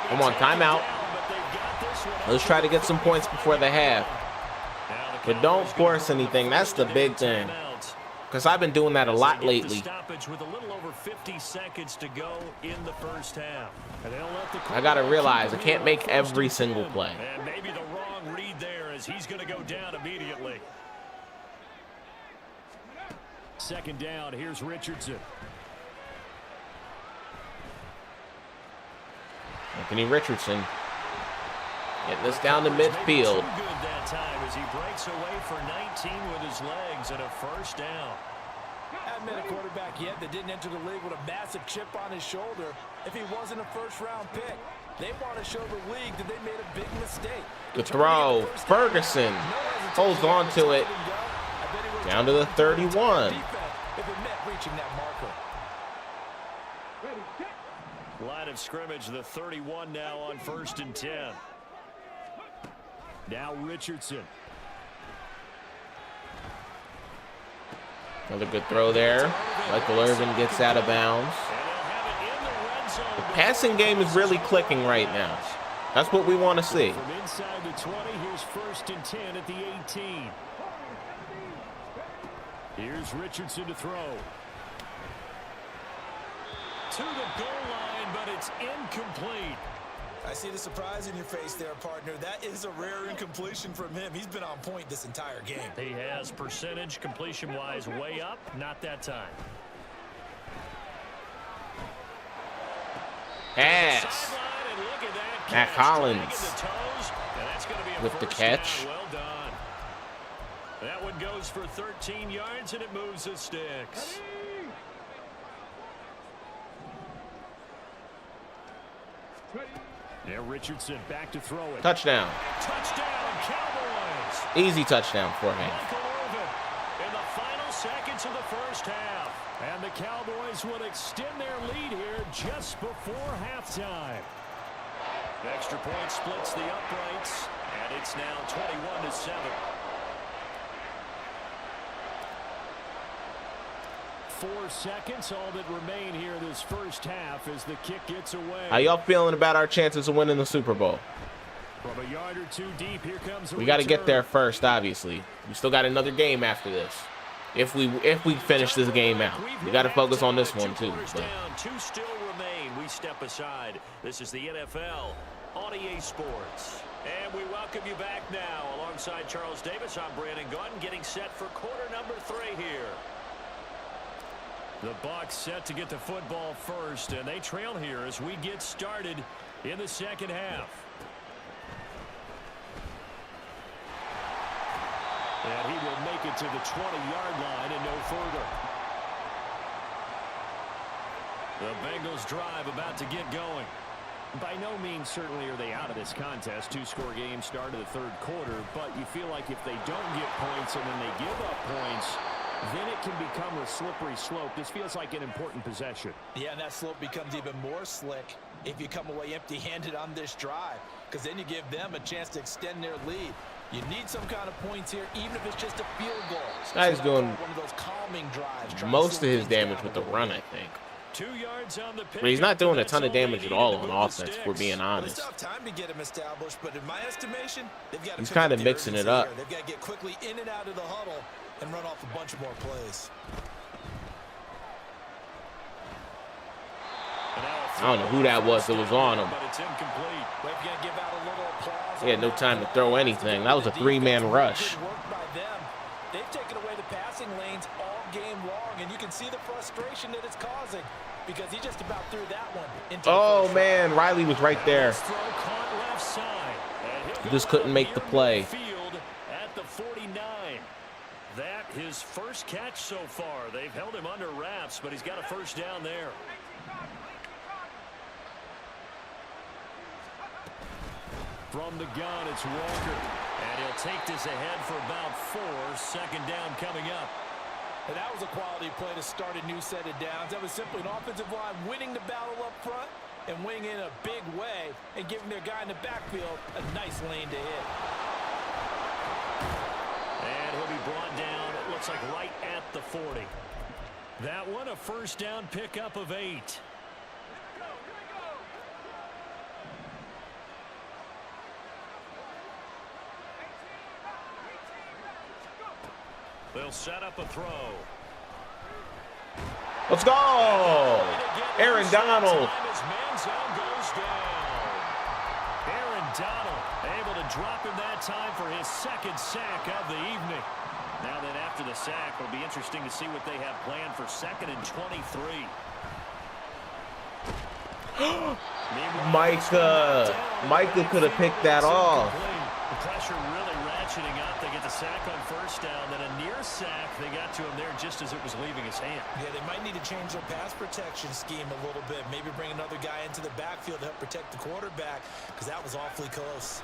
Speaker 1: Come on, timeout. Let's try to get some points before the half. But don't force anything. That's the big thing. because I've been doing that a lot lately.
Speaker 2: Stoppage with a little over 50 seconds to go in the first half. And they'll let the
Speaker 1: I gotta realize I can't make every single play.
Speaker 2: And maybe the wrong read there, as he's going to go down immediately. Second down, here's Richardson.
Speaker 1: Anthony Richardson getting this down to midfield.
Speaker 2: Good that time as he breaks away for 19 with his legs and a first down.
Speaker 4: Haven't been a quarterback yet that didn't enter the league with a massive chip on his shoulder. If he wasn't a first-round pick, they want to show the league that they made a big mistake.
Speaker 1: Good throw. Ferguson holds on to it. Down to the 31.
Speaker 4: If it meant reaching that marker.
Speaker 2: Line of scrimmage, the 31 now on 1st and 10. Now Richardson.
Speaker 1: Another good throw there. Michael Irvin gets out of bounds. The passing game is really clicking right now. That's what we want to see.
Speaker 2: From inside the 20, here's 1st and 10 at the 18. Here's Richardson to throw. To the goal line, but it's incomplete.
Speaker 3: I see the surprise in your face there, partner. That is a rare incompletion from him. He's been on point this entire game.
Speaker 2: He has percentage completion-wise way up. Not that time.
Speaker 1: Pass. Matt Collins with the catch.
Speaker 2: Well done. That one goes for 13 yards, and it moves the sticks. Yeah, Richardson back to throw it.
Speaker 1: Touchdown.
Speaker 2: Touchdown, Cowboys.
Speaker 1: Easy touchdown for him.
Speaker 2: Michael Irvin in the final seconds of the first half. And the Cowboys will extend their lead here just before halftime. The extra point splits the uprights, and it's now 21-7. 4 seconds, all that remain here this first half as the kick gets away.
Speaker 1: How y'all feeling about our chances of winning the Super Bowl?
Speaker 2: From a yard or two deep, here comes a
Speaker 1: We got to get
Speaker 2: return.
Speaker 1: there first, obviously. We still got another game after this. If we finish this game out, we got to focus on this one too.
Speaker 2: Down, 2 still remain. We step aside. This is the NFL on EA Sports. And we welcome you back now. Alongside Charles Davis, I'm Brandon Gunn, getting set for quarter number 3 here. The Bucs set to get the football first, and they trail here as we get started in the second half. And he will make it to the 20-yard line and no further. The Bengals drive about to get going. By no means certainly are they out of this contest. 2-score game start of the third quarter, but you feel like if they don't get points and then they give up points, then it can become a slippery slope. This feels like an important possession.
Speaker 3: Yeah, and that slope becomes even more slick if you come away empty-handed on this drive, because then you give them a chance to extend their lead. You need some kind of points here, even if it's just a field goal.
Speaker 1: This guy's doing
Speaker 3: one of those calming drives,
Speaker 1: most of his damage with the run, I think.
Speaker 2: 2 yards on the pitch.
Speaker 1: But he's not doing a ton of damage at all on offense, if we're being honest.
Speaker 3: Well, it's tough time to get him established, but in my estimation, they've got to
Speaker 1: He's
Speaker 3: pick
Speaker 1: kind
Speaker 3: up
Speaker 1: of
Speaker 3: the
Speaker 1: mixing it
Speaker 3: urgency
Speaker 1: up.
Speaker 3: here. They've got to get quickly in and out of the huddle and run off a bunch more plays.
Speaker 1: I don't know who that was that was on him.
Speaker 2: But it's incomplete.
Speaker 3: We're going to give out a little applause.
Speaker 1: He had no time to throw anything. That was a 3-man rush.
Speaker 3: Good work by them. They've taken away the passing lanes all game long, and you can see the frustration that it's causing because he just about threw that one into
Speaker 1: Oh, man. Riley was right there.
Speaker 2: Throw caught left side. And
Speaker 1: He just couldn't make the play.
Speaker 2: Field at the 49. That his first catch so far. They've held him under wraps, but he's got a first down there. From the gun, it's Walker. And he'll take this ahead for about 4. Second down coming up.
Speaker 3: And that was a quality play to start a new set of downs. That was simply an offensive line winning the battle up front and winning in a big way and giving their guy in the backfield a nice lane to hit.
Speaker 2: And he'll be brought down, it looks like right at the 40. That one, a first down pickup of 8. They'll set up a throw.
Speaker 1: Let's go. Aaron Donald.
Speaker 2: Aaron Donald able to drop him that time for his second sack of the evening. Now then, after the sack, it'll be interesting to see what they have planned for 2nd and 23.
Speaker 1: Micah could have picked that off.
Speaker 2: The pressure really ratcheting up. They get the sack on 1st down, then a near sack. They got to him there just as it was leaving his hand.
Speaker 3: Yeah, they might need to change their pass protection scheme a little bit. Maybe bring another guy into the backfield to help protect the quarterback, because that was awfully close.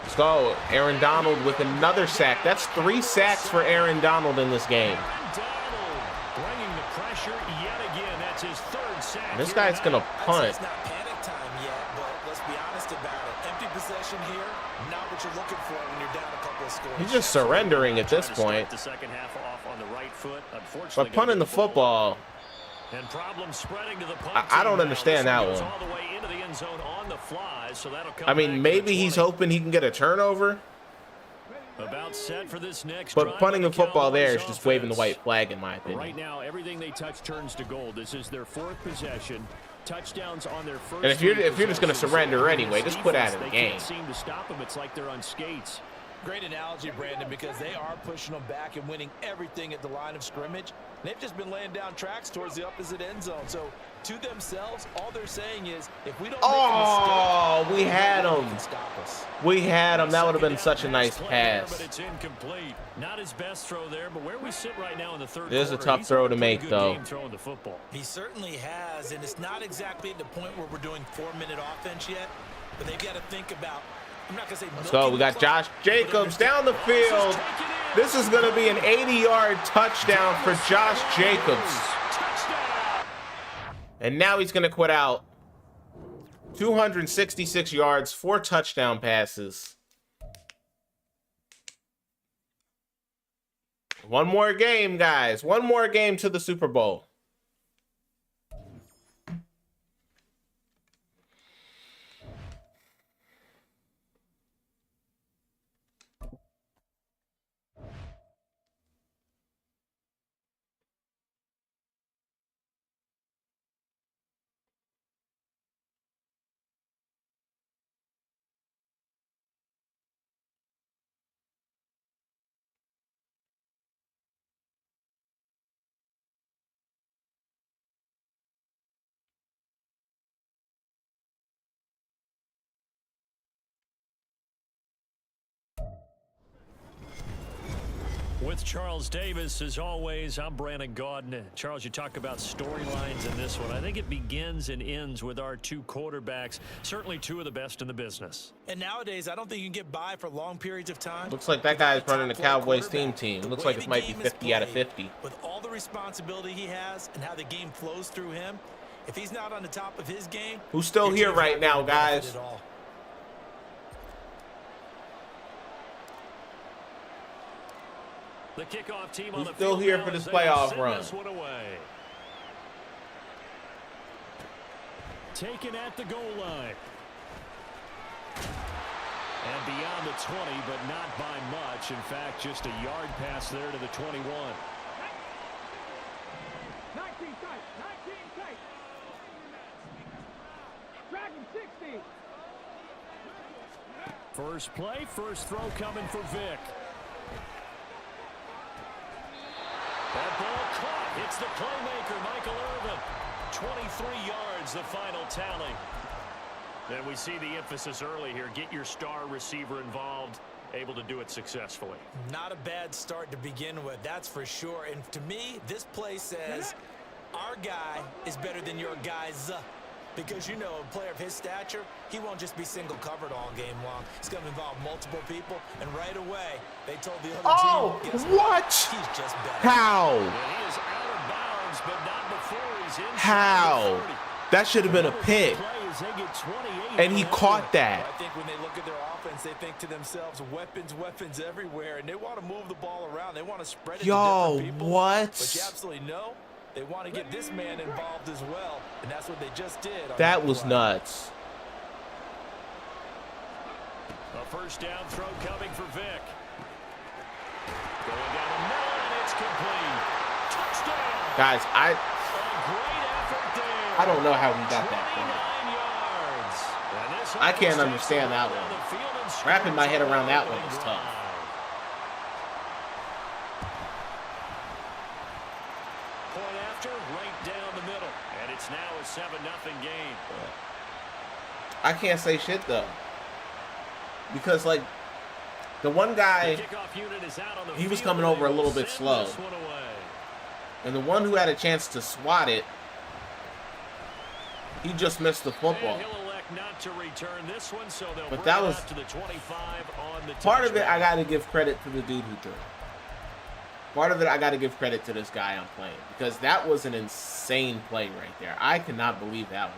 Speaker 1: Let's go. Aaron Donald with another sack. That's 3 sacks for Aaron Donald in this game.
Speaker 2: Aaron Donald bringing the pressure yet again. That's his 3rd sack.
Speaker 1: This guy's going to punt.
Speaker 3: It's not panic time yet, but let's be honest about it. Empty possession here, not what you're looking for when you're down a couple of scores.
Speaker 1: He's just surrendering at this point.
Speaker 2: The second half off on the right foot. Unfortunately,
Speaker 1: but punting the football.
Speaker 2: And problem spreading to the
Speaker 1: I don't understand that one.
Speaker 2: All the way into the end zone on the fly, so that'll come
Speaker 1: I mean, maybe he's hoping he can get a turnover.
Speaker 2: About set for this next
Speaker 1: but punting the football there is just waving the white flag, in my opinion.
Speaker 2: Right now, everything they touch turns to gold. This is their 4th possession. Touchdowns on their first.
Speaker 1: And if you're just going to surrender anyway, just quit out of the game.
Speaker 2: Can't seem to stop them. It's like they're on skates.
Speaker 3: Great analogy, Brandon, because they are pushing them back and winning everything at the line of scrimmage. They've just been laying down tracks towards the opposite end zone. So, to themselves, all they're saying is, if we don't make a mistake,
Speaker 1: we had him.
Speaker 3: Stop us.
Speaker 1: We had him. That would have been such a nice pass.
Speaker 2: But it's incomplete. Not his best throw there, but where we sit right now in the 3rd
Speaker 1: This is a
Speaker 2: quarter,
Speaker 1: tough throw to make, though.
Speaker 2: Throwing the football.
Speaker 3: He certainly has, and it's not exactly at the point where we're doing 4-minute offense yet, but they've got to think about. I'm not gonna say
Speaker 1: let's go. We got Josh Jacobs down the field. This is going to be an 80-yard touchdown for Josh Jacobs. And now he's going to quit out. 266 yards, 4 touchdown passes. One more game, guys. One more game to the Super Bowl.
Speaker 2: With Charles Davis, as always, I'm Brandon Gaudin. Charles, you talk about storylines in this one. I think it begins and ends with our 2 quarterbacks, certainly 2 of the best in the business.
Speaker 3: And nowadays, I don't think you can get by for long periods of time.
Speaker 1: Looks like that guy's running the Cowboys team. Looks like it might be 50 out of 50.
Speaker 3: With all the responsibility he has and how the game flows through him, if he's not on the top of his game,
Speaker 1: who's still here right now, guys?
Speaker 2: The kickoff team
Speaker 1: who's still here for this playoff run?
Speaker 2: Taken at the goal line. And beyond the 20, but not by much. In fact, just a yard pass there to the 21.
Speaker 5: 19 tight. 19 tight. Dragon 60.
Speaker 2: First play, first throw coming for Vic. That ball caught. It's the playmaker, Michael Irvin. 23 yards, the final tally. And we see the emphasis early here. Get your star receiver involved, able to do it successfully.
Speaker 3: Not a bad start to begin with, that's for sure. And to me, this play says our guy is better than your guy's. Because, you know, a player of his stature, he won't just be single covered all game long. It's going to involve multiple people. And right away, they told the other team,
Speaker 1: what?
Speaker 3: He's just better.
Speaker 1: How?
Speaker 2: And he is out of bounds, but not before he's in.
Speaker 1: How? That should have been a pick. And he caught that.
Speaker 4: I think when they look at their offense, they think to themselves, weapons everywhere. And they want to move the ball around. They want to spread it to different people.
Speaker 1: What?
Speaker 4: But you absolutely know. They want to get this man involved as well, and that's what they just did.
Speaker 1: That was nuts.
Speaker 2: A first down throw coming for Vic. Going down the middle, and it's
Speaker 1: Guys, I don't know how we got that far. I can't understand that one. Wrapping my head around that one is tough.
Speaker 2: Point after, right down the middle. And it's now a 7-0 game.
Speaker 1: I can't say shit, though. Because, like, the one guy, he was coming over a little bit slow. And the one who had a chance to swat it, he just missed the football. But that was part of it. I got to give credit to the dude who threw it. Part of it, I got to give credit to this guy I'm playing, because that was an insane play right there. I cannot believe that one.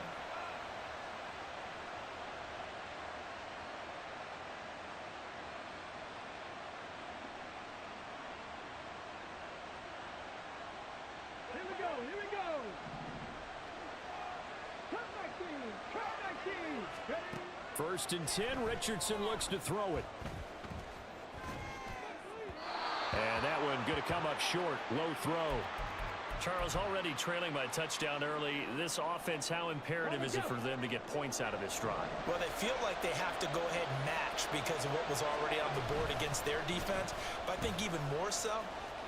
Speaker 2: First and 10, Richardson looks to throw it. And that one going to come up short, low throw. Charles, already trailing by a touchdown early. This offense, how imperative is it for them to get points out of this drive?
Speaker 3: Well, they feel like they have to go ahead and match because of what was already on the board against their defense. But I think even more so,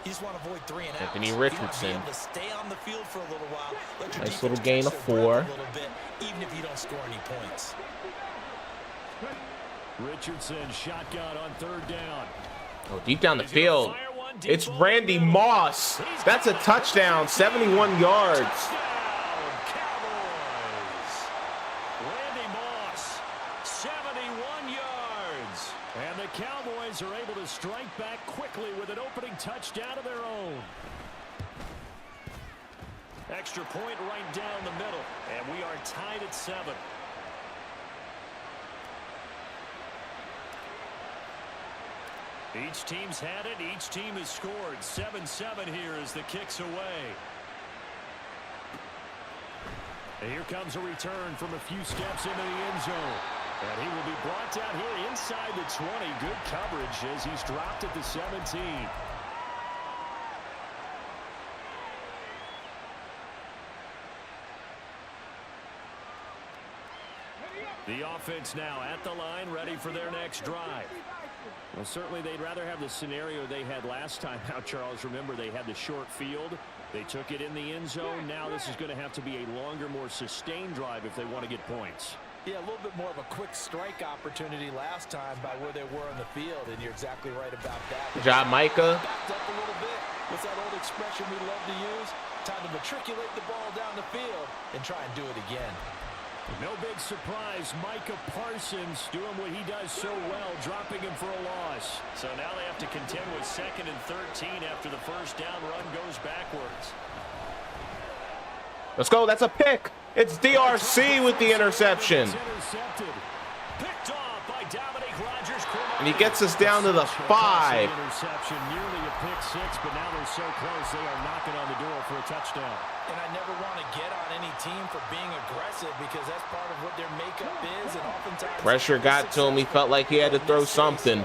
Speaker 3: you just want to avoid 3 and outs.
Speaker 1: Anthony Richardson.
Speaker 3: You want to be able to stay on the field for a little while.
Speaker 1: Nice little gain of 4.
Speaker 3: Even if you don't score any points.
Speaker 2: Richardson shotgun on 3rd down.
Speaker 1: Oh, deep down the field. It's Randy Moss. That's a touchdown, 71 yards.
Speaker 2: Cowboys. Randy Moss, 71 yards. And the Cowboys are able to strike back quickly with an opening touchdown of their own. Extra point right down the middle. And we are tied at 7. Each team's had it. Each team has scored. 7-7 here as the kick's away. And here comes a return from a few steps into the end zone. And he will be brought down here inside the 20. Good coverage as he's dropped at the 17. The offense now at the line, ready for their next drive. Well, certainly they'd rather have the scenario they had last time out, Charles. Remember, they had the short field. They took it in the end zone. Now this is going to have to be a longer, more sustained drive if they want to get points.
Speaker 3: Yeah, a little bit more of a quick strike opportunity last time by where they were on the field, and you're exactly right about that.
Speaker 1: Good job, Micah.
Speaker 3: Backed up a little bit. What's that old expression we love to use? Time to matriculate the ball down the field and try and do it again.
Speaker 2: No big surprise, Micah Parsons doing what he does so well, dropping him for a loss. So now they have to contend with 2nd and 13 after the first down run goes backwards.
Speaker 1: Let's go. That's a pick. It's DRC with the interception.
Speaker 2: Picked off by Dominique Rodgers.
Speaker 1: And he gets us down to the 5.
Speaker 2: Interception, nearly a pick 6, but now they're so close they are knocking on the door for a touchdown.
Speaker 3: And I never want to get on any team for being aggressive because that's part of what their makeup is. And oftentimes
Speaker 1: pressure got to him. He felt like he had to throw something.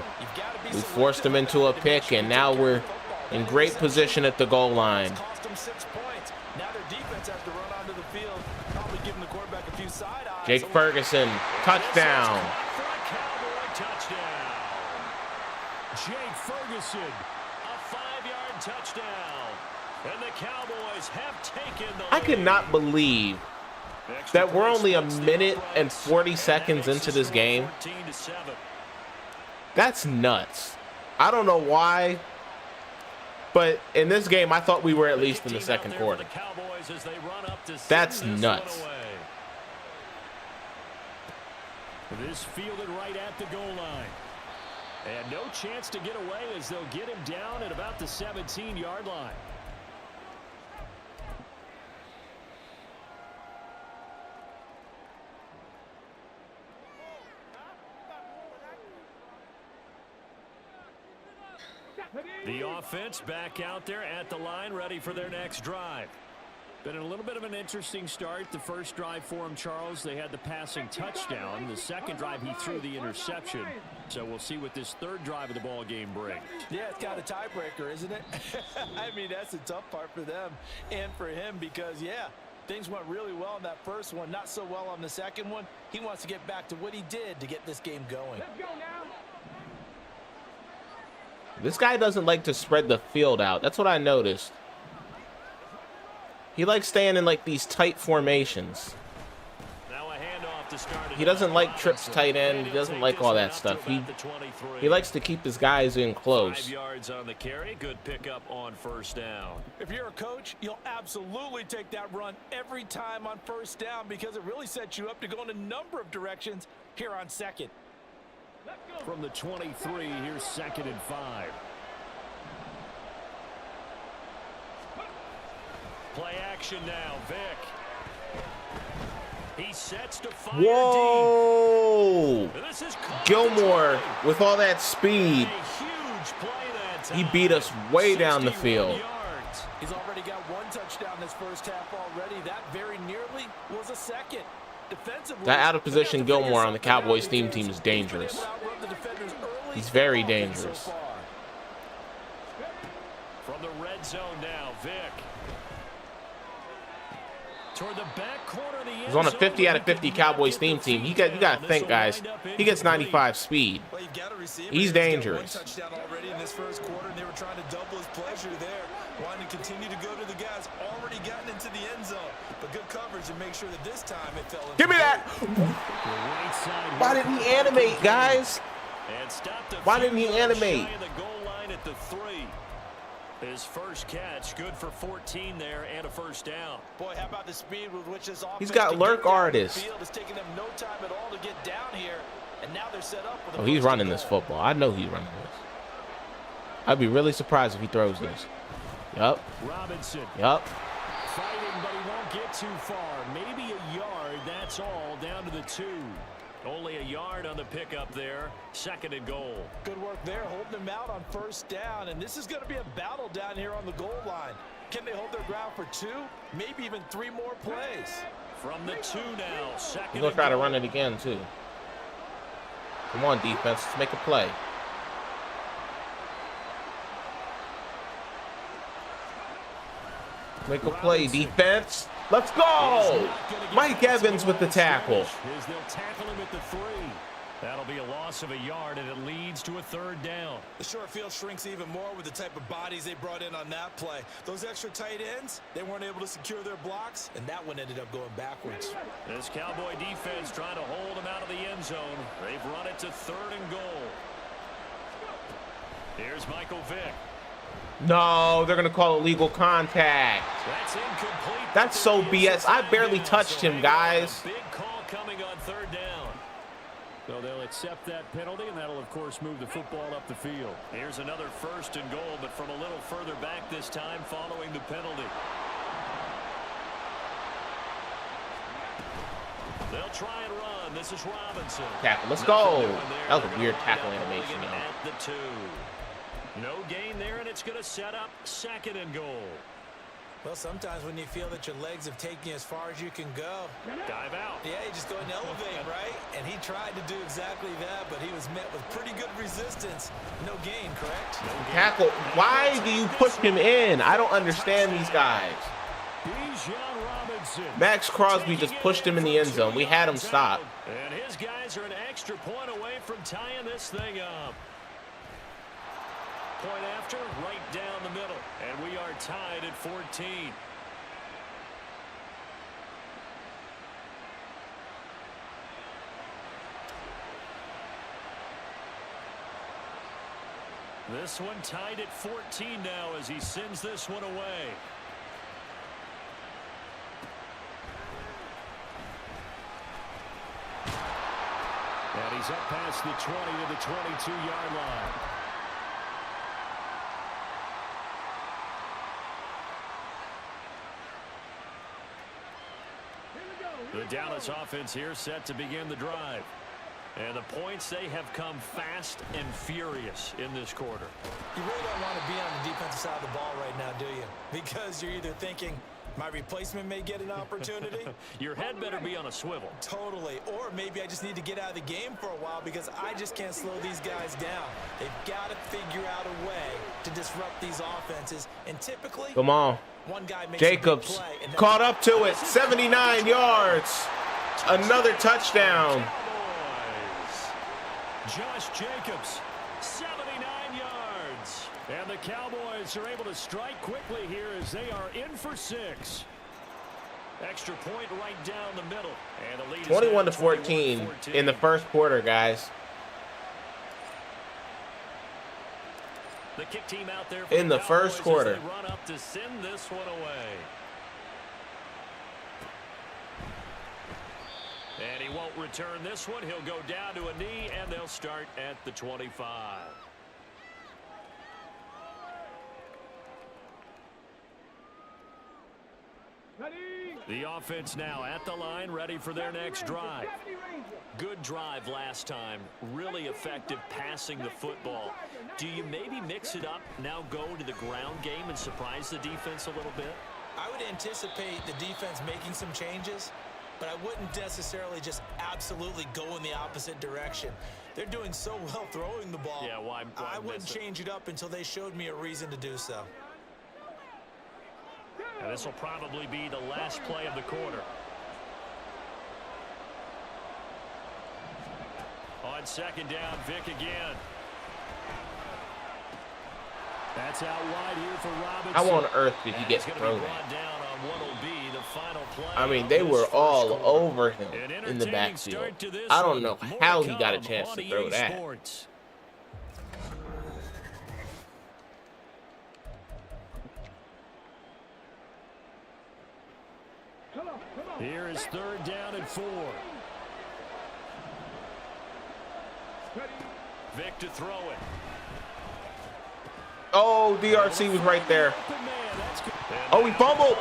Speaker 1: We forced him into a pick, and now we're in great position at the goal line.
Speaker 3: Cost them 6 points. Now their defense has to run onto the field, probably giving the quarterback a few side eyes.
Speaker 1: Jake Ferguson, touchdown.
Speaker 2: For a Cowboy touchdown. Jake Ferguson, a 5-yard touchdown. And the Cowboys have taken the lead.
Speaker 1: I could not believe that we're only a minute and 40 seconds into this game. That's nuts. I don't know why, but in this game, I thought we were at least in the second quarter. That's nuts.
Speaker 2: This fielded right at the goal line. And no chance to get away as they'll get him down at about the 17-yard line. The offense back out there at the line, ready for their next drive. Been a little bit of an interesting start. The first drive for him, Charles, they had the passing touchdown. The second drive, he threw the interception. So we'll see what this third drive of the ball game brings.
Speaker 4: Yeah, it's kind of a tiebreaker, isn't it? I mean, that's the tough part for them and for him because, yeah, things went really well in that first one, not so well on the second one. He wants to get back to what he did to get this game going.
Speaker 5: Let's go now.
Speaker 1: This guy doesn't like to spread the field out. That's what I noticed. He likes staying in like these tight formations.
Speaker 2: Now a handoff to start.
Speaker 1: He doesn't like trips tight end. He doesn't like all that stuff. He likes to keep his guys in close.
Speaker 2: 5 yards on the carry. Good pickup on first down.
Speaker 4: If you're a coach, you'll absolutely take that run every time on first down because it really sets you up to go in a number of directions here on second.
Speaker 2: From the 23, here's 2nd and 5. Play action now, Vic. He sets to fire.
Speaker 1: Whoa!
Speaker 2: Deep. This is
Speaker 1: Gilmore with all that speed.
Speaker 2: A huge play that time.
Speaker 1: He beat us way down the field.
Speaker 2: Yards.
Speaker 4: He's already got one touchdown this first half already. That very nearly was a second. Defensively,
Speaker 1: That out of position Gilmore on the Cowboys team is dangerous. He's very dangerous.
Speaker 2: From the red zone now, Vic. Toward the back corner of the end
Speaker 1: He's on a
Speaker 2: zone.
Speaker 1: 50 out of 50 Cowboys team. You got to think, guys. He gets 95 speed.
Speaker 3: Well, you've got to receive it.
Speaker 1: He's dangerous.
Speaker 3: One touchdown already in this first quarter, and they were trying to double his pleasure there, wanting to continue to go to the guys already gotten into the end zone. But good coverage and make sure that this time it fell.
Speaker 1: Give me that. Why didn't he animate, guys? Why didn't he animate?
Speaker 2: The goal line at the 3. His first catch, good for 14 there and a first down.
Speaker 4: Boy, how about the speed with which this offense
Speaker 1: He's got lurk artists.
Speaker 4: It's taking them no time at all to get down here, and now they're set up with
Speaker 1: Oh, he's running this football. I know he's running this. I'd be really surprised if he throws this. Yup.
Speaker 2: Robinson.
Speaker 1: Yup.
Speaker 2: Fighting, but he won't get too far. Maybe a yard, that's all, down to the 2. Only a yard on the pickup there. 2nd and goal.
Speaker 4: Good work there, holding them out on first down, and this is going to be a battle down here on the goal line. Can they hold their ground for 2, maybe even 3 more plays?
Speaker 2: From the 2 now, 2nd.
Speaker 1: He's going to try to run it again, too. Come on, defense. Let's make a play. Make a play, defense. Let's go! Mike Evans with the tackle.
Speaker 2: They'll tackle him at the 3. That'll be a loss of a yard, and it leads to a 3rd down.
Speaker 3: The short field shrinks even more with the type of bodies they brought in on that play. Those extra tight ends, they weren't able to secure their blocks, and that one ended up going backwards.
Speaker 2: This Cowboy defense trying to hold him out of the end zone. They've run it to 3rd and goal. Here's Michael Vick.
Speaker 1: No, they're going to call illegal contact.
Speaker 2: That's incomplete.
Speaker 1: That's so BS. I barely touched him, guys.
Speaker 2: Big call coming on 3rd down. So they'll accept that penalty, and that'll, of course, move the football up the field. Here's another 1st and goal, but from a little further back this time following the penalty. They'll try and run. This is Robinson.
Speaker 1: Tackle. Let's go. That was a weird tackle animation, though.
Speaker 2: At the 2. No gain there, and it's going to set up 2nd and goal.
Speaker 3: Well, sometimes when you feel that your legs have taken you as far as you can go.
Speaker 2: Dive out.
Speaker 3: Yeah, you just go and elevate, right? And he tried to do exactly that, but he was met with pretty good resistance. No gain, correct?
Speaker 1: Tackle. Why do you push him in? I don't understand these guys. Max Crosby just pushed him in the end zone. We had him stop.
Speaker 2: And his guys are an extra point away from tying this thing up. Point after, right down the middle. And we are tied at 14. This one tied at 14 now as he sends this one away. And he's up past the 20 to the 22-yard line. The Dallas offense here set to begin the drive. And the points, they have come fast and furious in this quarter.
Speaker 3: You really don't want to be on the defensive side of the ball right now, do you? Because you're either thinking, My replacement may get an opportunity.
Speaker 2: Your head better be on a swivel.
Speaker 3: Totally. Or maybe I just need to get out of the game for a while because I just can't slow these guys down. They've got to figure out a way to disrupt these offenses. And typically,
Speaker 1: come on.
Speaker 3: One guy makes
Speaker 1: Jacobs
Speaker 3: a big play,
Speaker 1: caught up to it. 79 yards. Another touchdown.
Speaker 2: Josh Jacobs, 79 yards. And the Cowboys are able to strike quickly here as they are in for 6. Extra point right down the middle. And the lead
Speaker 1: 21 to 14 in the first quarter, guys.
Speaker 2: The kick team out there
Speaker 1: in the first quarter.
Speaker 2: Run up to send this one away. And he won't return this one. He'll go down to a knee, and they'll start at the 25. The offense now at the line, ready for their next drive. Good drive last time. Really effective passing the football. Do you maybe mix it up, now go to the ground game and surprise the defense a little bit?
Speaker 3: I would anticipate the defense making some changes, but I wouldn't necessarily just absolutely go in the opposite direction. They're doing so well throwing the ball.
Speaker 2: Yeah, why
Speaker 3: I wouldn't change it up until they showed me a reason to do so.
Speaker 2: And this will probably be the last play of the quarter. On second down, Vic again. That's out wide here for Robinson.
Speaker 1: How on earth did he get thrown? I mean, they were all over him in the backfield. I don't know how he got a chance to throw that.
Speaker 2: Here is third down and 4. Vic to throw it.
Speaker 1: Oh, DRC was right there. Oh, he fumbled.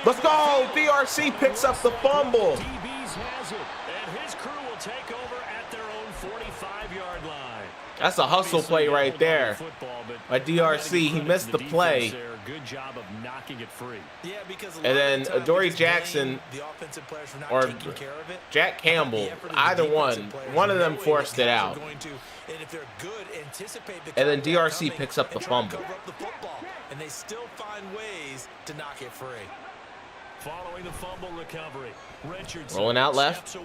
Speaker 1: Let's go. DRC picks up the fumble.
Speaker 2: DBs has it, and his crew will take over at their own 45-yard line.
Speaker 1: That's a hustle play right there by DRC. He missed the play.
Speaker 2: Good job of knocking it free.
Speaker 3: Yeah, because
Speaker 1: and then Adoree Jackson or Jack Campbell, either one of them forced it out. And then DRC picks up the fumble.
Speaker 3: And they still find ways to knock it free.
Speaker 2: Following the fumble recovery, Richardson
Speaker 1: rolling out left.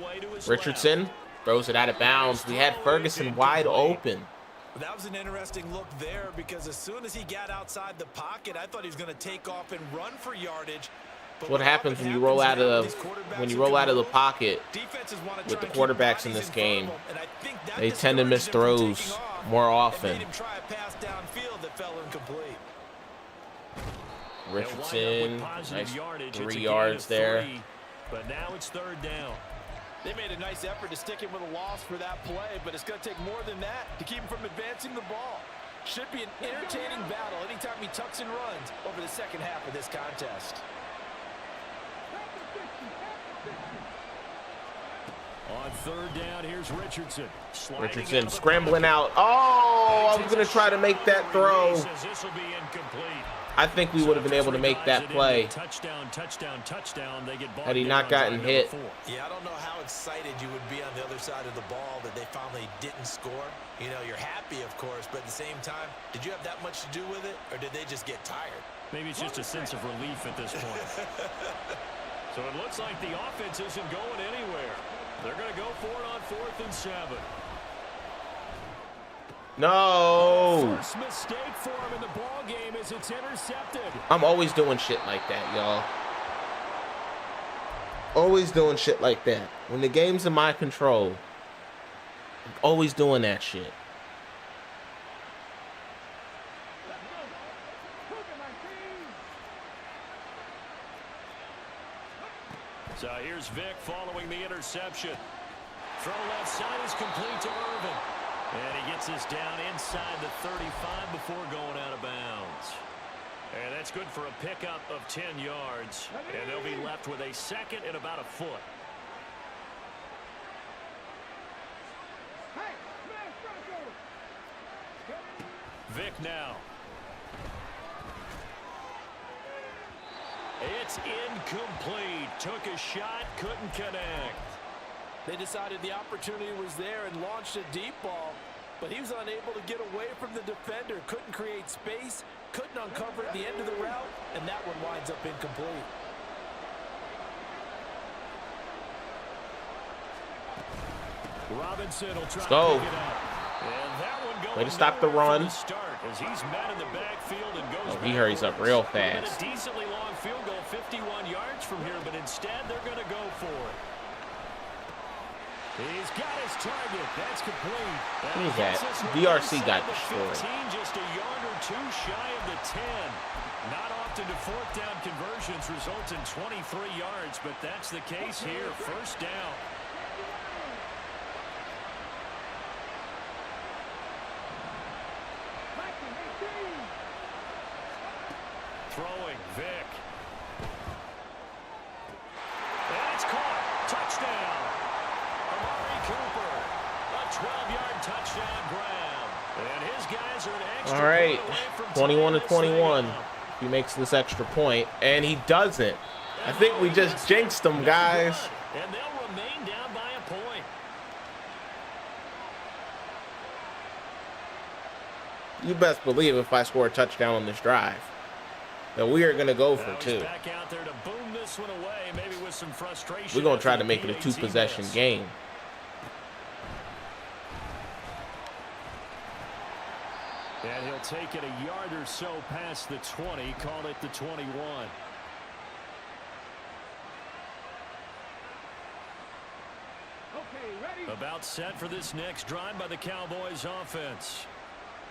Speaker 1: Richardson throws it out of bounds. We had Ferguson wide open.
Speaker 3: That was an interesting look there because as soon as he got outside the pocket, I thought he was going to take off and run for yardage. But
Speaker 1: what happens when you roll out of the pocket with the quarterbacks in this game? They tend to miss throws more often. Richardson, nice 3 yards there.
Speaker 2: But now it's third down.
Speaker 4: They made a nice effort to stick him with a loss for that play, but it's going to take more than that to keep him from advancing the ball. Should be an entertaining battle anytime he tucks and runs over the second half of this contest.
Speaker 2: On third down, here's Richardson.
Speaker 1: Richardson scrambling out. Oh, I was going to try to make that throw.
Speaker 2: This will be incomplete.
Speaker 1: I think we would have been able to make that play
Speaker 2: touchdown.
Speaker 1: had he not gotten hit.
Speaker 3: Yeah, I don't know how excited you would be on the other side of the ball that they finally didn't score. You know, you're happy, of course, but at the same time, did you have that much to do with it, or did they just get tired?
Speaker 2: Maybe it's just a sense of relief at this point. So it looks like the offense isn't going anywhere. They're going to go for it on 4th and 7.
Speaker 1: No.
Speaker 2: First mistake for him in the ball game as it's intercepted.
Speaker 1: I'm always doing shit like that, y'all. Always doing shit like that. When the game's in my control, I'm always doing that shit.
Speaker 2: So here's Vic following the interception. Throw left side is complete to Irvin. And he gets this down inside the 35 before going out of bounds. And that's good for a pickup of 10 yards. And they'll be left with a second and about a foot. Vic now. It's incomplete. Took a shot, couldn't connect.
Speaker 4: They decided the opportunity was there and launched a deep ball, but he was unable to get away from the defender. Couldn't create space, couldn't uncover at the end of the route, and that one winds up incomplete.
Speaker 2: Robinson will try
Speaker 1: Let's go.
Speaker 2: to pick it up. And that one going
Speaker 1: Way to stop the run.
Speaker 2: Start as he's met in the backfield and goes
Speaker 1: He hurries up real fast.
Speaker 2: A decently long field goal, 51 yards from here, but instead they're going to go for it. He's got his target. That's complete.
Speaker 1: Who's that? DRC got destroyed.
Speaker 2: 15, just a yard or two shy of the 10. Not often do fourth down conversions result in 23 yards, but that's the case here. First down. Throwing, Vic. And it's caught. Touchdown. Amari Cooper. A 12-yard touchdown grab. And his guys are an extra.
Speaker 1: All right,
Speaker 2: point away from
Speaker 1: 21-21. He makes this extra point, and he doesn't. I think we just jinxed him, guys.
Speaker 2: And they'll remain down by a point.
Speaker 1: You best believe if I score a touchdown on this drive, that we are going to go for two.
Speaker 2: Back out there to boom this one away, maybe with some frustration.
Speaker 1: We're going to try to make it a two-possession game.
Speaker 2: And he'll take it a yard or so past the 20, call it the 21.
Speaker 5: Okay, ready?
Speaker 2: About set for this next drive by the Cowboys offense.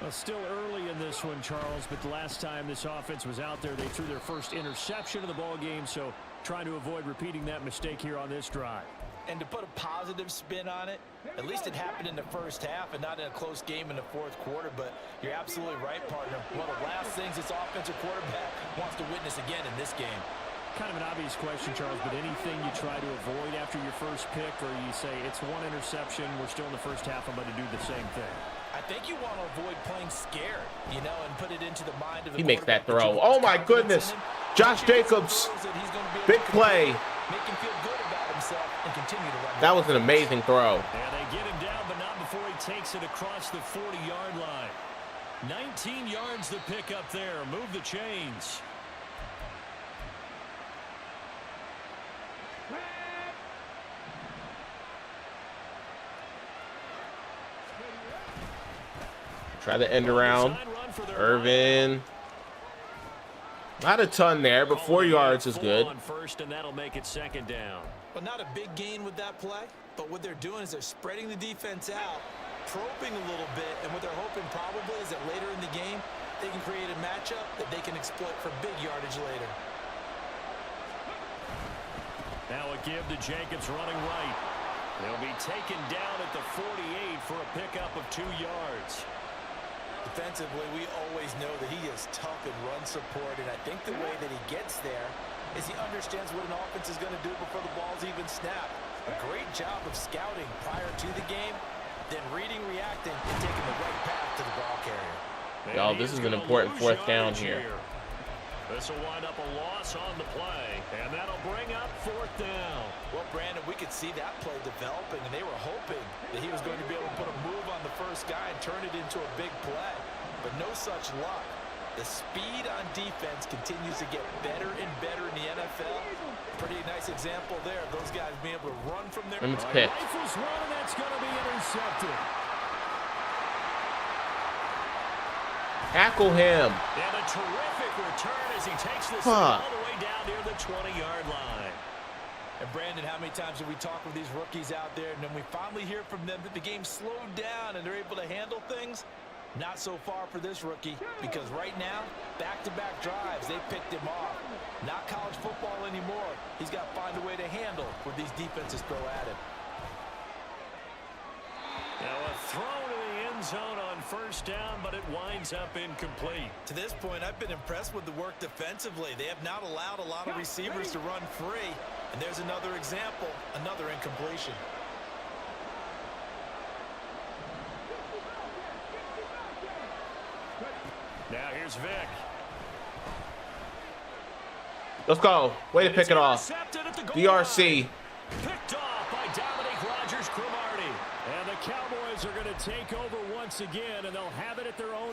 Speaker 2: Well, still early in this one, Charles, but the last time this offense was out there, they threw their first interception of the ball game, so trying to avoid repeating that mistake here on this drive.
Speaker 4: And to put a positive spin on it, at least it happened in the first half and not in a close game in the fourth quarter. But you're absolutely right, partner. One of the last things this offensive quarterback wants to witness again in this game.
Speaker 2: Kind of an obvious question, Charles, but anything you try to avoid after your first pick, or you say it's one interception, we're still in the first half, I'm going to do the same thing?
Speaker 4: I think you want to avoid playing scared, you know, and put it into the mind of the
Speaker 1: He makes that
Speaker 4: quarterback
Speaker 1: throw. Oh, my goodness. Josh Jacobs. Big play.
Speaker 4: Make him feel good about himself and continue to run.
Speaker 1: That was an amazing throw.
Speaker 2: And they get him down, but not before he takes it across the 40-yard line. 19 yards to pick up there. Move the chains.
Speaker 1: Try the end around. Irvin. Not a ton there, but 4 yards is good.
Speaker 2: First, and that'll make it second down.
Speaker 4: Well, not a big gain with that play, but what they're doing is they're spreading the defense out, probing a little bit, and what they're hoping probably is that later in the game, they can create a matchup that they can exploit for big yardage later.
Speaker 2: Now a give to Jacobs running right. They'll be taken down at the 48 for a pickup of 2 yards.
Speaker 4: Defensively, we always know that he is tough in run support, and I think the way that he gets there is he understands what an offense is going to do before the ball's even snapped. A great job of scouting prior to the game, then reading, reacting, and taking the right path to the ball carrier.
Speaker 1: Y'all, this is an important fourth down here.
Speaker 2: This will wind up a loss on the play, and that'll bring up fourth down.
Speaker 4: Well, Brandon, we could see that play developing, and they were hoping that he was going to be able to put a move on the first guy and turn it into a big play. But no such luck. The speed on defense continues to get better and better in the NFL. Pretty nice example there of those guys being able to run from their...
Speaker 1: And it's picked.
Speaker 2: Rifles one, and that's going to be intercepted.
Speaker 1: Tackle him.
Speaker 2: And a terrific return as he takes this all the way down near the 20-yard line.
Speaker 4: And Brandon, how many times have we talked with these rookies out there, and then we finally hear from them that the game slowed down and they're able to handle things? Not so far for this rookie, because right now, back-to-back drives, they picked him off. Not college football anymore. He's got to find a way to handle what these defenses throw at him.
Speaker 2: Now a throw to the end zone on first down, but it winds up incomplete.
Speaker 4: To this point, I've been impressed with the work defensively. They have not allowed a lot of receivers to run free. And there's another example, another incompletion.
Speaker 2: Now here's Vic.
Speaker 1: Let's go. Way to pick it off. DRC.
Speaker 2: Picked off by Dominic Rodgers-Cromartie. And the Cowboys are going to take over once again, and they'll have it at their own.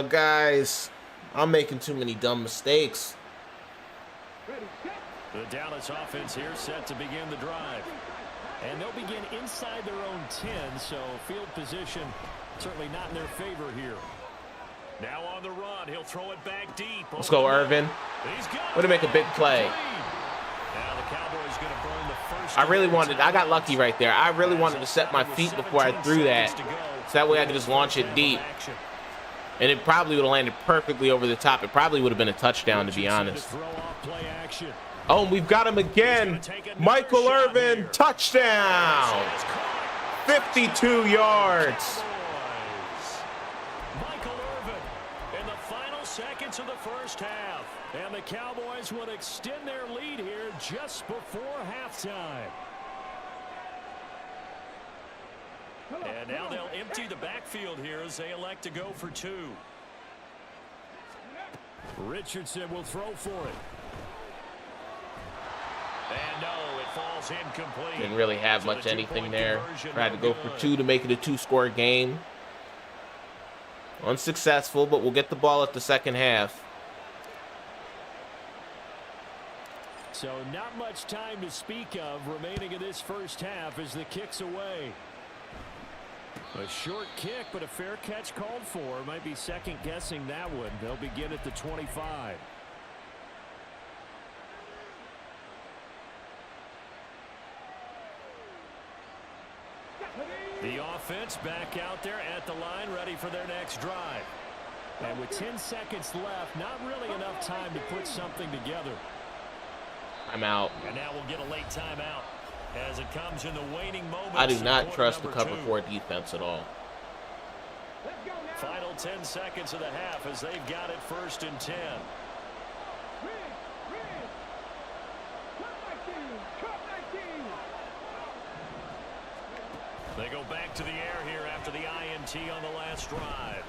Speaker 1: Guys, I'm making too many dumb mistakes.
Speaker 2: The Dallas offense here set to begin the drive. And they'll begin inside their own 10, so field position certainly not in their favor here. Now on the run, he'll throw it back deep.
Speaker 1: Let's go, Irvin. Way to make a big play.
Speaker 2: Now the Cowboys going to burn the first.
Speaker 1: I got lucky right there. I really wanted to set my feet before I threw that, so that way I could just launch it deep. And it probably would have landed perfectly over the top. It probably would have been a touchdown, to be honest. Oh, and we've got him again. Michael Irvin, touchdown. 52 yards.
Speaker 2: Michael Irvin in the final seconds of the first half. And the Cowboys will extend their lead here just before halftime. And now they'll empty the backfield here as they elect to go for two. Richardson will throw for it. And no, it falls incomplete.
Speaker 1: Didn't really have much anything there. Tried to go for two to make it a two-score game. Unsuccessful, but we'll get the ball at the second half.
Speaker 2: So not much time to speak of remaining in this first half as the kick's away. A short kick, but a fair catch called for. Might be second-guessing that one. They'll begin at the 25. The offense back out there at the line, ready for their next drive. And with 10 seconds left, not really enough time to put something together.
Speaker 1: I'm out.
Speaker 2: And now we'll get a late timeout as it comes in the waning moments.
Speaker 1: I do not trust the cover 4 defense at all.
Speaker 2: Final 10 seconds of the half as they've got it 1st and 10. They go back to the air here after the INT on the last drive.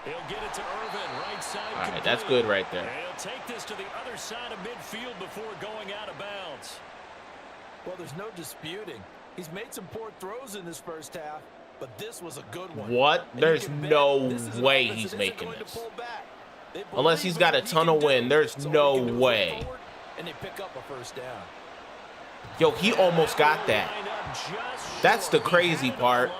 Speaker 2: He'll get it to Irvin, right side.
Speaker 1: All right, that's good right there.
Speaker 2: And he'll take this to the other side of midfield before going out of bounds.
Speaker 4: Well, there's no disputing. He's made some poor throws in this first half, but this was a good one.
Speaker 1: What? There's no way he's making this. Unless he's got a ton of wind, there's no way.
Speaker 4: And they pick up a first down.
Speaker 1: Yo, he almost got that. That's the crazy part.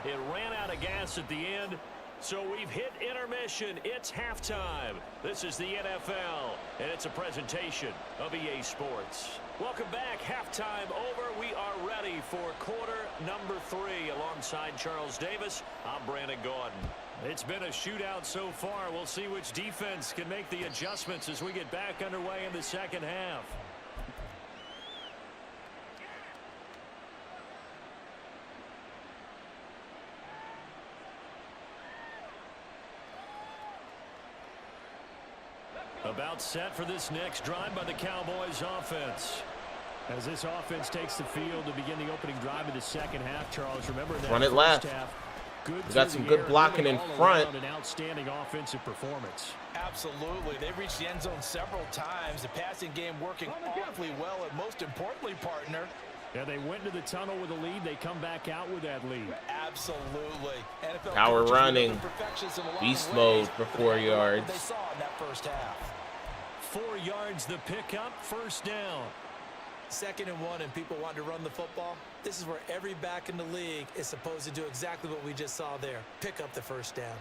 Speaker 2: It ran out of gas at the end, so we've hit intermission. It's halftime. This is the NFL, and it's a presentation of EA Sports. Welcome back. Halftime over. We are ready for quarter number 3. Alongside Charles Davis, I'm Brandon Gordon. It's been a shootout so far. We'll see which defense can make the adjustments as we get back underway in the second half. About set for this next drive by the Cowboys offense. As this offense takes the field to begin the opening drive of the second half, Charles, remember that
Speaker 1: run it left. We got some good blocking in front.
Speaker 2: An outstanding offensive performance.
Speaker 4: Absolutely. They've reached the end zone several times. The passing game working awfully well, and most importantly, partner.
Speaker 2: Yeah, they went to the tunnel with a lead. They come back out with that lead.
Speaker 4: Absolutely. NFL
Speaker 1: Power running. Beast mode for 4 yards.
Speaker 4: They saw in that first half.
Speaker 2: 4 yards the pickup, first down.
Speaker 3: 2nd and 1, and people want to run the football. This is where every back in the league is supposed to do exactly what we just saw there. Pick up the first down.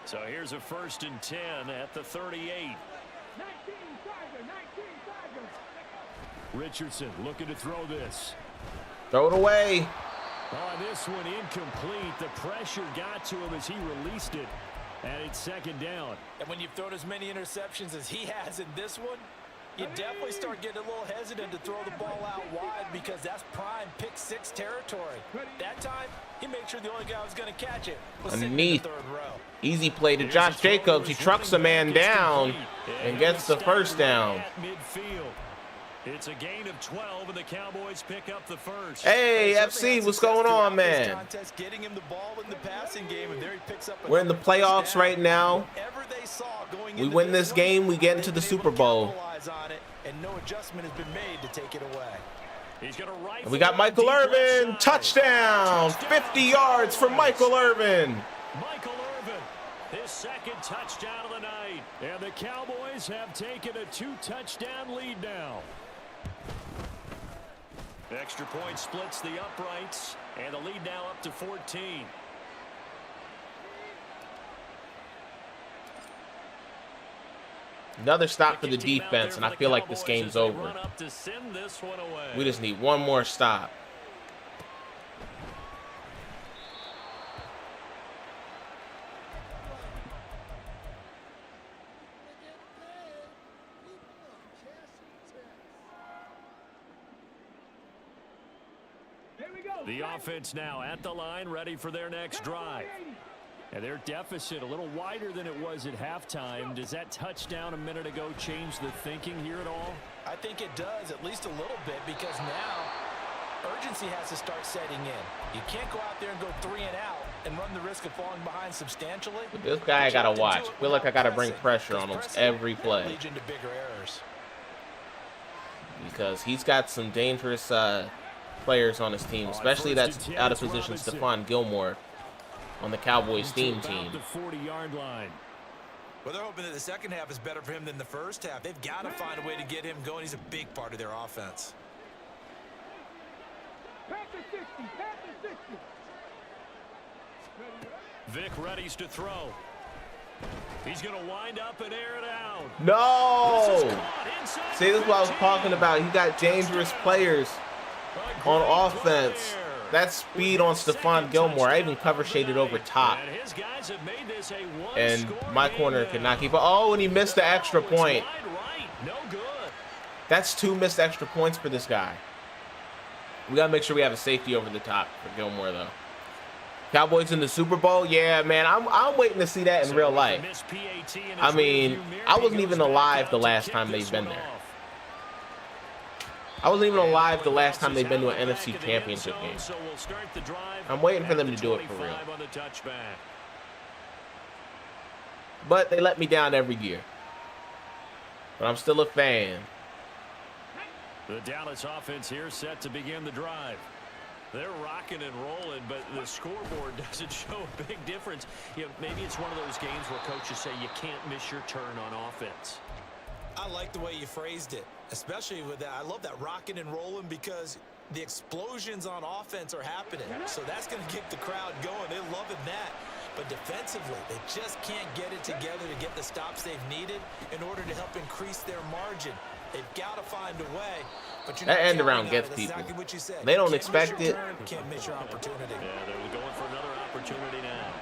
Speaker 2: So here's a 1st and 10 at the 38. Richardson looking to throw this.
Speaker 1: Throw it away.
Speaker 2: Oh, this one incomplete. The pressure got to him as he released it. And it's 2nd down.
Speaker 4: And when you've thrown as many interceptions as he has in this one, you definitely start getting a little hesitant to throw the ball out wide because that's prime pick 6 territory. That time, he made sure the only guy who was going to catch it was
Speaker 1: underneath.
Speaker 4: sitting in the 3rd row.
Speaker 1: Easy play to Josh Jacobs. He trucks a man down and gets the first down.
Speaker 2: It's a gain of 12, and the Cowboys pick up the first.
Speaker 1: Hey, FC, what's going on, man? We're in the playoffs right now. We win this game, we get into the Super Bowl.
Speaker 3: And no adjustment has been made to take it away.
Speaker 1: And we got Michael Irvin, touchdown, 50 yards for Michael Irvin.
Speaker 2: Michael Irvin, his second touchdown of the night. And the Cowboys have taken a 2-touchdown lead now. Extra point splits the uprights, and the lead now up to 14.
Speaker 1: Another stop for the defense, and I feel like this game's over. We just need one more stop.
Speaker 2: The offense now at the line, ready for their next drive. And their deficit a little wider than it was at halftime. Does that touchdown a minute ago change the thinking here at all?
Speaker 3: I think it does, at least a little bit, because now urgency has to start setting in. You can't go out there and go 3 and out and run the risk of falling behind substantially.
Speaker 1: This guy I gotta watch. I feel like I gotta bring pressure on almost every play. Because he's got some dangerous players on his team, especially that's out of position Stephon Gilmore on the Cowboys team.
Speaker 3: Well, they're hoping that the second half is better for him than the first half. They've got to find a way to get him going. He's a big part of their offense.
Speaker 2: Vic readies to throw. He's going to wind up and air it out.
Speaker 1: No! See, this is what I was talking about. He got dangerous players on offense. That's speed on Stephon Gilmore. I even cover shaded over top. And my corner could not keep up. Oh, and he missed the extra point. That's 2 missed extra points for this guy. We got to make sure we have a safety over the top for Gilmore, though. Cowboys in the Super Bowl? Yeah, man, I'm waiting to see that in real life. I mean, I wasn't even alive the last time they've been there. I wasn't even alive the last time they've been to an NFC Championship game. I'm waiting for them to do it for real. But they let me down every year. But I'm still a fan.
Speaker 2: The Dallas offense here set to begin the drive. They're rocking and rolling, but the scoreboard doesn't show a big difference. You know, maybe it's one of those games where coaches say you can't miss your turn on offense.
Speaker 3: I like the way you phrased it, especially with that. I love that rocking and rolling because the explosions on offense are happening. So that's going to get the crowd going. They're loving that. But defensively, they just can't get it together to get the stops they've needed in order to help increase their margin. They've got to find a way. But that
Speaker 1: end around gets people. They don't expect it.
Speaker 3: Can't miss your opportunity.
Speaker 2: Yeah, they're going for another opportunity now.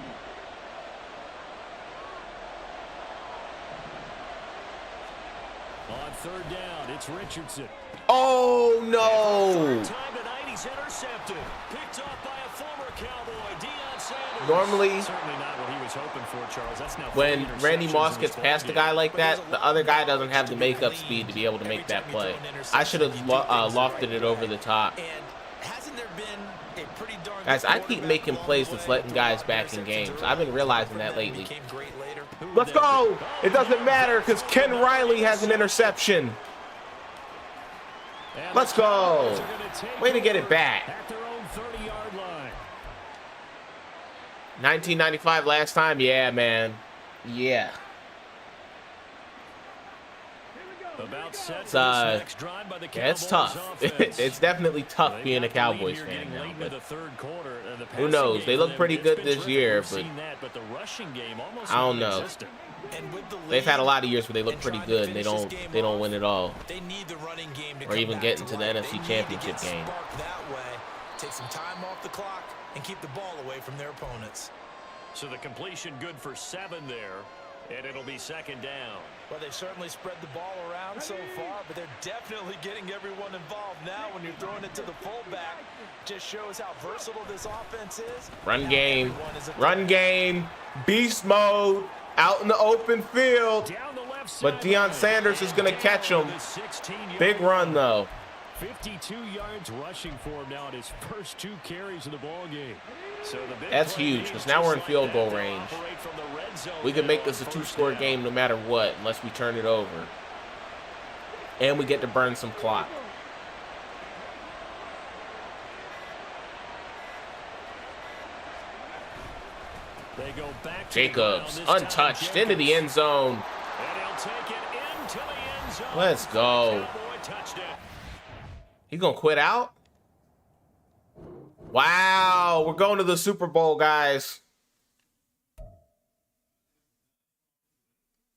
Speaker 2: On third down, it's Richardson.
Speaker 1: Oh, no.
Speaker 2: Time tonight, he's intercepted. Picked off by a former Cowboy, Deion Sanders.
Speaker 1: Normally,
Speaker 2: certainly not what he was hoping for, Charles. That's now
Speaker 1: when Randy Moss gets past a guy like that, the other guy doesn't have the makeup speed to be able to make that play. I should have lofted it over the top. Guys, I keep making plays that's letting guys back in games. I've been realizing that lately. Let's go! It doesn't matter because Ken Riley has an interception. Let's go! Way to get it back. 1995 last time? Yeah, man. Yeah. It's tough. It's definitely tough being a Cowboys fan now. But who knows? They look pretty good this year, but I don't know. They've had a lot of years where they look pretty good and they don't win at all, or even get into the NFC Championship game.
Speaker 3: Take some time off the clock and keep the ball away from their opponents.
Speaker 2: So the completion good for 7 there, and it'll be second down.
Speaker 3: Well, they've certainly spread the ball around so far, but they're definitely getting everyone involved now. When you're throwing it to the fullback, just shows how versatile this offense is.
Speaker 1: Run game, beast mode, out in the open field.
Speaker 2: Down the
Speaker 1: But Deion Sanders is going to catch him. Big run, though.
Speaker 2: 52 yards rushing for him now at his first 2 carries of the ball game. So
Speaker 1: that's huge because now we're in field goal range. We can make this a 2-score game no matter what unless we turn it over. And we get to burn some clock.
Speaker 2: They go back to
Speaker 1: Jacobs, untouched, into the end zone.
Speaker 2: And he'll take it into the end zone.
Speaker 1: Let's go. He gonna quit out? Wow, we're going to the Super Bowl, guys.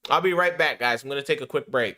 Speaker 1: I'll be right back, guys. I'm gonna take a quick break.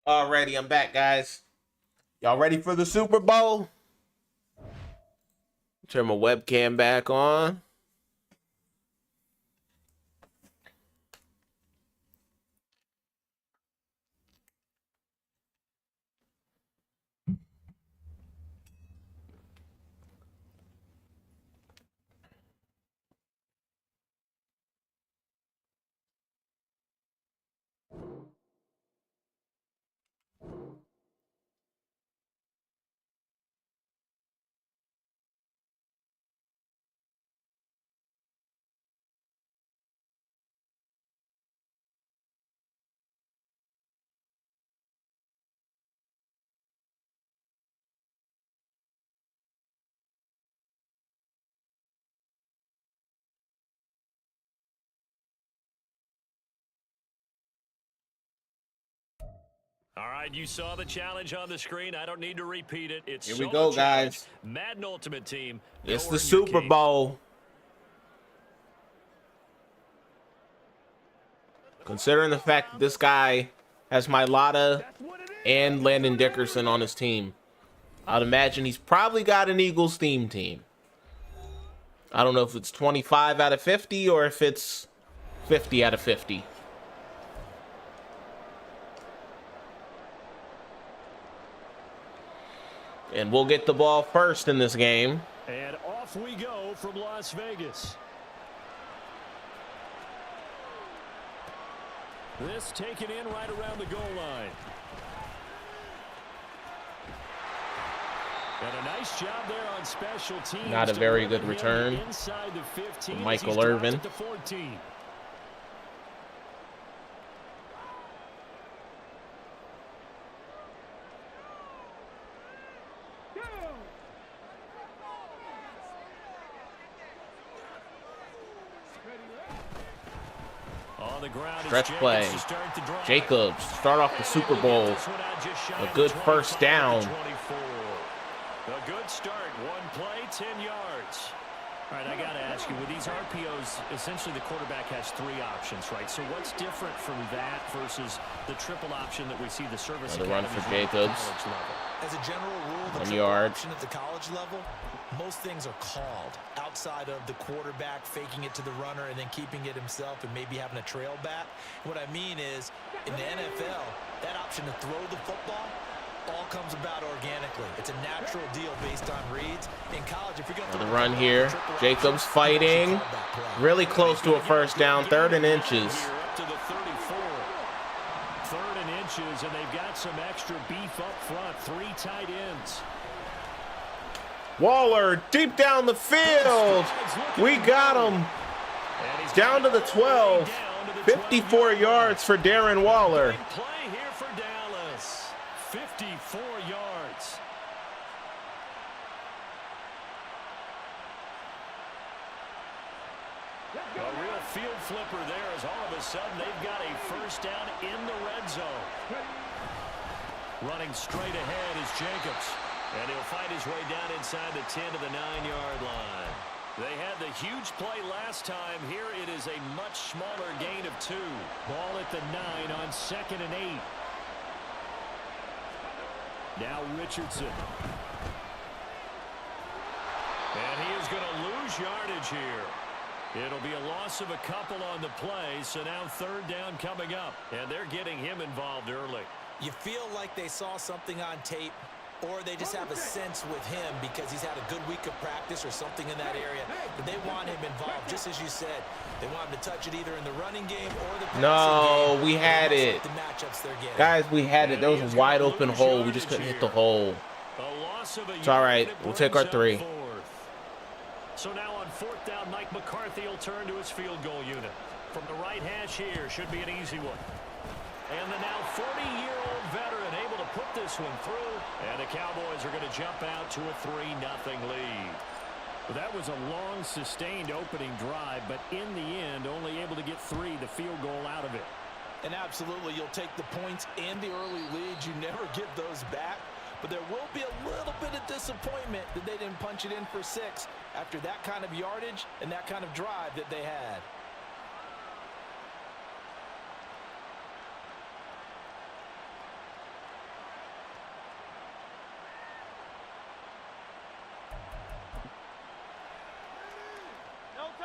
Speaker 1: Alrighty, I'm back, guys. Y'all ready for the Super Bowl? Turn my webcam back on.
Speaker 2: All right, you saw the challenge on the screen. I don't need to repeat it. It's
Speaker 1: here we go, guys.
Speaker 2: Madden Ultimate Team.
Speaker 1: It's the Super Bowl. Considering the fact that this guy has Mailata and Landon Dickerson on his team, I'd imagine he's probably got an Eagles theme team. I don't know if it's 25 out of 50 or if it's 50 out of 50. And we'll get the ball first in this game.
Speaker 2: And off we go from Las Vegas. This taken in right around the goal line. And a nice job there on special teams.
Speaker 1: Not a very good return from Michael Irvin. Stretch play. Jacobs start off the Super Bowl. A good first down.
Speaker 2: A good start. One play, 10 yards. All right, I got to ask you, with these RPOs, essentially the quarterback has 3 options, right? So what's different from that versus the triple option that we see the service
Speaker 1: Another run for Jacobs.
Speaker 3: As a general rule, the
Speaker 1: 1
Speaker 3: triple
Speaker 1: yard.
Speaker 3: option at the college level, most things are called outside of the quarterback faking it to the runner and then keeping it himself and maybe having a trail back. What I mean is, in the NFL, that option to throw the football all comes about organically. It's a natural deal based on reads. In college, if you're going to
Speaker 1: the run here, Jacobs fighting, really close to a first down, 3rd and inches.
Speaker 2: Up to the 34. 3rd and inches, and they've got some extra beef up front. 3 tight ends.
Speaker 1: Waller deep down the field. We got him. Down to the 12. 54 yards for Darren Waller.
Speaker 2: Play here for Dallas. 54 yards. A real field flipper there as all of a sudden they've got a first down in the red zone. Running straight ahead is Jacobs. And he'll fight his way down inside the 10 to the 9-yard line. They had the huge play last time. Here it is a much smaller gain of 2. Ball at the 9 on 2nd and 8. Now Richardson. And he is going to lose yardage here. It'll be a loss of a couple on the play, so now 3rd down coming up. And they're getting him involved early.
Speaker 3: You feel like they saw something on tape, or they just have a sense with him because he's had a good week of practice or something in that area. But they want him involved, just as you said. They want him to touch it either in the running game or the passing game.
Speaker 1: No, we had it.
Speaker 3: The matchups they're getting.
Speaker 1: Guys, we had it. There was a wide open hole. We just couldn't hit the hole. It's all right. We'll take our 3.
Speaker 2: So now on 4th down, Mike McCarthy will turn to his field goal unit. From the right hash here, should be an easy one. And the now 40-year-old veteran able to put this one through. And the Cowboys are going to jump out to a 3-0 lead. Well, that was a long, sustained opening drive, but in the end, only able to get 3, the field goal out of it.
Speaker 3: And absolutely, you'll take the points and the early leads. You never get those back. But there will be a little bit of disappointment that they didn't punch it in for 6 after that kind of yardage and that kind of drive that they had.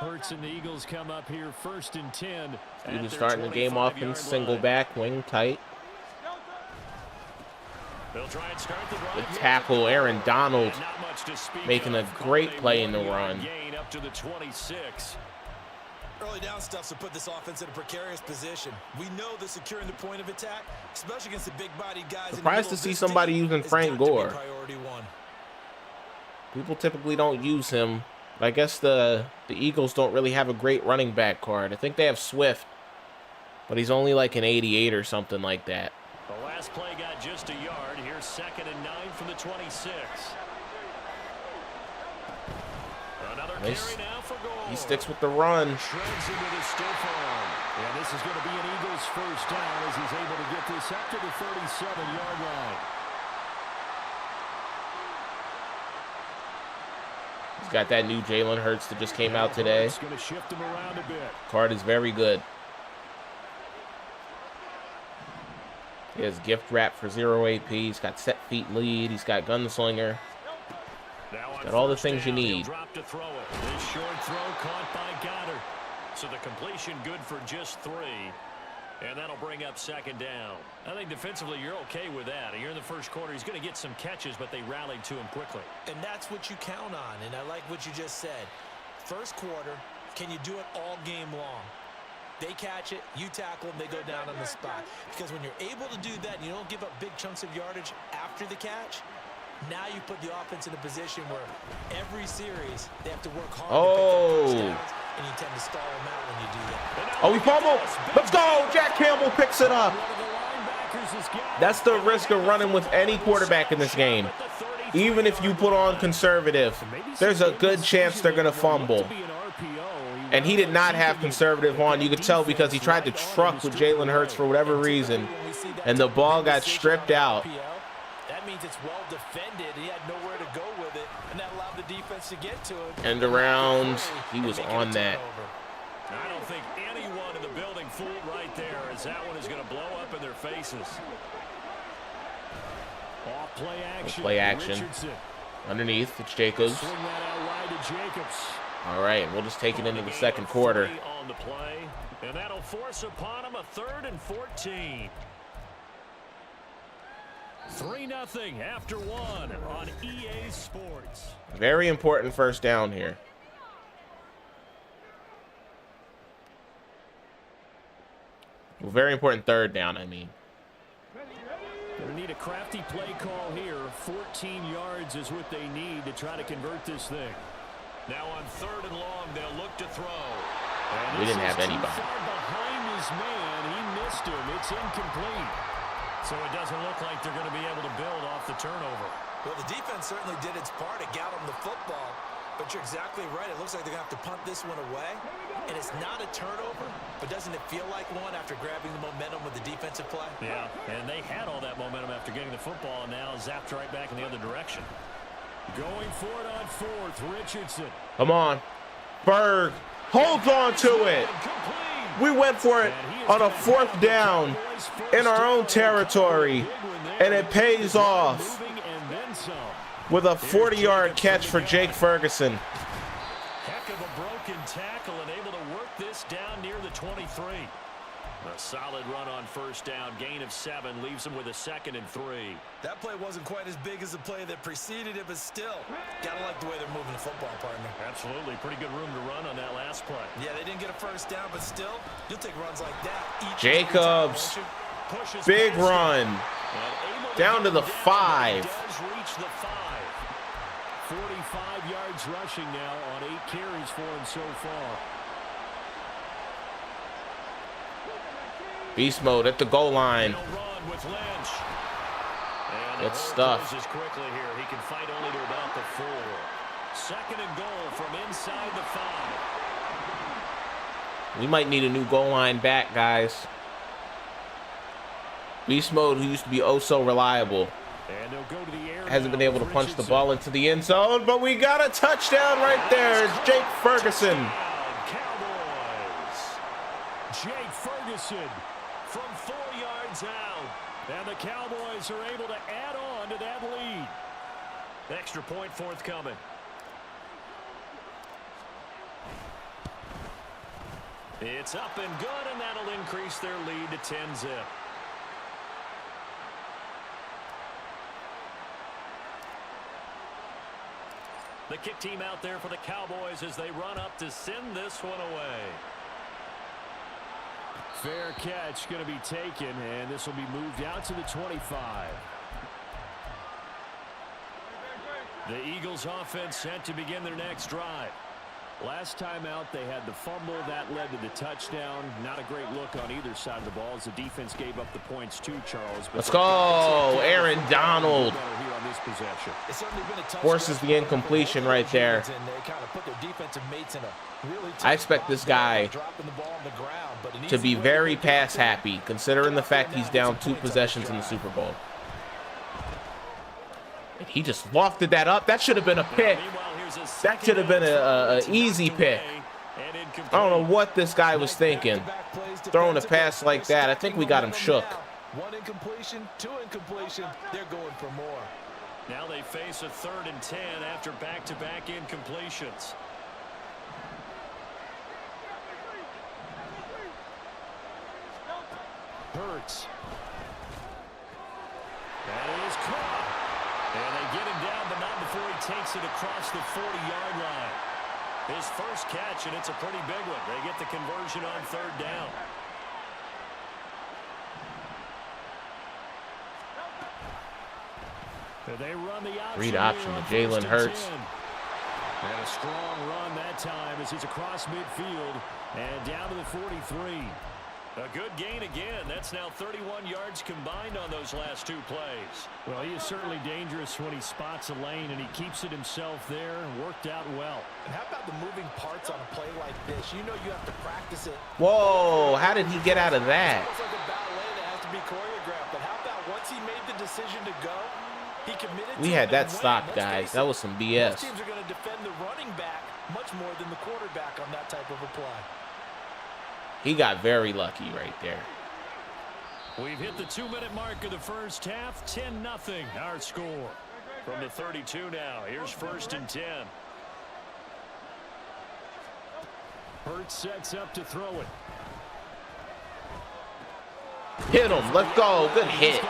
Speaker 2: Hurts and the Eagles come up here 1st and 10.
Speaker 1: He was starting the game off in single back, wing tight.
Speaker 2: They'll try and start the drive.
Speaker 1: The tackle, Aaron Donald, making a great play in the run.
Speaker 2: Gain up to the 26.
Speaker 3: Early down stuff to put this offense in a precarious position. We know they're securing the point of attack, especially against the big-bodied guys.
Speaker 1: Surprised to see somebody using Frank Gore. People typically don't use him. I guess the Eagles don't really have a great running back card. I think they have Swift, but he's only like an 88 or something like that.
Speaker 2: The last play got just a yard. Here's 2nd and 9 from the 26. Another carry now for Gore.
Speaker 1: He sticks with the run.
Speaker 2: Shreds him with his stiff arm. And this is going to be an Eagles first down as he's able to get this up to the 37-yard line.
Speaker 1: He's got that new Jalen Hurts that just came out today.
Speaker 2: It's going to shift him around a bit.
Speaker 1: Card is very good. He has gift wrap for 0 AP. He's got set feet lead. He's got gunslinger. He's got all the things you need.
Speaker 2: Drop to throw it. This short throw caught by Goddard. So the completion good for just 3. And that'll bring up 2nd down. I think defensively you're okay with that. You're in the first quarter. He's going to get some catches, but they rallied to him quickly.
Speaker 3: And that's what you count on. And I like what you just said. First quarter, can you do it all game long? They catch it, you tackle them, they go down on the spot. Because when you're able to do that and you don't give up big chunks of yardage after the catch, now you put the offense in a position where every series they have to work hard to pick up touchdowns, and you tend to stall them out when you do that.
Speaker 1: Oh, he fumbled. Let's go. Jack Campbell picks it up. That's the risk of running with any quarterback in this game. Even if you put on conservative, there's a good chance they're going to fumble. And he did not have conservative on. You could tell because he tried to truck with Jalen Hurts for whatever reason, and the ball got stripped out.
Speaker 3: That means it's well defended. He had nowhere to go with it, and that allowed the defense to get to him.
Speaker 1: End around, he was on that.
Speaker 2: I don't think anyone in the building fooled right there, as that one is going to blow up in their faces. Off play action.
Speaker 1: Play action.
Speaker 2: Richardson.
Speaker 1: Underneath, it's Jacobs.
Speaker 2: Swing that out wide to Jacobs.
Speaker 1: All right, we'll just take it into the second quarter.
Speaker 2: On the play, and that'll force upon him a 3rd and 14. 3-0 after 1 on EA Sports.
Speaker 1: Very important first down here. Well, very important third down, I mean.
Speaker 2: We need a crafty play call here. 14 yards is what they need to try to convert this thing. Now on 3rd and long, they'll look to throw. And
Speaker 1: we didn't have anybody.
Speaker 2: Behind his man, he missed him. It's incomplete. So it doesn't look like they're going to be able to build off the turnover.
Speaker 3: Well, the defense certainly did its part to get them the football. But you're exactly right. It looks like they're going to have to punt this one away. And it's not a turnover, but doesn't it feel like one after grabbing the momentum with the defensive play?
Speaker 2: Yeah, and they had all that momentum after getting the football, and now zapped right back in the other direction. Going for it on 4th, Richardson.
Speaker 1: Come on. Berg holds on to it. We went for it on a 4th down in our own territory, and it pays off with a 40-yard catch for Jake Ferguson.
Speaker 2: Heck of a broken tackle and able to work this down near the 23. A solid run on first down, gain of 7, leaves him with a 2nd and 3.
Speaker 3: That play wasn't quite as big as the play that preceded it, but still, gotta like the way they're moving the football, partner.
Speaker 2: Absolutely, pretty good room to run on that last play.
Speaker 3: Yeah, they didn't get a first down, but still, you'll take runs like that.
Speaker 1: Jacobs, big run, down to the 5.
Speaker 2: Does reach the 5. 45 yards rushing now on 8 carries for him so far.
Speaker 1: Beast mode at the goal line. It's stuffed.
Speaker 2: Quickly here. He can fight only to about the 4. 2nd and goal from inside the 5.
Speaker 1: We might need a new goal line back, guys. Beast mode, who used to be oh so reliable,
Speaker 2: and they'll go to the air
Speaker 1: hasn't been able to punch the ball into the end zone, but we got a touchdown right there. It's Jake Ferguson.
Speaker 2: Cowboys. Jake Ferguson from 4 yards out. And the Cowboys are able to add on to that lead. Extra point forthcoming. It's up and good, and that'll increase their lead to 10-zip. The kick team out there for the Cowboys as they run up to send this one away. Fair catch going to be taken, and this will be moved out to the 25. The Eagles offense set to begin their next drive. Last time out, they had the fumble. That led to the touchdown. Not a great look on either side of the ball as the defense gave up the points too, Charles. Let's
Speaker 1: go, Aaron Donald. Forces the incompletion right there. I expect this guy to be very pass happy, considering the fact he's down 2 possessions in the Super Bowl. He just lofted that up. That should have been a pick. That should have been an easy pick. I don't know what this guy was thinking. Throwing a pass like that. I think we got him shook.
Speaker 4: 1 incompletion, 2 incompletion. They're going for more.
Speaker 2: Now they face a 3rd and 10 after back-to-back incompletions. Hurts. That is caught. And they get him down, but not before he takes it across the 40-yard line. His first catch, and it's a pretty big one. They get the conversion on 3rd down. They run the option.
Speaker 1: Read option to Jalen Hurts.
Speaker 2: And a strong run that time as he's across midfield and down to the 43. A good gain again. That's now 31 yards combined on those last 2 plays. Well, he is certainly dangerous when he spots a lane, and he keeps it himself there and worked out well.
Speaker 4: And how about the moving parts on a play like this? You know you have to practice it.
Speaker 1: Whoa, how did he get out of that?
Speaker 4: It's almost like a ballet that has to be choreographed. But how about once he made the decision to go, he committed to it.
Speaker 1: We had that stopped, guys. That was some BS.
Speaker 4: Most teams are going to defend the running back much more than the quarterback on that type of a play.
Speaker 1: He got very lucky right there.
Speaker 2: We've hit the 2-minute mark of the first half. 10-0 our score. From the 32 now. Here's 1st and 10. Hurts sets up to throw it.
Speaker 1: Hit him. Let's go. Good hit.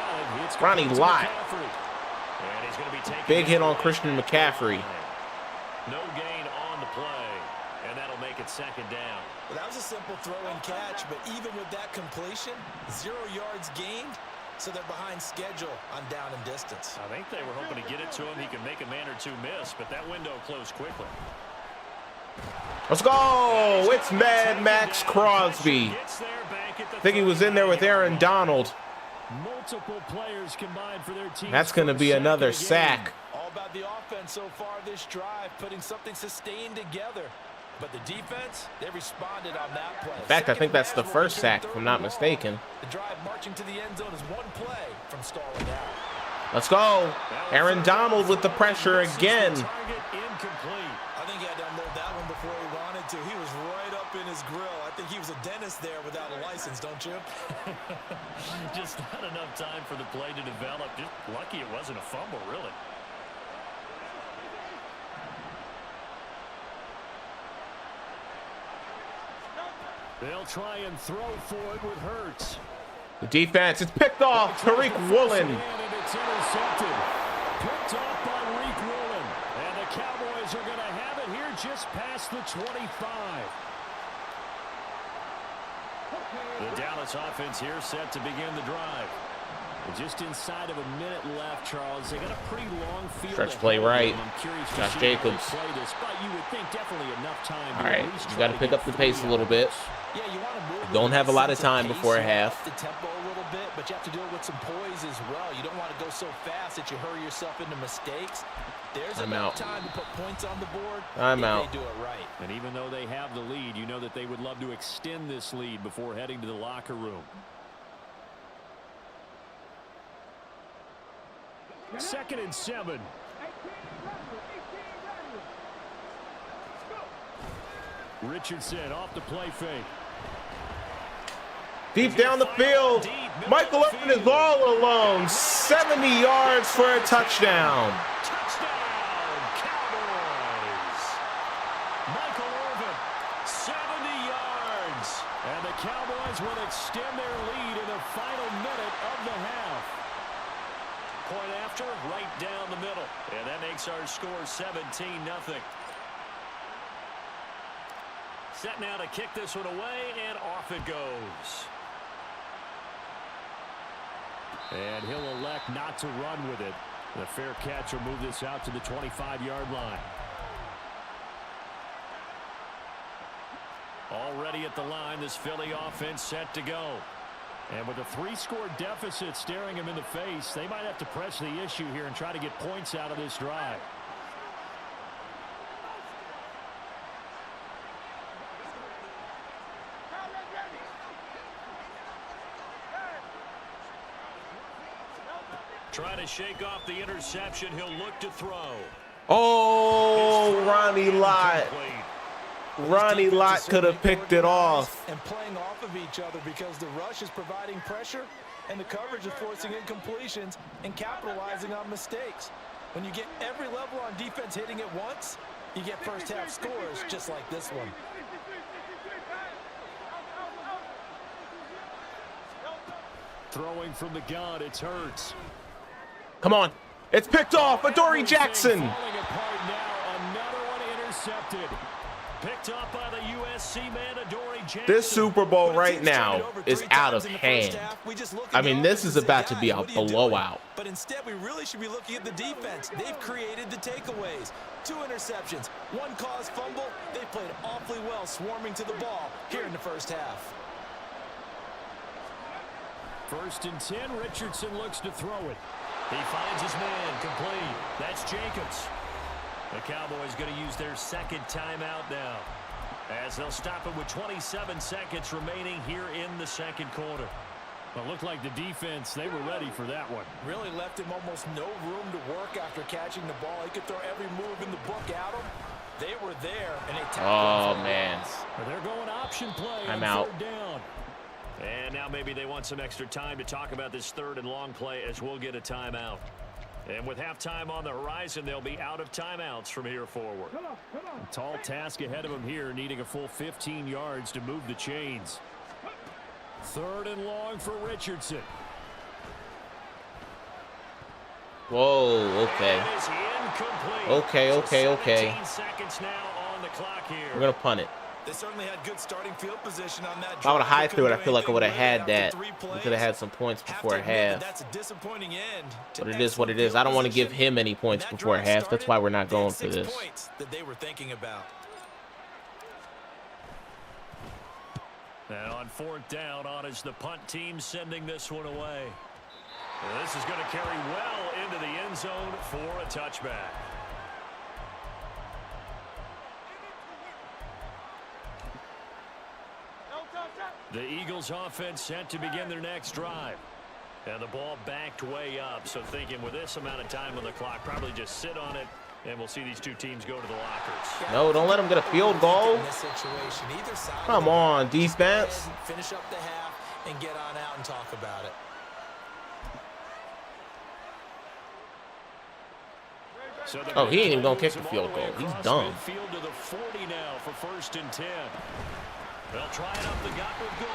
Speaker 1: Ronnie Lott. Big hit on Christian McCaffrey.
Speaker 2: No gain on the play. And that'll make it 2nd down.
Speaker 4: Well, that was a simple throw and catch, but even with that completion, 0 yards gained, so they're behind schedule on down and distance.
Speaker 2: I think they were hoping to get it to him. He could make a man or 2 miss, but that window closed quickly.
Speaker 1: Let's go! It's Mad Max Crosby. I think he was in there with Aaron Donald.
Speaker 2: Multiple players combined for their team.
Speaker 1: That's going to be another sack.
Speaker 4: All about the offense so far this drive, putting something sustained together. But the defense, they responded on that play.
Speaker 1: In fact, I think that's the first sack, if I'm not mistaken.
Speaker 4: The drive marching to the end zone is 1 play from stalling out.
Speaker 1: Let's go. Aaron Donald with the pressure again.
Speaker 4: I think he had to unload that one before he wanted to. He was right up in his grill. I think he was a dentist there without a license, don't you?
Speaker 2: Just not enough time for the play to develop. Just lucky it wasn't a fumble, really. They'll try and throw for it with Hurts.
Speaker 1: The defense, it's picked off. Tariq Woolen.
Speaker 2: And it's intercepted. Picked off by Tariq Woolen. And the Cowboys are going to have it here just past the 25. The Dallas offense here set to begin the drive. Just inside of a minute left, Charles. They got a pretty long field.
Speaker 1: Stretch play right. Josh Jacobs. All right, you got to pick up the pace a little bit.
Speaker 4: Yeah, you want to move.
Speaker 1: Don't have a lot of time before a half.
Speaker 4: The tempo a little bit, but you have to do it with some poise as well. You don't want to go so fast that you hurry yourself into mistakes. There's enough time to put points on the board.
Speaker 1: I'm out.
Speaker 4: They do it right.
Speaker 2: And even though they have the lead, you know that they would love to extend this lead before heading to the locker room. 2nd and 7. Richardson off the play fake.
Speaker 1: Deep down the field. Michael Irvin is all alone. 70 yards for a touchdown.
Speaker 2: Touchdown, Cowboys. Michael Irvin, 70 yards. extend their lead in the final minute of the half. Point after, right down the middle. And that makes our score 17-0. Set now to kick this one away, and off it goes. And he'll elect not to run with it. The fair catch will move this out to the 25-yard line. Already at the line, this Philly offense set to go. And with a 3-score deficit staring him in the face, they might have to press the issue here and try to get points out of this drive. Trying to shake off the interception. He'll look to throw.
Speaker 1: Oh, Ronnie Lott. Ronnie Lott could have picked it off.
Speaker 3: And playing off of each other because the rush is providing pressure and the coverage is forcing incompletions and capitalizing on mistakes. When you get every level on defense hitting at once, you get first half scores just like this one.
Speaker 2: Throwing from the gun, it's Hurts.
Speaker 1: Come on. It's picked off. Adoree Jackson.
Speaker 2: Falling apart now. Another one intercepted. Picked up by the USC man, Adoree Jackson.
Speaker 1: This Super Bowl right now is out of hand. I mean, this is about to be a blowout.
Speaker 3: But instead, we really should be looking at the defense. They've created the takeaways. 2 interceptions, 1 caused fumble. They played awfully well swarming to the ball here in the first half.
Speaker 2: 1st and 10, Richardson looks to throw it. He finds his man, complete. That's Jacobs. The Cowboys going to use their 2nd timeout now, as they'll stop it with 27 seconds remaining here in the 2nd quarter. Well, it looked like the defense, they were ready for that one.
Speaker 3: Really left him almost no room to work after catching the ball. He could throw every move in the book at him. They were there, and they tackled him.
Speaker 1: Oh, man.
Speaker 2: Well, they're going option play.
Speaker 1: I'm out.
Speaker 2: 3rd down. And now maybe they want some extra time to talk about this 3rd and long play, as we'll get a timeout. And with halftime on the horizon, they'll be out of timeouts from here forward.
Speaker 5: Come on.
Speaker 2: Tall task ahead of them here, needing a full 15 yards to move the chains. 3rd and long for Richardson.
Speaker 1: Whoa, okay. Okay.
Speaker 2: 17 seconds now on the clock here.
Speaker 1: We're going to punt it.
Speaker 3: They certainly had good starting field position on that.
Speaker 1: If I would have high through it, I feel like I would have had that. We could have had some points before half.
Speaker 3: That's a disappointing end.
Speaker 1: But it is what it is. I don't want to give him any points before half. That's why we're not going for this.
Speaker 3: Points that they were thinking about.
Speaker 2: And on 4th down, on is the punt team sending this one away. And this is going to carry well into the end zone for a touchback. The Eagles offense set to begin their next drive. And the ball backed way up. So thinking with this amount of time on the clock, probably just sit on it, and we'll see these 2 teams go to the lockers.
Speaker 1: No, don't let them get a field goal. Come on, defense.
Speaker 3: Finish up the half and get on out and talk about it.
Speaker 2: So
Speaker 1: oh, he ain't even going to kick the field goal. He's dumb.
Speaker 2: Field to the 40 now for 1st and 10. They'll try it up the gut with goal.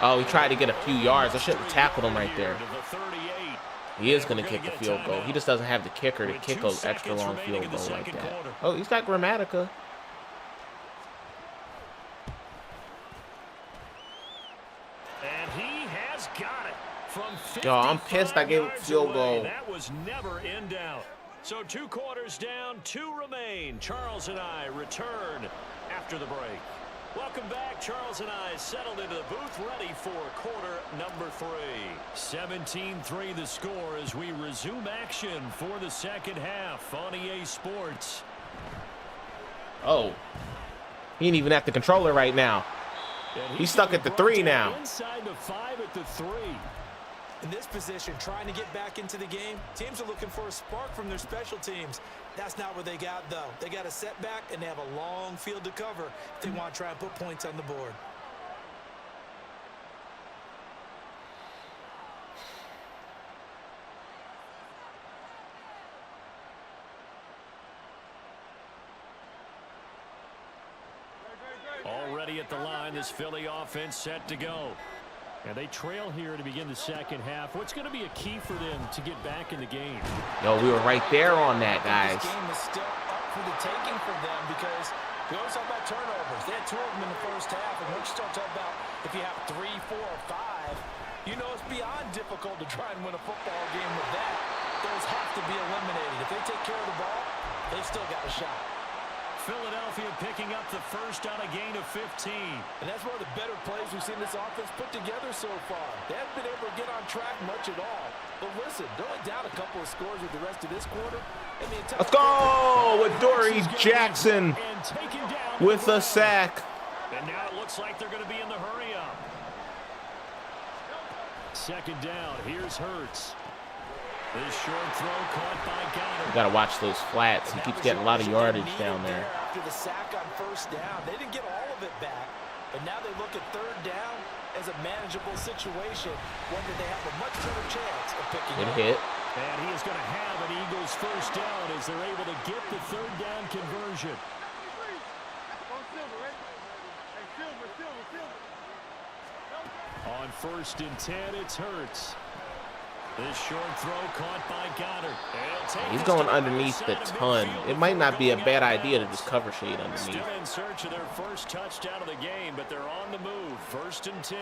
Speaker 1: Oh, he tried to get a few yards. I shouldn't have tackled him right there. He is going to kick the field goal. He just doesn't have the kicker to kick an extra long field goal like that. Oh, he's got Grammatica.
Speaker 2: And he has got it from 55.
Speaker 1: Yo, I'm pissed I gave a field goal.
Speaker 2: That was never in doubt. So 2 quarters down, 2 remain. Charles and I return after the break. Welcome back. Charles and I settled into the booth, ready for quarter number 3. 17-3 the score as we resume action for the 2nd half on EA Sports.
Speaker 1: Oh, he ain't even at the controller right now. He's stuck at the 3 now.
Speaker 2: Inside the 5 at the 3.
Speaker 3: In this position, trying to get back into the game, teams are looking for a spark from their special teams. That's not what they got, though. They got a setback, and they have a long field to cover if they want to try and put points on the board.
Speaker 2: Already at the line, this Philly offense set to go. And they trail here to begin the second half. What's going to be a key for them to get back in the game?
Speaker 1: Yo, we were right there on that, guys.
Speaker 4: This game is still up for the taking for them because we always talk about turnovers. They had 2 of them in the first half, and once you start talking about if you have 3, 4, or 5, you know it's beyond difficult to try and win a football game with that. Those have to be eliminated. If they take care of the ball, they've still got a shot.
Speaker 2: Philadelphia picking up the first on a gain of 15.
Speaker 4: And that's one of the better plays we've seen this offense put together so far. They haven't been able to get on track much at all. But listen, they're only down a couple of scores with the rest of this quarter.
Speaker 1: Let's go with Dory Jackson with a sack.
Speaker 2: And now it looks like they're going to be in the hurry up. Second down, here's Hurts. This short throw caught by Goddard.
Speaker 1: You got to watch those flats. He keeps getting a lot of yardage down there.
Speaker 4: After the sack on first down, they didn't get all of it back, but now they look at third down as a manageable situation, one that they have a much better chance of picking up.
Speaker 1: Hit.
Speaker 2: And he is going to have an Eagles first down as they're able to get the third down conversion. On 1st and 10, it's Hurts. This short throw caught by Goddard.
Speaker 1: He's going underneath the ton. It might not be a bad idea to just cover shade underneath.
Speaker 2: Still in search of their first touchdown of the game, but they're on the move. 1st and 10.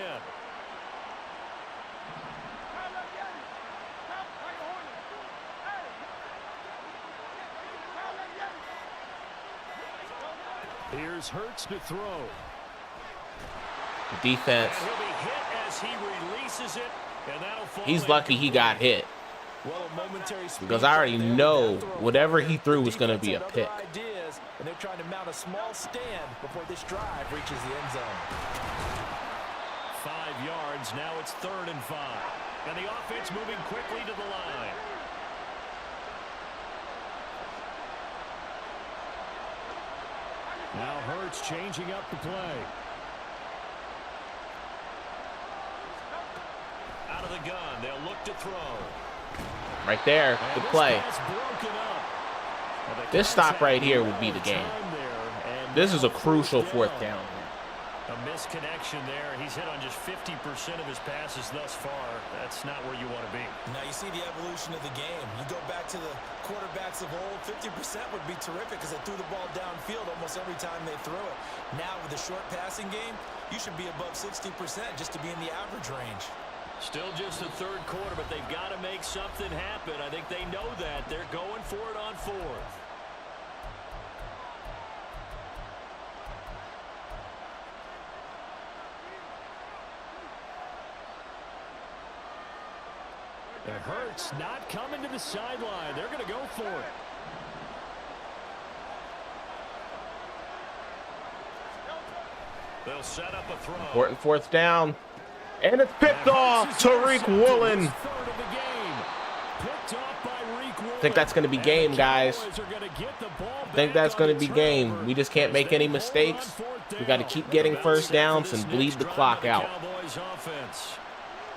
Speaker 2: Here's Hurts to throw.
Speaker 1: The defense.
Speaker 2: And he'll be hit as he releases it.
Speaker 1: He's lucky he got hit, because I already know whatever he threw was going to be a pick.
Speaker 4: And they're trying to mount a small stand before this drive reaches the end zone.
Speaker 2: 5 yards. Now it's 3rd and 5. And the offense moving quickly to the line. Now Hurts changing up the play. Out of the gun, they'll look to throw.
Speaker 1: Right there, good play. This stop right here would be the game. This is a crucial 4th down.
Speaker 2: A misconnection there. He's hit on just 50% of his passes thus far. That's not where you want to be.
Speaker 3: Now you see the evolution of the game. You go back to the quarterbacks of old, 50% would be terrific because they threw the ball downfield almost every time they threw it. Now with the short passing game, you should be above 60% just to be in the average range.
Speaker 2: Still just the 3rd quarter, but they've got to make something happen. I think they know that. They're going for it on 4th. It hurts not coming to the sideline. They're going to go for it. They'll set up a throw.
Speaker 1: Important 4th down. And it's picked off. Tariq Woolen. I think that's going to be game, guys. I think that's going to be game. We just can't make any mistakes. We got to keep getting first downs and bleed the clock out.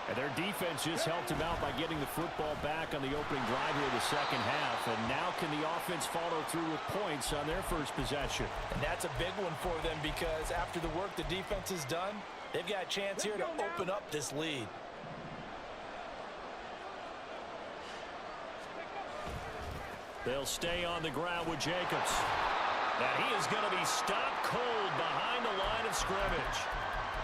Speaker 2: And their defense just helped them out by getting the football back on the opening drive here in the second half. And now can the offense follow through with points on their first possession?
Speaker 4: And that's a big one for them because after the work the defense has done, they've got a chance here to open up this lead.
Speaker 2: They'll stay on the ground with Jacobs. And he is going to be stopped cold behind the line of scrimmage.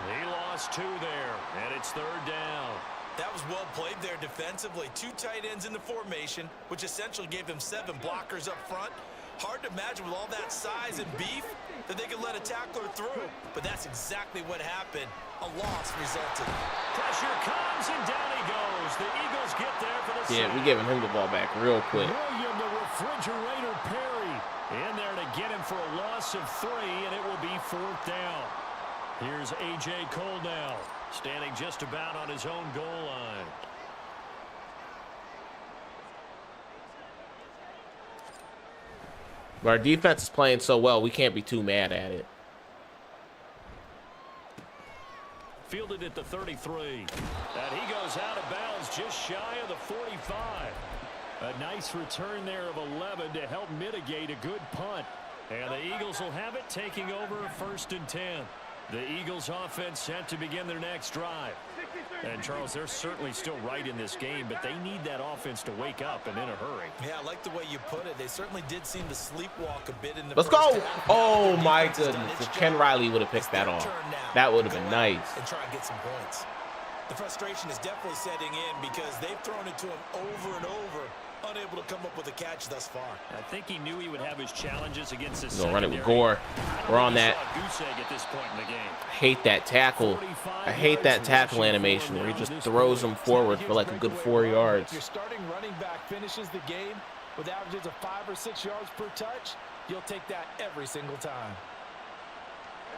Speaker 2: He lost 2 there, and it's 3rd down.
Speaker 3: That was well played there defensively. 2 tight ends in the formation, which essentially gave them 7 blockers up front. Hard to imagine with all that size and beef that they could let a tackler through, but that's exactly what happened. A loss resulted.
Speaker 2: Pressure comes, and down he goes. The Eagles get there for the
Speaker 1: Yeah, we're giving him the ball back real quick.
Speaker 2: William the Refrigerator Perry in there to get him for a loss of 3, and it will be 4th down. Here's A.J. Cole now, standing just about on his own goal line.
Speaker 1: But our defense is playing so well, we can't be too mad at it.
Speaker 2: Fielded at the 33. And he goes out of bounds just shy of the 45. A nice return there of 11 to help mitigate a good punt. And the Eagles will have it, taking over 1st and 10. The Eagles offense set to begin their next drive.
Speaker 5: 63.
Speaker 2: And, Charles, they're certainly still right in this game, but they need that offense to wake up and in a hurry.
Speaker 3: Yeah, I like the way you put it. They certainly did seem to sleepwalk a bit in the
Speaker 1: Let's go. Oh, my goodness. If Ken Riley would have picked that off, that would have been nice.
Speaker 3: And try and get some points. The frustration is definitely setting in because they've thrown it to him over and over, unable to come up with a catch thus far.
Speaker 2: I think he knew he would have his challenges against this.
Speaker 1: Gonna run it with Gore. We're on that.
Speaker 2: Goose egg at this point in the game.
Speaker 1: I hate that tackle. I hate that tackle animation where he just throws him forward for like a good 4 yards.
Speaker 4: If your starting running back finishes the game with averages of 5 or 6 yards per touch, you'll take that every single time.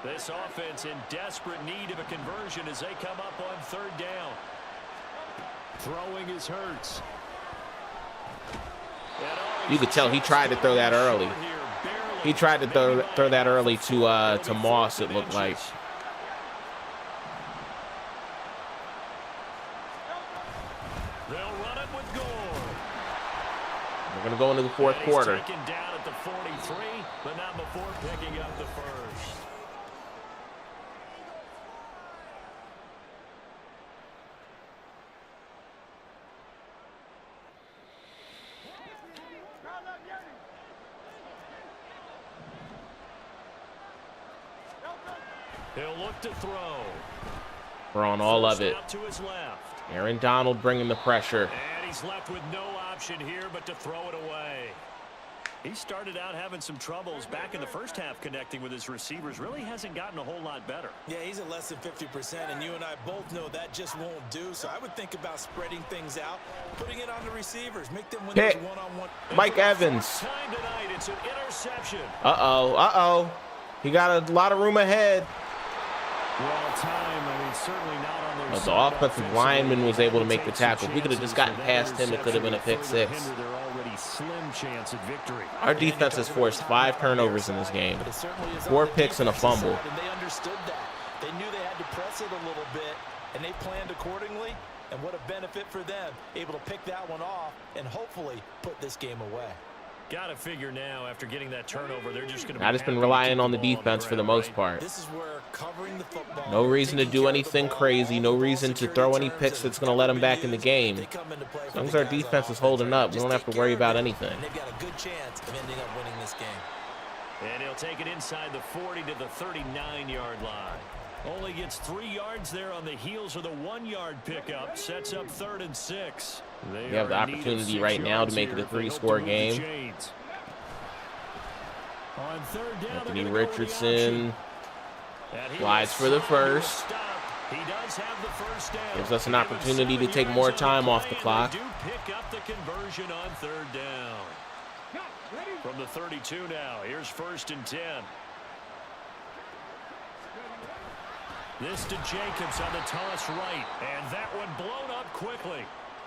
Speaker 2: This offense in desperate need of a conversion as they come up on 3rd down. Throwing is Hurts.
Speaker 1: You could tell he tried to throw that early. He tried to throw that early to Moss, it looked like.
Speaker 2: They'll run it with Gore.
Speaker 1: We're going to go into the 4th quarter.
Speaker 2: Taken down at the 43, but not before picking up the 1st. He'll look to throw.
Speaker 1: We're on all of it.
Speaker 2: To his left.
Speaker 1: Aaron Donald bringing the pressure.
Speaker 2: And he's left with no option here but to throw it away. He started out having some troubles back in the first half connecting with his receivers. Really hasn't gotten a whole lot better.
Speaker 3: Yeah, he's at less than 50%, and you and I both know that just won't do. So I would think about spreading things out, putting it on the receivers, make them win those one-on-one.
Speaker 1: Mike Evans.
Speaker 2: Time tonight, it's an interception.
Speaker 1: Uh-oh. He got a lot of room ahead.
Speaker 2: Well, time, I mean, certainly not on their
Speaker 1: The offensive lineman was able to make the tackle. If we could have just gotten past him, it could have been a pick 6.
Speaker 2: Slim chance at victory.
Speaker 1: Our defense has forced 5 turnovers in this game. 4 picks and a fumble.
Speaker 4: And they understood that. They knew they had to press it a little bit, and they planned accordingly. And what a benefit for them, able to pick that one off and hopefully put this game away.
Speaker 2: Got to figure now, after getting that turnover, they're just going to.
Speaker 1: I just been relying on the defense for the most part.
Speaker 3: This is where covering the football.
Speaker 1: No reason to do anything crazy. No reason to throw any picks that's going to let them back in the game. As long as our defense is holding up, we don't have to worry about anything.
Speaker 3: They've got a good chance of ending up winning this game.
Speaker 2: And he'll take it inside the 40 to the 39-yard line. Only gets 3 yards there on the heels of the 1-yard pickup. Sets up 3rd and 6.
Speaker 1: We have the opportunity right now to make it a 3-score game.
Speaker 2: On 3rd down,
Speaker 1: Anthony Richardson slides for the first.
Speaker 2: He does have the first down.
Speaker 1: Gives us an opportunity to take more time off the clock.
Speaker 2: Do pick up the conversion on 3rd down. From the 32 now, here's 1st and 10. This to Jacobs on the toss right, and that one blown up quickly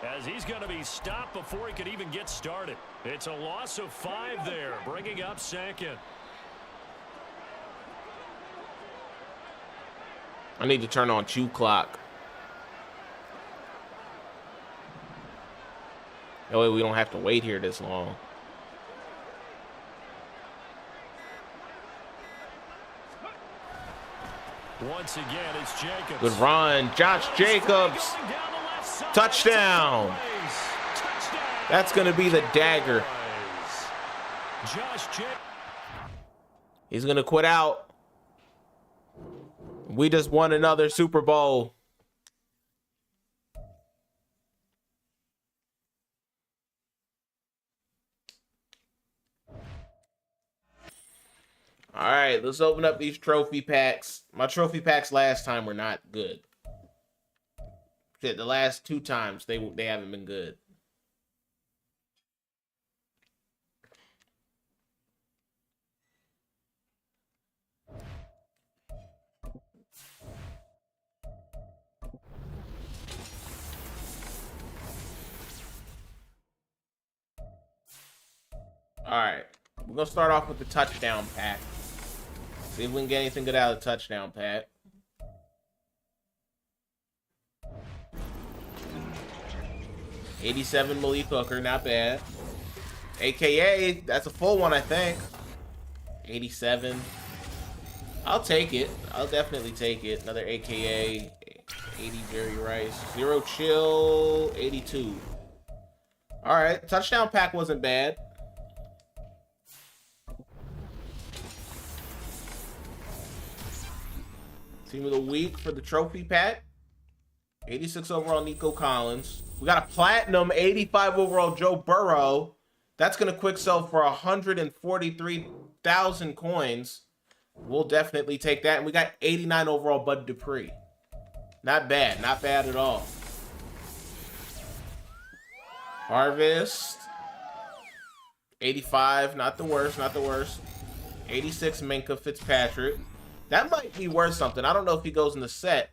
Speaker 2: as he's going to be stopped before he could even get started. It's a loss of 5 there, bringing up 2nd.
Speaker 1: I need to turn on chew clock. That way we don't have to wait here this long.
Speaker 2: Once again, it's Jacobs.
Speaker 1: Good run. Josh Jacobs. Touchdown. That's going to be the dagger. He's going to quit out. We just won another Super Bowl. All right, let's open up these trophy packs. My trophy packs last time were not good. Shit, the last 2 times they haven't been good. All right, we're gonna start off with the touchdown pack. See if we can get anything good out of the touchdown pack. '87 Malik Hooker, not bad. AKA, that's a full one, I think. 87. I'll take it. I'll definitely take it. Another AKA. 80 Jerry Rice. 0 chill. 82. All right. Touchdown pack wasn't bad. Team of the week for the trophy pack. 86 overall Nico Collins. We got a platinum 85 overall Joe Burrow. That's going to quick sell for 143,000 coins. We'll definitely take that. And we got 89 overall Bud Dupree. Not bad. Not bad at all. Harvest. 85. Not the worst. Not the worst. 86 Minka Fitzpatrick. That might be worth something. I don't know if he goes in the set.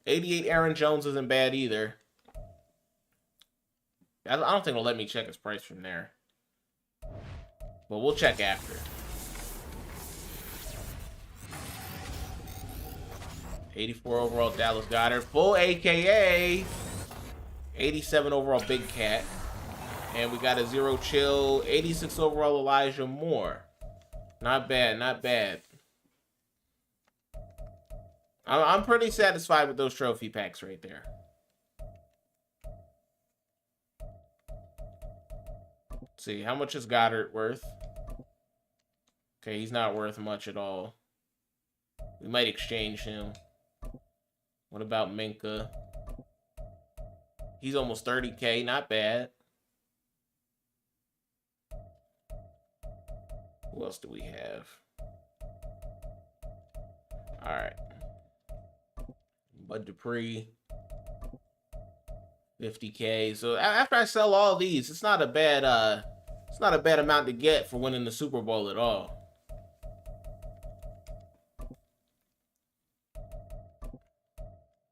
Speaker 1: 88 Aaron Jones isn't bad either. I don't think it'll let me check his price from there. But we'll check after. 84 overall Dallas Goedert. Full AKA. 87 overall Big Cat. And we got a 0 chill. 86 overall Elijah Moore. Not bad, not bad. I'm pretty satisfied with those trophy packs right there. Let's see, how much is Goddard worth? Okay, he's not worth much at all. We might exchange him. What about Minka? He's almost 30K, not bad. Who else do we have? All right. Bud Dupree, 50K. So after I sell all these, it's not a bad amount to get for winning the Super Bowl at all.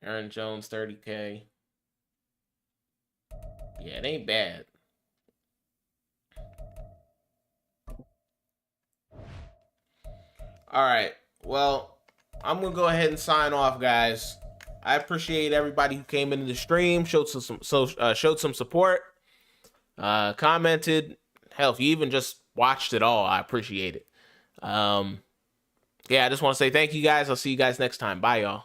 Speaker 1: Aaron Jones, 30K. Yeah, it ain't bad. All right. Well, I'm going to go ahead and sign off, guys. I appreciate everybody who came into the stream, showed some support, commented. Hell, if you even just watched it all, I appreciate it. Yeah, I just want to say thank you guys. I'll see you guys next time. Bye, y'all.